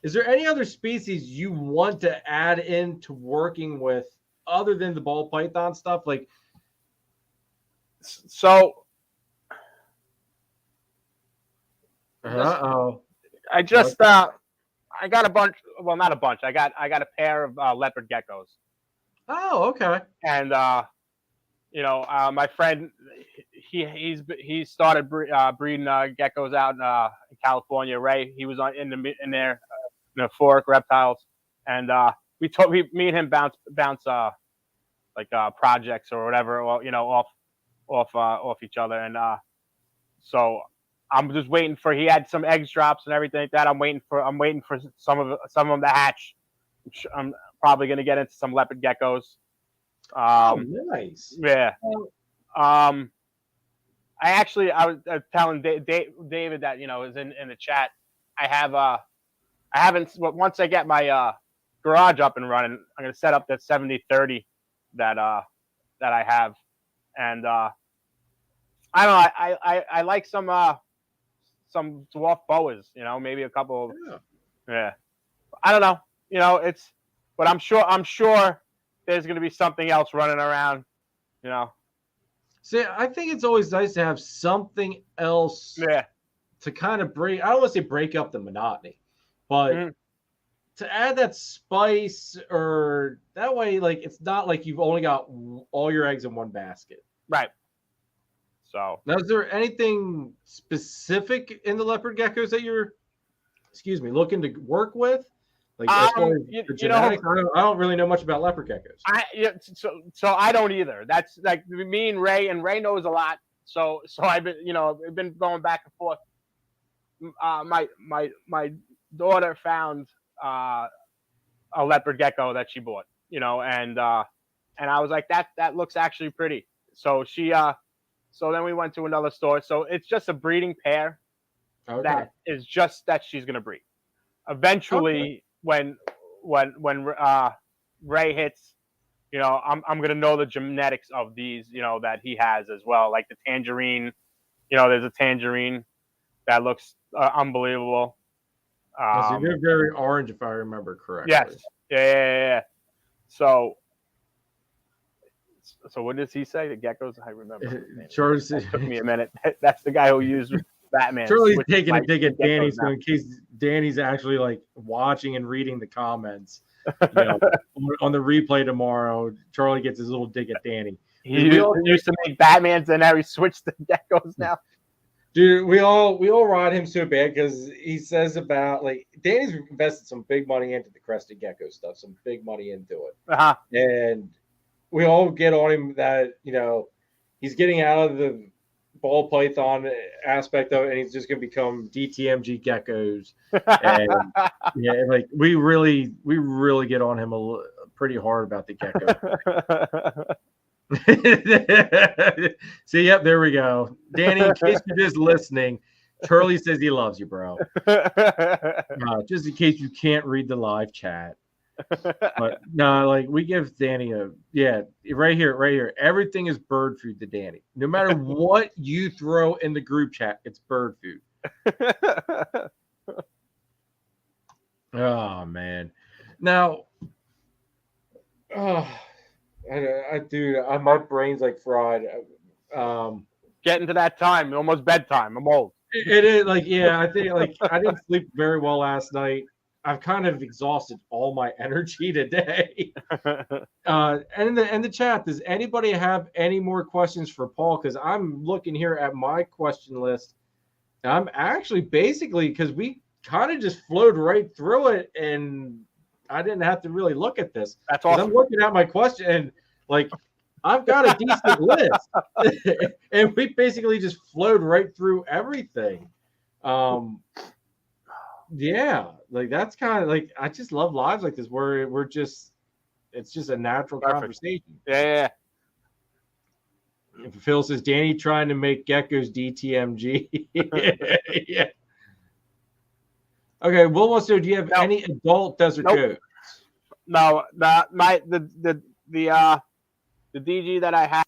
Is there any other species you want to add into working with other than the ball python stuff? Like, so I got a bunch. Well, not a bunch. I got a pair of leopard geckos. Oh, okay. And my friend, he started breeding geckos out in California. Ray, he was in there, Fork Reptiles, and me and him bounce projects or whatever, off each other, and so I'm just waiting for. He had some eggs drops and everything like that. I'm waiting for some of them to hatch. I'm probably gonna get into some leopard geckos. Nice. Yeah. I was telling David that is in the chat. I haven't. Once I get my garage up and running, I'm gonna set up that 70-30 that I have, and I don't know. I like some dwarf boas. Maybe a couple. Yeah. I don't know. But I'm sure there's going to be something else running around. See, I think it's always nice to have something else. Yeah. To kind of break. I don't want to say break up the monotony, but to add that spice, or that way, like it's not like you've only got all your eggs in one basket. Right. So now, is there anything specific in the leopard geckos that you're, looking to work with? Like as far as the genetics, I don't really know much about leopard geckos. So I don't either. That's like me and Ray knows a lot. So I've been going back and forth. My daughter found a leopard gecko that she bought, and I was like, that looks actually pretty. So so then we went to another store. So it's just a breeding pair that is just that she's gonna breed. Eventually, when Ray hits, I'm gonna know the genetics of these, that he has as well. Like the tangerine, there's a tangerine that looks unbelievable. So they're very orange, if I remember correctly. Yes. Yeah. So what does he say? The geckos? I remember. Charlie took me a minute. That's the guy who used Batman. Charlie's taking a dig at Danny, so in case Danny's actually like watching and reading the comments, on the replay tomorrow, Charlie gets his little dig at Danny. He used to make Batmans, and now he switched to geckos now. Dude, we all ride him so bad because he says about like Danny's invested some big money into the crested gecko stuff, some big money into it, and we all get on him that he's getting out of the ball python aspect of it, and he's just going to become DTMG geckos. And yeah, like we really get on him pretty hard about the gecko. See, yep, there we go. Danny, in case you're just listening, Charlie says he loves you, bro. Just in case you can't read the live chat. But no, like we give Danny right here. Everything is bird food to Danny. No matter what you throw in the group chat, it's bird food. Oh man. Now, my brain's like fried. Getting to that time, almost bedtime. I'm old. It is like, yeah, I think like I didn't sleep very well last night. I've kind of exhausted all my energy today. And in the chat, does anybody have any more questions for Paul? Because I'm looking here at my question list. And I'm actually basically, because we kind of just flowed right through it, and I didn't have to really look at this. That's awesome. I'm looking at my question, and like I've got a decent list, and we basically just flowed right through everything. Yeah, like that's kind of like I just love lives like this where it's just a natural Perfect. conversation. Yeah. If Phil says Danny trying to make geckos DTMG. Yeah. Okay, Will wants to know, do you have any adult desert goats? No, the DG that I have.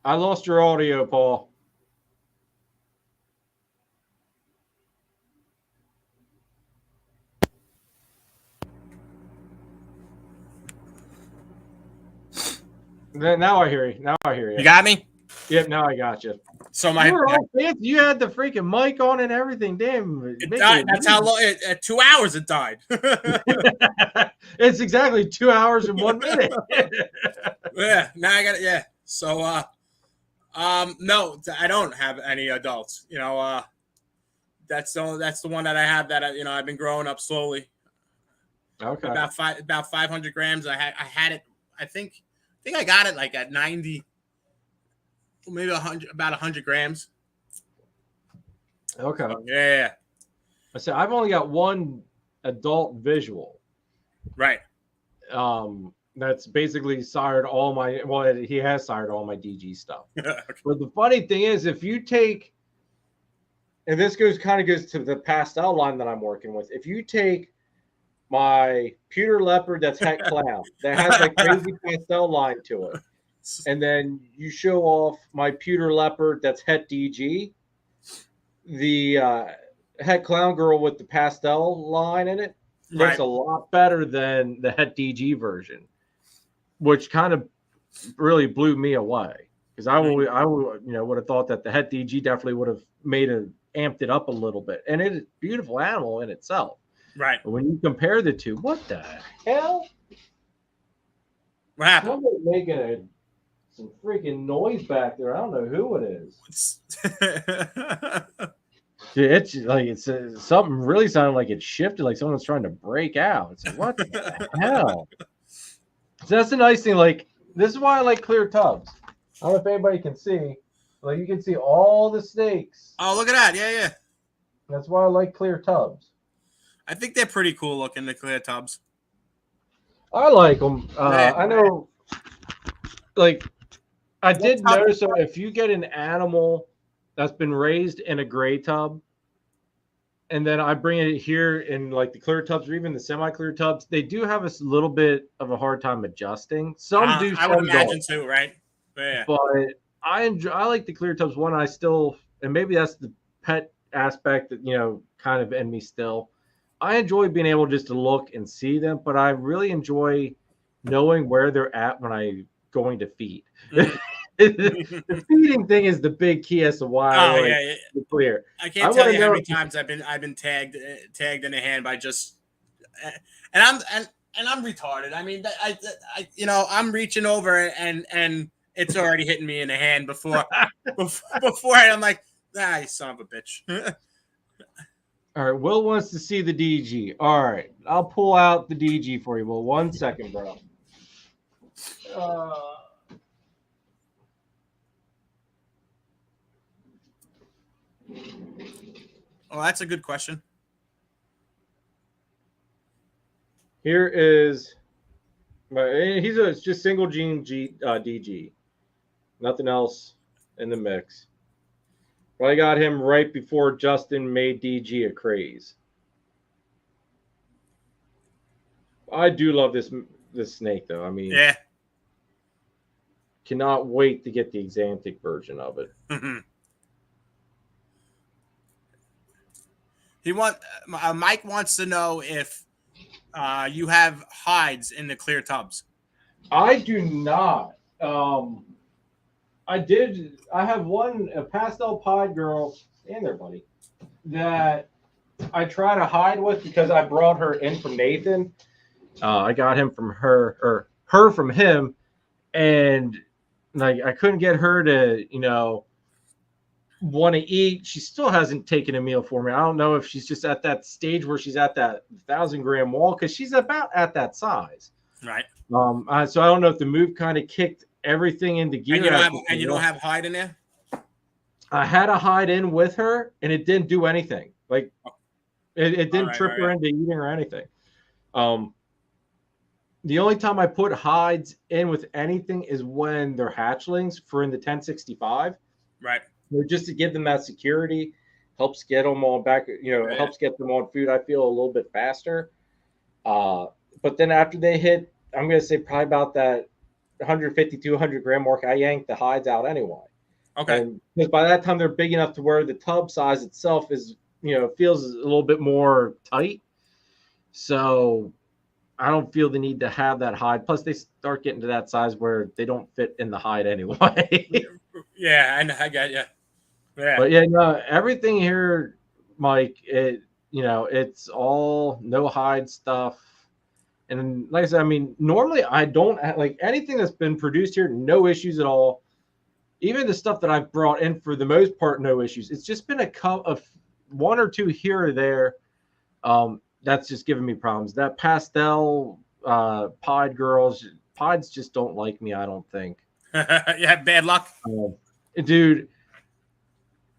I lost your audio, Paul. Now I hear you. Now I hear you. You got me? Yep, now I got you. So you had the freaking mic on and everything. Damn. It died. That's how long. At 2 hours, it died. It's exactly 2 hours and 1 minute. Yeah. Now I got it. Yeah. So, no, I don't have any adults. You know, that's the one that I have that I've been growing up slowly. Okay. About 500 grams. I had it. I think I got it like at 90. Maybe 100, about 100 grams. Okay. So, yeah. I said I've only got one adult visual. Right. That's basically sired all my. Well, he has sired all my DG stuff. Okay. But the funny thing is, if you take, and this goes to the pastel line that I'm working with. If you take my pewter leopard that's het clown that has like crazy pastel line to it. And then you show off my pewter leopard that's het DG, the het clown girl with the pastel line in it looks a lot better than the het DG version, which kind of really blew me away because I would have thought that the het DG definitely would have amped it up a little bit, and it's a beautiful animal in itself. Right. But when you compare the two, what the hell? What happened? Somebody making some freaking noise back there. I don't know who it is. It's like something really sounded like it shifted, like someone's trying to break out. It's like, what the hell? So that's the nice thing. Like, this is why I like clear tubs. I don't know if anybody can see. Like, you can see all the snakes. Oh, look at that. Yeah. That's why I like clear tubs. I think they're pretty cool looking, the clear tubs. I like them. I know, like, I did notice that if you get an animal that's been raised in a gray tub, and then I bring it here in like the clear tubs or even the semi-clear tubs, they do have a little bit of a hard time adjusting. Some do. I would imagine too, right? Yeah. But I like the clear tubs. One, and maybe that's the pet aspect that kind of in me still. I enjoy being able just to look and see them, but I really enjoy knowing where they're at when I'm going to feed. The feeding thing is the big key as to why I like to clear. I can't tell you how many times I've been tagged in the hand by just, and I'm retarded. I mean, I'm reaching over and it's already hitting me in the hand before I'm like, you son of a bitch. All right, Will wants to see the DG. All right, I'll pull out the DG for you, Will. 1 second, bro. Oh, that's a good question. Here is it's just single gene DG, nothing else in the mix. Well, I got him right before Justin made DG a craze. I do love this snake, though. I mean, yeah, cannot wait to get the Xanthic version of it. Mike wants to know if you have hides in the clear tubs. I do not. I did. I have a pastel pied girl, and their buddy, that I try to hide with because I brought her in from Nathan. I got him from her, or her from him, and like I couldn't get her to, want to eat. She still hasn't taken a meal for me. I don't know if she's just at that stage where she's at that 1,000-gram wall because she's about at that size. Right. So I don't know if the move kind of kicked everything into gear. And you don't have hide in there? I had a hide in with her, and it didn't do anything. Like it didn't trip her into eating or anything. The only time I put hides in with anything is when they're hatchlings for in the 1065. Right. Just to give them that security, helps get them on back. It helps get them on food. I feel a little bit faster. But then after they hit, I'm going to say probably about that 150, 200 gram mark, I yank the hides out anyway. Okay. And because by that time they're big enough to where the tub size itself is, feels a little bit more tight. So I don't feel the need to have that hide. Plus, they start getting to that size where they don't fit in the hide anyway. Yeah, I got you. Yeah. But yeah, no, everything here, Mike, it's all no hide stuff. And like I said, I mean, normally I don't like anything that's been produced here, no issues at all. Even the stuff that I've brought in, for the most part, no issues. It's just been a couple of one or two here or there. That's just giving me problems. That Pastel Pied girls, Pieds just don't like me, I don't think. Yeah, bad luck. Dude,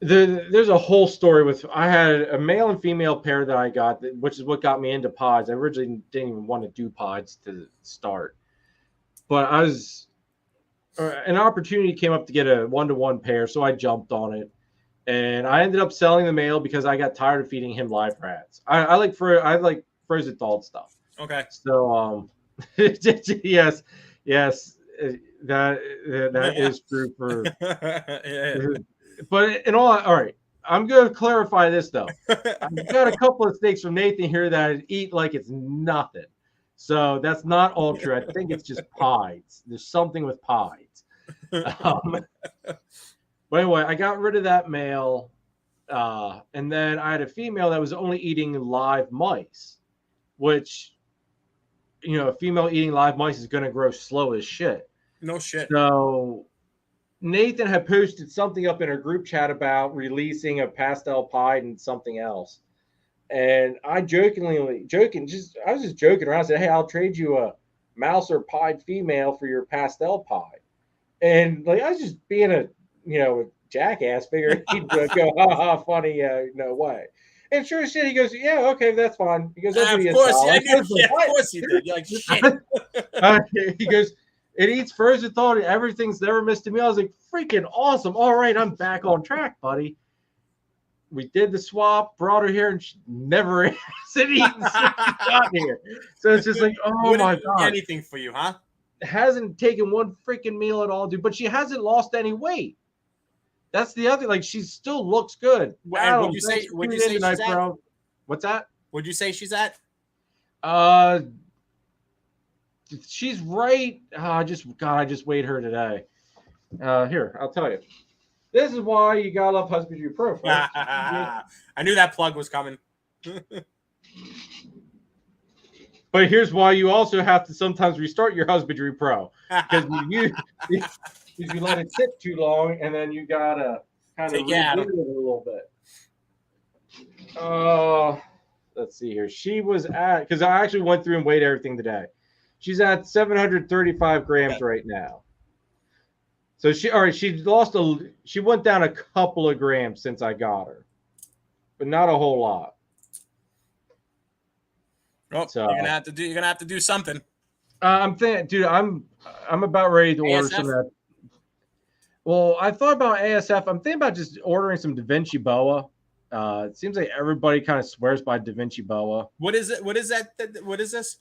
there's a whole story with, I had a male and female pair that I got, which is what got me into pods. I originally didn't even want to do pods to start, but an opportunity came up to get a 1-to-1 pair, so I jumped on it, and I ended up selling the male because I got tired of feeding him live rats. I like frozen thawed stuff. Okay. So yes, that is true for. Yeah. But all right, I'm going to clarify this though. I've got a couple of steaks from Nathan here that I eat like it's nothing. So that's not all true. I think it's just pies. There's something with pies. But anyway, I got rid of that male, and then I had a female that was only eating live mice, which, a female eating live mice is going to grow slow as shit. No shit. So Nathan had posted something up in our group chat about releasing a pastel pied and something else. And I was just joking around. I said, hey, I'll trade you a mouse or pied female for your pastel pied. And I was just being a jackass, figuring he'd go, ha ha, funny, no way. And sure as shit, he goes, yeah, okay, that's fine. He goes, of course he did. You're like, shit. He goes, it eats frozen thawed. Everything's never missed a meal. I was like, freaking awesome. All right, I'm back on track, buddy. We did the swap, brought her here, and she never said eating since she got here. So it's just like, oh my God. Anything for you, huh? Hasn't taken one freaking meal at all, dude. But she hasn't lost any weight. That's the other. She still looks good. Would you say she's at? What's that? Would you say she's at? She's right. I just weighed her today. Here, I'll tell you. This is why you gotta love Husbandry Pro. I knew that plug was coming. But here's why you also have to sometimes restart your Husbandry Pro, because you let it sit too long, and then you gotta kind of reboot it a little bit. Let's see here. She was at, because I actually went through and weighed everything today. She's at 735 grams right now. So she went down a couple of grams since I got her, but not a whole lot. Oh, so you're gonna have to do something. I'm thinking, dude. I'm about ready to order some of that. Well, I thought about ASF. I'm thinking about just ordering some Da Vinci Boa. It seems like everybody kind of swears by Da Vinci Boa. What is it? What is that? What is this?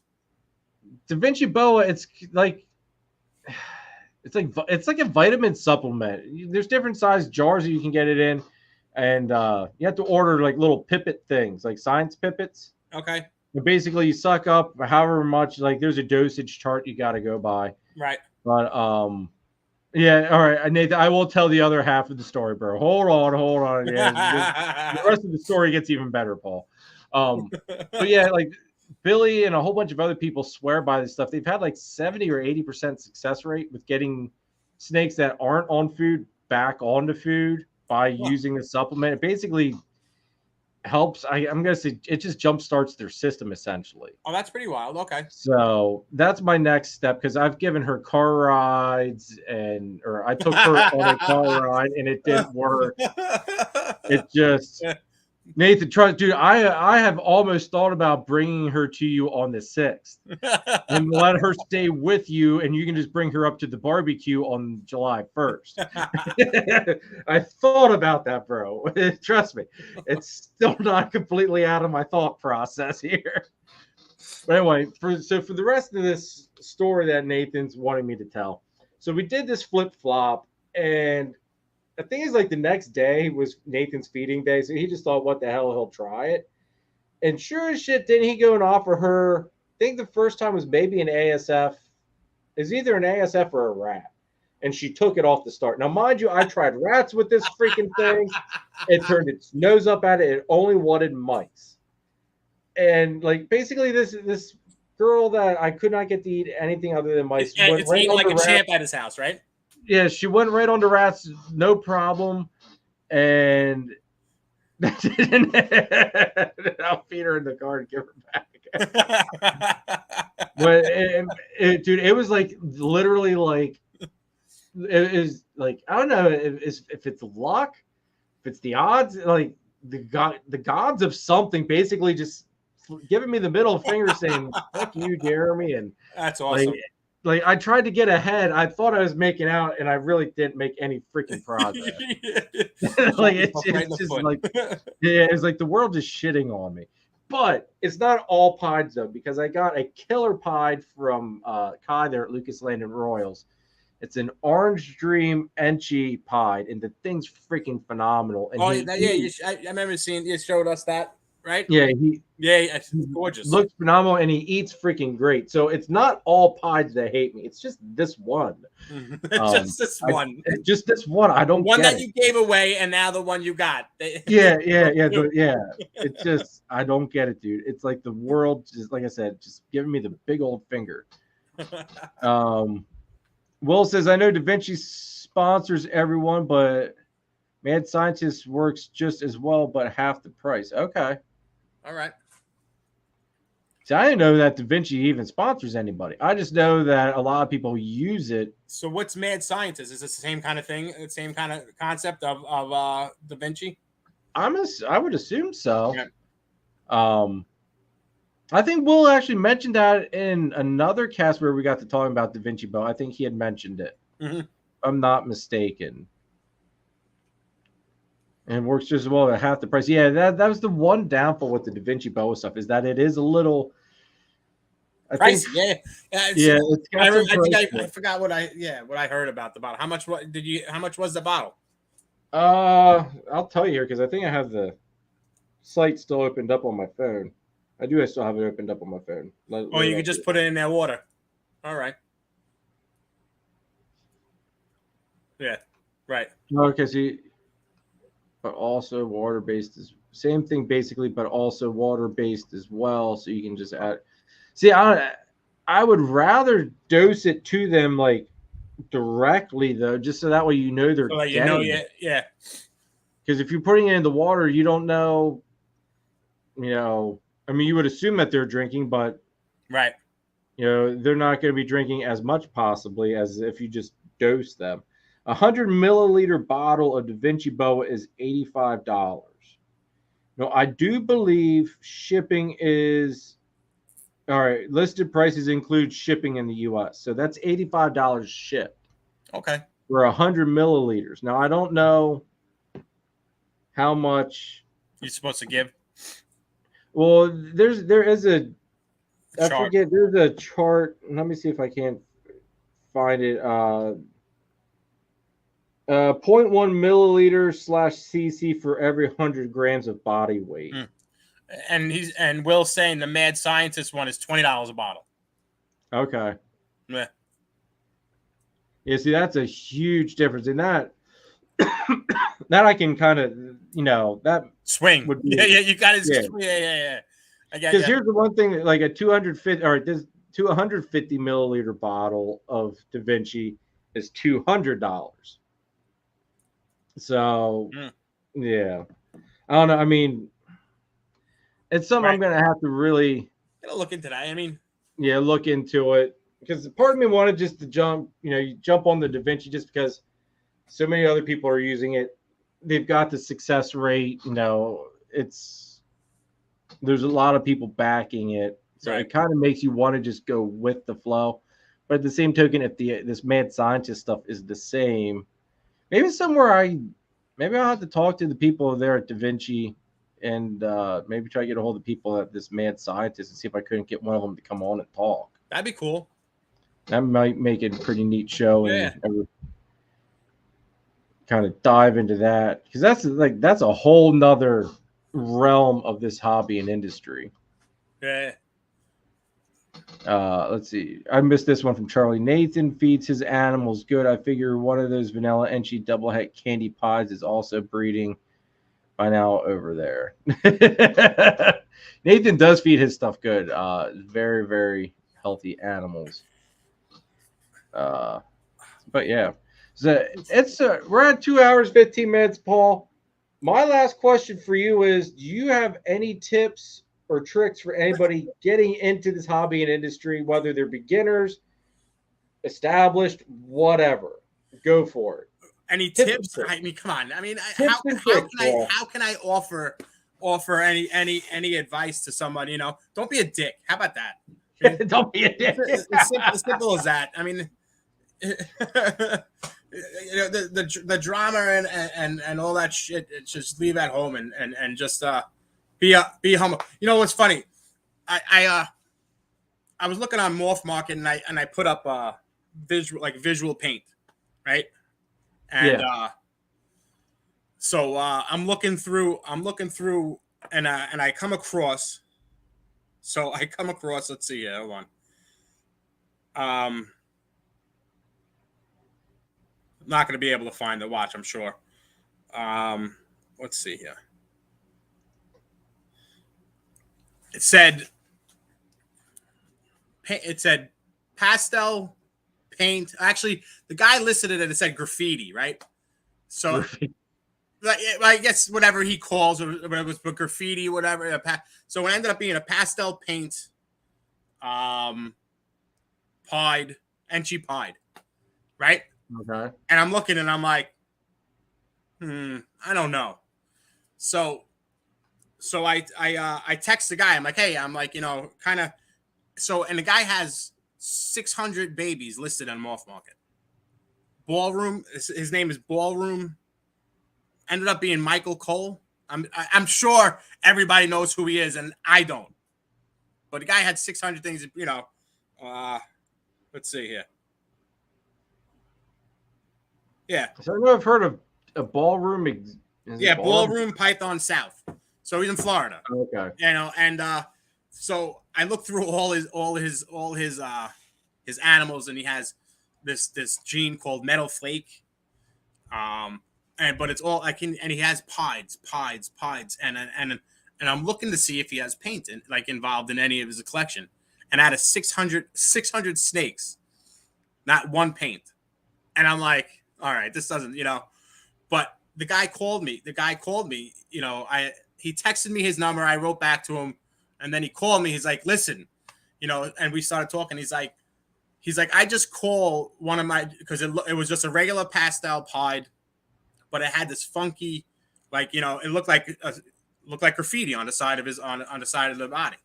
Da Vinci Boa. It's like a vitamin supplement. There's different size jars that you can get it in, and you have to order like little pipette things, like science pipettes. Okay. But basically, you suck up however much. Like there's a dosage chart you got to go by. Right. But yeah. All right, Nathan. I will tell the other half of the story, bro. Hold on. Yeah, the rest of the story gets even better, Paul. But yeah, like Billy and a whole bunch of other people swear by this stuff. They've had like 70 or 80% success rate with getting snakes that aren't on food back onto food by using the supplement. It basically helps. I'm gonna say it just jump starts their system essentially. Oh, that's pretty wild. Okay. So that's my next step because I've given her car rides or I took her on a car ride and it didn't work. It just Nathan, trust, dude. I have almost thought about bringing her to you on the 6th and let her stay with you, and you can just bring her up to the barbecue on July 1st. I thought about that, bro. Trust me, it's still not completely out of my thought process here. But anyway, for the rest of this story that Nathan's wanting me to tell, so we did this flip flop, and I think it's like the next day was Nathan's feeding day, so he just thought, what the hell, he'll try it. And sure as shit, didn't he go and offer her, I think the first time was maybe an ASF. It's either an ASF or a rat. And she took it off the start. Now, mind you, I tried rats with this freaking thing. It turned its nose up at it. It only wanted mice. And like basically this girl that I could not get to eat anything other than mice. It's right eating like a rats. champ at his house, right? Yeah, she went right on the rats, no problem. And I'll feed her in the car and give her back. But dude, it was like literally like it is like I don't know if it's luck, if it's the odds, like the gods of something basically just giving me the middle finger saying "fuck you, Jeremy," and that's awesome. Like I tried to get ahead. I thought I was making out, and I really didn't make any freaking progress. Like it's just like yeah, it's like the world is shitting on me. But it's not all pieds though, because I got a killer pied from Kai there at Lucas Landon Royals. It's an Orange Dream Enchi pied, and the thing's freaking phenomenal. And I remember seeing you showed us that. Right? Yeah, it's gorgeous. Looks phenomenal, and he eats freaking great. So it's not all pieds that hate me. It's just this one. Just this one. Just this one. I don't. One that you gave away, and now the one you got. Yeah. It's just I don't get it, dude. It's like the world, just like I said, just giving me the big old finger. Will says, I know Da Vinci sponsors everyone, but Mad Scientist works just as well, but half the price. Okay. All right. See, I didn't know that Da Vinci even sponsors anybody. I just know that a lot of people use it. So what's Mad Scientist? Is this the same kind of thing, the same kind of concept of Da Vinci? I would assume so. Yeah. I think Will actually mentioned that in another cast where we got to talking about Da Vinci Bow. I think he had mentioned it. Mm-hmm. If I'm not mistaken. And works just as well at half the price. Yeah, that was the one downfall with the Da Vinci Boa stuff, is that it is a little pricey. It's I forgot what I heard about the bottle. How much was the bottle? I'll tell you here because I think I have the site still opened up on my phone. I still have it opened up on my phone. You could just put it in their water. All right. Yeah. Right. Okay, see. But also water-based is same thing basically, but also water-based as well. So you can just add. See, I would rather dose it to them like directly though, just so that way you know they're getting it. Yeah. Because if you're putting it in the water, you don't know. I mean, you would assume that they're drinking, but right. They're not going to be drinking as much possibly as if you just dose them. 100 milliliter bottle of Da Vinci Boa is $85. Now, I do believe shipping is all right. Listed prices include shipping in the U.S., so that's $85 shipped. Okay. For 100 milliliters. Now, I don't know how much you're supposed to give. Well, there is a chart. I forget. There's a chart. Let me see if I can find it. 0.1 milliliter /cc for every 100 grams of body weight. And Will's saying the Mad Scientist one is $20 a bottle. Okay. Yeah. Yeah, see, that's a huge difference in that. That I can kind of, that swing. Would be, you got to yeah. Because here's the one thing, like a 250 milliliter bottle of Da Vinci is $200. So, yeah, I don't know. I mean, it's something I'm gonna have to really look into that. I mean, yeah, look into it, because part of me wanted just to jump, you jump on the Da Vinci just because so many other people are using it. They've got the success rate, there's a lot of people backing it. So right. it kind of makes you want to just go with the flow. But at the same token, if this mad scientist stuff is the same, maybe maybe I'll have to talk to the people there at Da Vinci and maybe try to get a hold of people at this mad scientist and see if I couldn't get one of them to come on and talk. That'd be cool. That might make it a pretty neat show. Yeah. And kind of dive into that, because that's a whole nother realm of this hobby and industry. Yeah. Let's see. I missed this one from Charlie. Nathan feeds his animals good. I figure one of those vanilla Enchi double het candy pies is also breeding by now over there. Nathan does feed his stuff good. Very, very healthy animals. But yeah. So we're at 2 hours, 15 minutes, Paul. My last question for you is, do you have any tips or tricks for anybody getting into this hobby and industry, whether they're beginners, established, whatever? Go for it. Any tips? I mean, come on. I mean, how can I offer any advice to somebody? Don't be a dick. How about that? I mean, don't be a dick. As simple as that. I mean, the drama and all that shit, just leave at home and just be humble. You know what's funny? I was looking on Morph Market and I put up visual paint, right? And so I'm looking through and I come across. So I come across. Let's see here. Hold on. Not going to be able to find the watch, I'm sure. Let's see here. It said pastel paint. Actually, the guy listed it and it said graffiti, right? So, I guess whatever he calls or whatever it was, but graffiti, whatever. So it ended up being a pastel paint, pied, Enchi pied, right? Okay. And I'm looking and I'm like, I don't know. So I text the guy. I'm like, hey, I'm like, kind of. So, and the guy has 600 babies listed on Morph Market. Ballroom. His name is Ballroom. Ended up being Michael Cole. I'm sure everybody knows who he is, and I don't. But the guy had 600 things. Let's see here. Yeah. So I know I've heard of a Ballroom. Ballroom Python South. So he's in Florida. Okay. And so I looked through all his animals, and he has this gene called Metal Flake. But it's all and he has pieds, and I'm looking to see if he has paint involved in any of his collection. And out of 600 snakes, not one paint. And I'm like, all right, this doesn't, but the guy called me, he texted me his number. I wrote back to him, and then he called me. He's like, listen, and we started talking. He's like, I just call one of my, because it was just a regular pastel pied, but it had this funky, it looked like graffiti on the side of on the side of the body.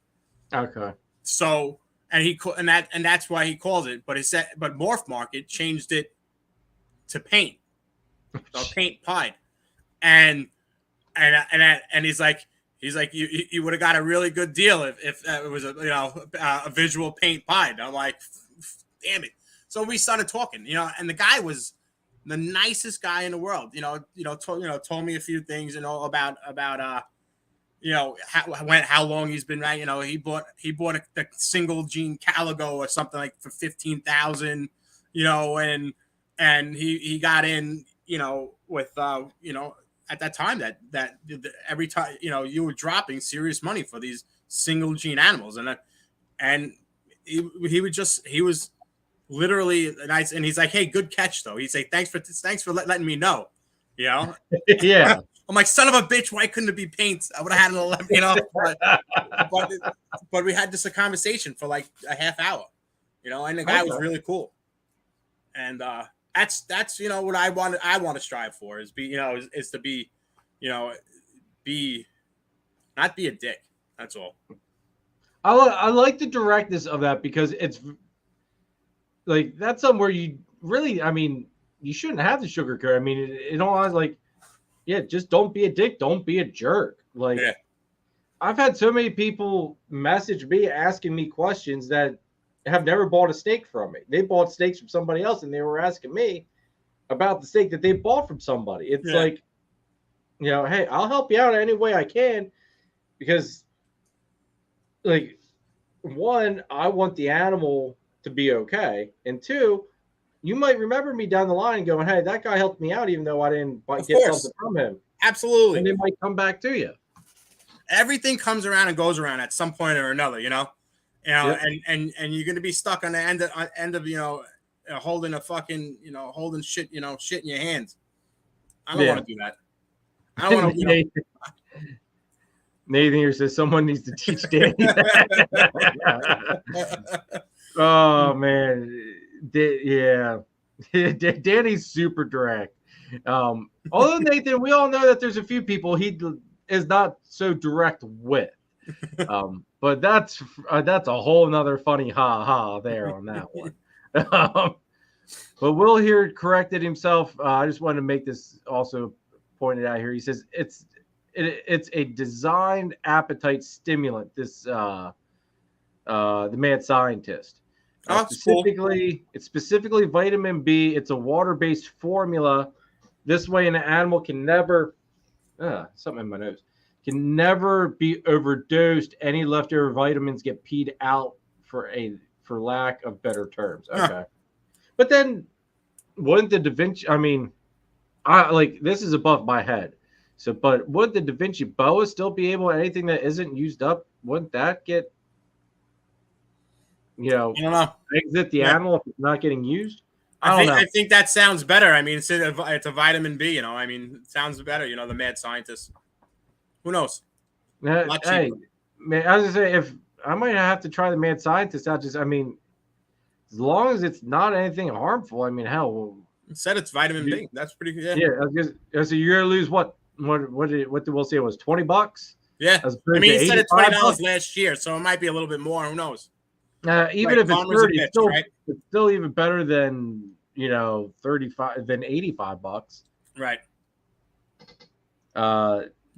Okay. So, and that's why he calls it. But but Morph Market changed it to paint, so paint pied, and he's like you would have got a really good deal if it was a visual paint pied. I'm like, damn it. So we started talking, and the guy was the nicest guy in the world. Told me a few things, about how long he's been right. He bought the single gene caligo or something like for $15,000. And he got in, with at that time that every time you were dropping serious money for these single gene animals, and he was literally nice, and he's like, hey, good catch though. He's like, thanks for letting me know, Yeah. I'm like, son of a bitch, why couldn't it be paint? I would have had an 11, you know. But we had a conversation for like a half hour, you know, and the guy was really cool. And that's you know what I want to strive for is be, you know, is to be, you know, not be a dick. That's all. I like the directness of that because it's like that's something where you really, I mean, you shouldn't have the sugarcoat. I mean, it all has like, yeah, just don't be a dick, don't be a jerk. Like, yeah. I've had so many people message me asking me questions that have never bought a steak from me. They bought steaks from somebody else, and they were asking me about the steak that they bought from somebody. It's like, you know, hey, I'll help you out any way I can because, like, one, I want the animal to be okay, and two, you might remember me down the line going, hey, that guy helped me out even though I didn't get something from him. Absolutely. And they might come back to you. Everything comes around and goes around at some point or another, you know? Yep. And you're going to be stuck on the end of you know, holding a fucking, you know, holding shit, you know, shit in your hands. I don't want to do that. I don't want to, you know. Nathan here says someone needs to teach Danny that. Oh, man. Danny's super direct. Although Nathan, we all know that there's a few people he is not so direct with. But that's a whole nother funny ha there on that one. But Will here corrected himself. I just wanted to make this also pointed out here. He says it's a designed appetite stimulant. This the mad scientist. It's specifically vitamin B. It's a water-based formula. This way, an animal can never something in my nose can never be overdosed. Any leftover vitamins get peed out for lack of better terms. Okay, but then wouldn't the Da Vinci? I mean, this is above my head. So, but would the Da Vinci boa still be able? Anything that isn't used up, wouldn't that get? You know, I don't know. Exit the animal if it's not getting used. I think that sounds better. I mean, it's a vitamin B. You know, I mean, it sounds better. You know, the mad scientist. Who knows? Hey, man, I was gonna say if I might have to try the mad scientist out. Just, I mean, as long as it's not anything harmful. I mean, hell, it said it's vitamin B. That's pretty good. Yeah, so you're gonna lose what did Will say it was $20? Yeah, I mean, he said it's $20 last year, so it might be a little bit more. Who knows? Even if it's 30, it's still even better than, you know, $85. Right.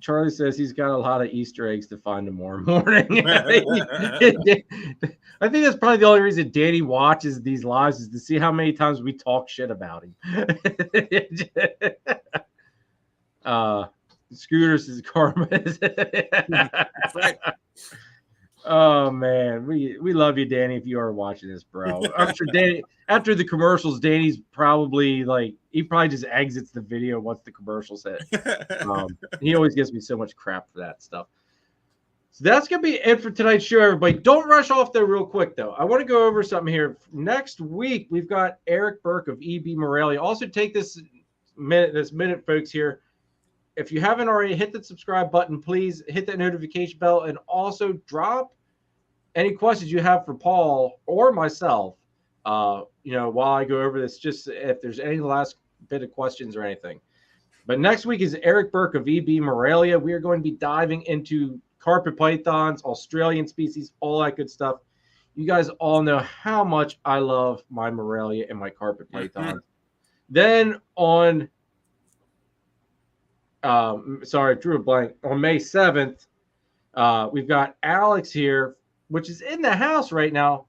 Charlie says he's got a lot of Easter eggs to find tomorrow morning. I think that's probably the only reason Danny watches these lives is to see how many times we talk shit about him. Scooters is karma. Right. Oh man, we love you, Danny. If you are watching this, bro, I'm sure Danny after the commercials, Danny's probably he probably just exits the video once the commercials hit. He always gives me so much crap for that stuff. So that's gonna be it for tonight's show, everybody. Don't rush off though, real quick though. I want to go over something here. Next week we've got Eric Burke of EB Morelia. Also, take this minute, folks. Here. If you haven't already, hit the subscribe button. Please hit that notification bell and also drop any questions you have for Paul or myself, you know, while I go over this, just if there's any last bit of questions or anything. But next week is Eric Burke of EB Morelia. We are going to be diving into carpet pythons, Australian species, all that good stuff. You guys all know how much I love my Morelia and my carpet pythons. Then on drew a blank. On May 7th, we've got Alex here, which is in the house right now,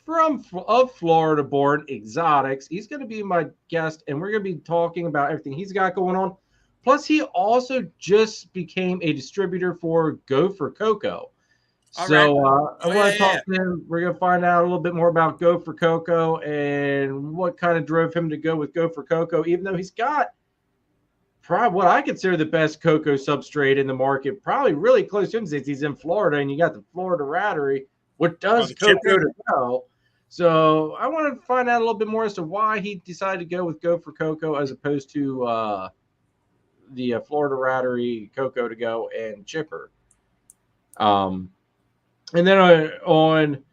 of Florida-born exotics. He's going to be my guest, and we're going to be talking about everything he's got going on. Plus, he also just became a distributor for Go for Cocoa. I want to talk to him. We're going to find out a little bit more about Go for Cocoa and what kind of drove him to go with Go for Cocoa, even though he's got probably what I consider the best cocoa substrate in the market, probably really close to him since he's in Florida, and you got the Florida Rattery, what does cocoa to go. So I want to find out a little bit more as to why he decided to go with Go for Cocoa as opposed to the Florida Rattery, Coco to Go, and Chipper. And then on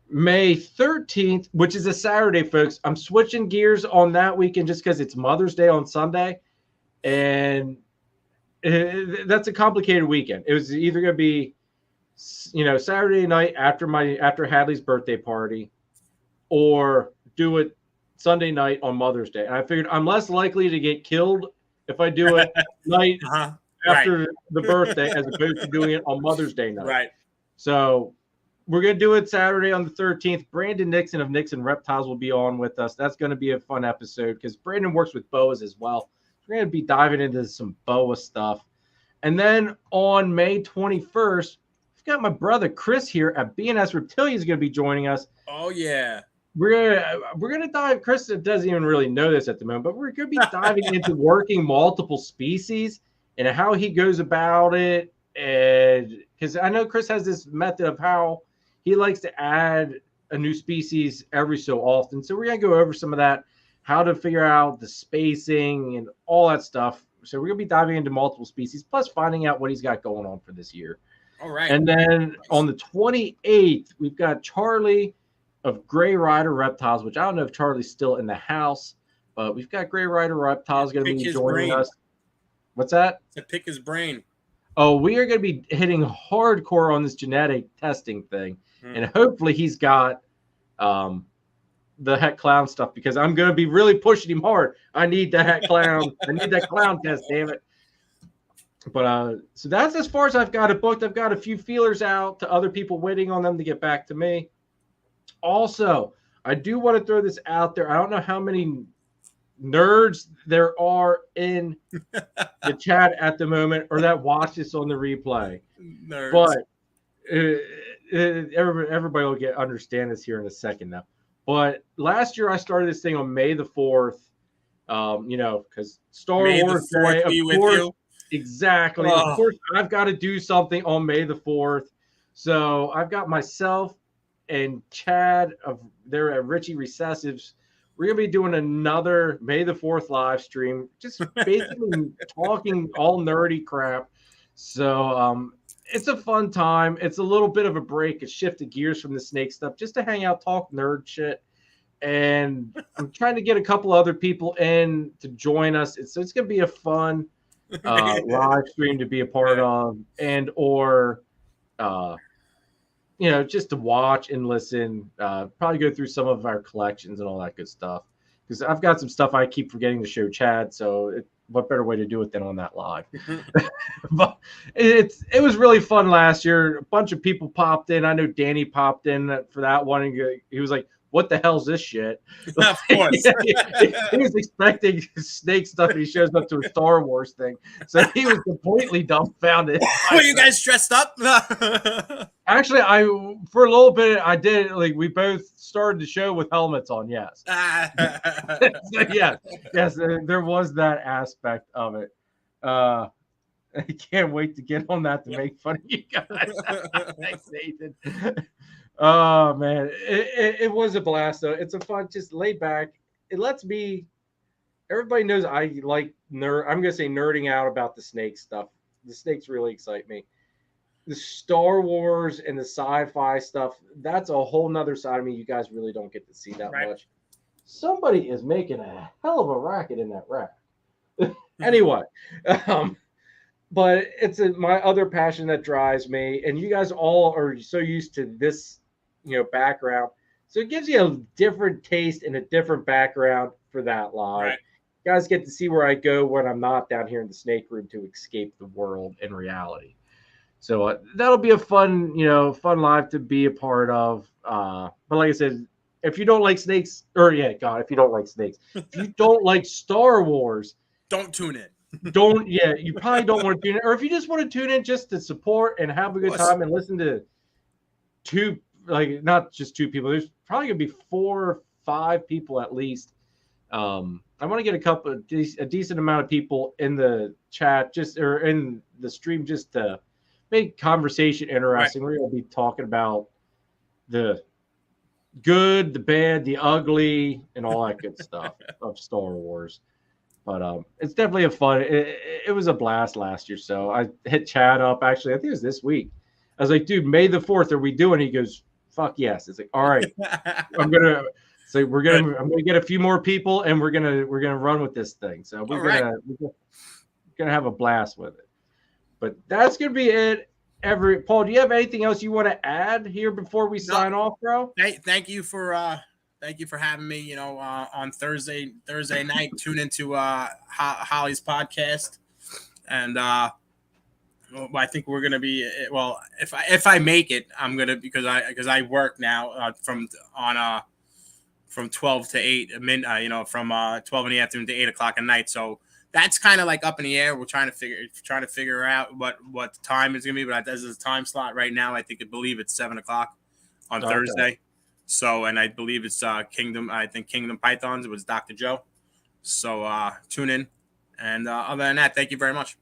May 13th, which is a Saturday, folks, I'm switching gears on that weekend just because it's Mother's Day on Sunday. And that's a complicated weekend. It was either going to be, Saturday night after Hadley's birthday party, or do it Sunday night on Mother's Day. And I figured I'm less likely to get killed if I do it night after the birthday as opposed to doing it on Mother's Day night. Right. So we're going to do it Saturday on the 13th. Brandon Nixon of Nixon Reptiles will be on with us. That's going to be a fun episode because Brandon works with boas as well. We're going to be diving into some boa stuff. And then on May 21st, I've got my brother Chris here at BNS Reptilia is going to be joining us. Oh, yeah. We're gonna dive. Chris doesn't even really know this at the moment, but we're gonna be diving into working multiple species and how he goes about it. And because I know Chris has this method of how he likes to add a new species every so often. So we're gonna go over some of that, how to figure out the spacing and all that stuff. So we're gonna be diving into multiple species, plus finding out what he's got going on for this year. All right. And then on the 28th, we've got Charlie of Gray Rider Reptiles, which I don't know if Charlie's still in the house, but we've got Gray Rider Reptiles going to be joining us. What's that? To pick his brain. Oh, we are going to be hitting hardcore on this genetic testing thing, and hopefully he's got the Het Clown stuff because I'm going to be really pushing him hard. I need the Het Clown. I need that clown test, damn it. But so that's as far as I've got it booked. I've got a few feelers out to other people waiting on them to get back to me. Also, I do want to throw this out there. I don't know how many nerds there are in the chat at the moment or that watch this on the replay. Nerds. But everybody will understand this here in a second now. But last year I started this thing on May the 4th, because Star Wars Day, of course. Exactly. Oh. Of course, I've got to do something on May the 4th. So I've got myself and Chad they're at Richie Recessives. We're going to be doing another May the 4th live stream, just basically talking all nerdy crap. So it's a fun time. It's a little bit of a break, a shift of gears from the snake stuff, just to hang out, talk nerd shit. And I'm trying to get a couple other people in to join us. It's going to be a fun live stream to be a part of just to watch and listen, probably go through some of our collections and all that good stuff. Because I've got some stuff I keep forgetting to show Chad. So what better way to do it than on that live? But it was really fun last year. A bunch of people popped in. I know Danny popped in for that one. And he was like, what the hell's this shit? Of course. he was expecting snake stuff and he shows up to a Star Wars thing. So he was completely dumbfounded. Were you guys dressed up? Actually, for a little bit I did, we both started the show with helmets on, yes. So, yes, there was that aspect of it. I can't wait to get on that to make fun of you guys. Thanks, Nathan. Oh man, it was a blast though. It's a fun, just laid back. It lets me. Everybody knows I like I'm gonna say nerding out about the snake stuff. The snakes really excite me. The Star Wars and the sci-fi stuff, that's a whole nother side of me. You guys really don't get to see that much. Somebody is making a hell of a racket in that rack. Anyway, but it's my other passion that drives me, and you guys all are so used to this background, so it gives you a different taste and a different background for that live. You guys get to see where I go when I'm not down here in the snake room to escape the world and reality. So that'll be a fun live to be a part of. But like I said, if you don't like snakes, if you don't like snakes, if you don't like Star Wars, don't tune in. You probably don't want to tune in, or if you just want to tune in just to support and have a good time and listen to not just two people. There's probably gonna be 4 or 5 people at least. I want to get a decent amount of people in the chat, or in the stream, just to make conversation interesting. We're gonna be talking about the good, the bad, the ugly, and all that good stuff of Star Wars. But it's definitely a fun. It was a blast last year. So I hit Chad up. Actually, I think it was this week. I was like, dude, May the 4th, are we doing? He goes, fuck yes. It's like, all right, I'm gonna get a few more people, and we're gonna run with this thing. So we're gonna have a blast with it. But that's gonna be it. Paul, do you have anything else you want to add here before we sign off, bro? Thank you for having me. You know, on Thursday night, tune into Holly's podcast, and I think we're gonna be if I make it, I'm gonna because I work now from 12 to 8 midnight. From 12 in the afternoon to 8 o'clock at night. So that's kind of like up in the air. We're trying to figure out what the time is gonna be. But as a time slot right now, I believe it's 7 o'clock on Thursday. So, and I believe it's Kingdom Pythons. It was Dr. Joe. So tune in. And other than that, thank you very much.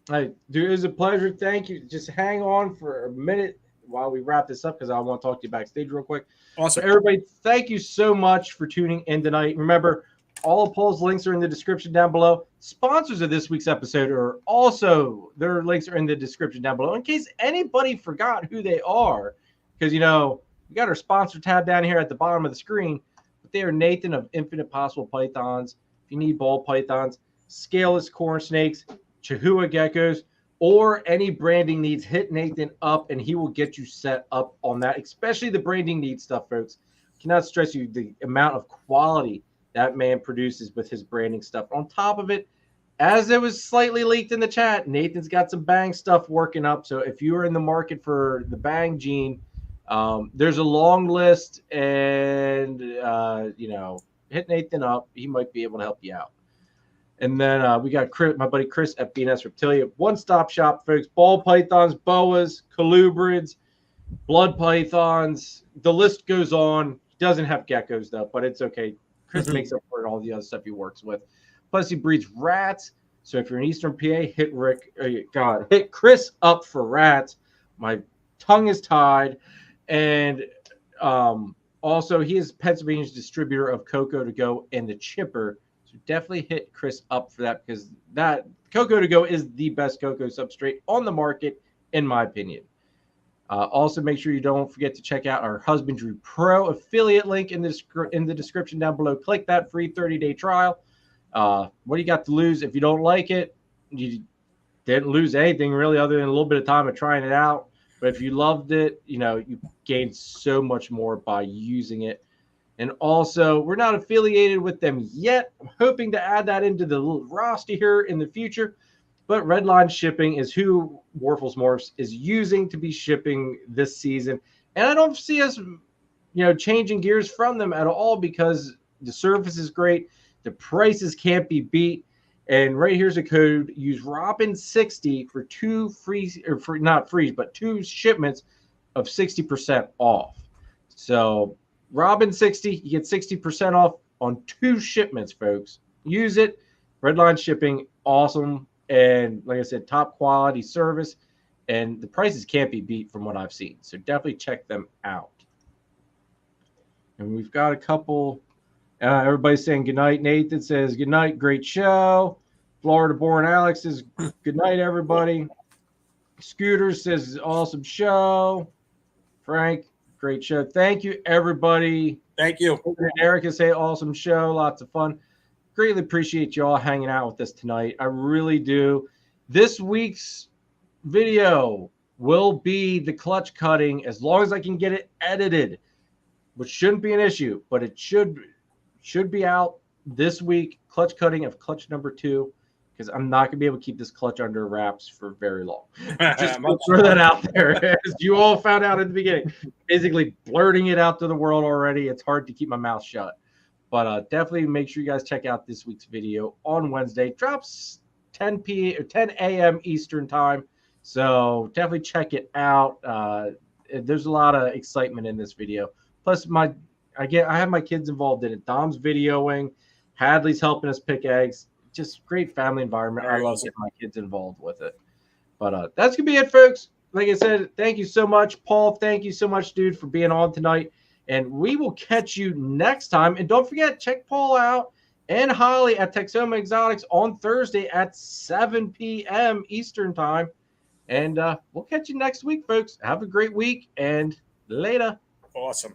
Hey, dude, it was a pleasure. Thank you. Just hang on for a minute while we wrap this up because I want to talk to you backstage real quick. Awesome. So everybody, thank you so much for tuning in tonight. Remember, all of Paul's links are in the description down below. Sponsors of this week's episode are also, their links are in the description down below in case anybody forgot who they are. Because, we got our sponsor tab down here at the bottom of the screen. But they are Nathan of Infinite Possible Pythons. If you need ball pythons, scaleless corn snakes, Chihuahua geckos, or any branding needs, hit Nathan up and he will get you set up on that, especially the branding needs stuff, folks. Cannot stress you the amount of quality that man produces with his branding stuff. On top of it, as it was slightly leaked in the chat, Nathan's got some Bang stuff working up. So if you are in the market for the Bang gene, there's a long list, and hit Nathan up. He might be able to help you out. And then we got my buddy Chris at BNS Reptilia. One-stop shop, folks. Ball pythons, boas, colubrids, blood pythons. The list goes on. He doesn't have geckos, though, but it's okay. Chris makes up for it, all the other stuff he works with. Plus, he breeds rats. So if you're in Eastern PA, hit Chris up for rats. My tongue is tied. And also, he is Pennsylvania's distributor of Cocoa to Go and the Chipper. So definitely hit Chris up for that because that Cocoa to Go is the best cocoa substrate on the market, in my opinion. Also, make sure you don't forget to check out our Husbandry Pro affiliate link in the description down below. Click that free 30-day trial. What do you got to lose? If you don't like it, you didn't lose anything really other than a little bit of time of trying it out. But if you loved it, you gained so much more by using it. And also, we're not affiliated with them yet. I'm hoping to add that into the roster here in the future. But Redline Shipping is who Morph Morphs is using to be shipping this season. And I don't see us, changing gears from them at all because the service is great. The prices can't be beat. And right here's a code. Use Robin60 for two shipments of 60% off. So Robin60, you get 60% off on 2 shipments, folks. Use it. Redline Shipping, awesome. And like I said, top quality service. And the prices can't be beat from what I've seen. So definitely check them out. And we've got a couple. Everybody's saying goodnight. Nathan says goodnight. Great show. Florida born Alex says good night, everybody. Scooter says awesome show. Frank, great show. Thank you, everybody. Thank you. Erica say awesome show. Lots of fun. Greatly appreciate you all hanging out with us tonight. I really do. This week's video will be the clutch cutting as long as I can get it edited, which shouldn't be an issue, but it should be out this week. Clutch cutting of clutch number 2, because I'm not going to be able to keep this clutch under wraps for very long. Just throw that out there. As you all found out at the beginning, basically blurting it out to the world already. It's hard to keep my mouth shut. But definitely make sure you guys check out this week's video on Wednesday. Drops 10 a.m. Eastern time. So definitely check it out. There's a lot of excitement in this video. Plus, I have my kids involved in it. Dom's videoing. Hadley's helping us pick eggs. Just great family environment. I love getting my kids involved with it. But that's going to be it, folks. Like I said, thank you so much. Paul, thank you so much, dude, for being on tonight. And we will catch you next time. And don't forget, check Paul out and Holly at Texoma Exotics on Thursday at 7 p.m. Eastern Time. And we'll catch you next week, folks. Have a great week, and later. Awesome.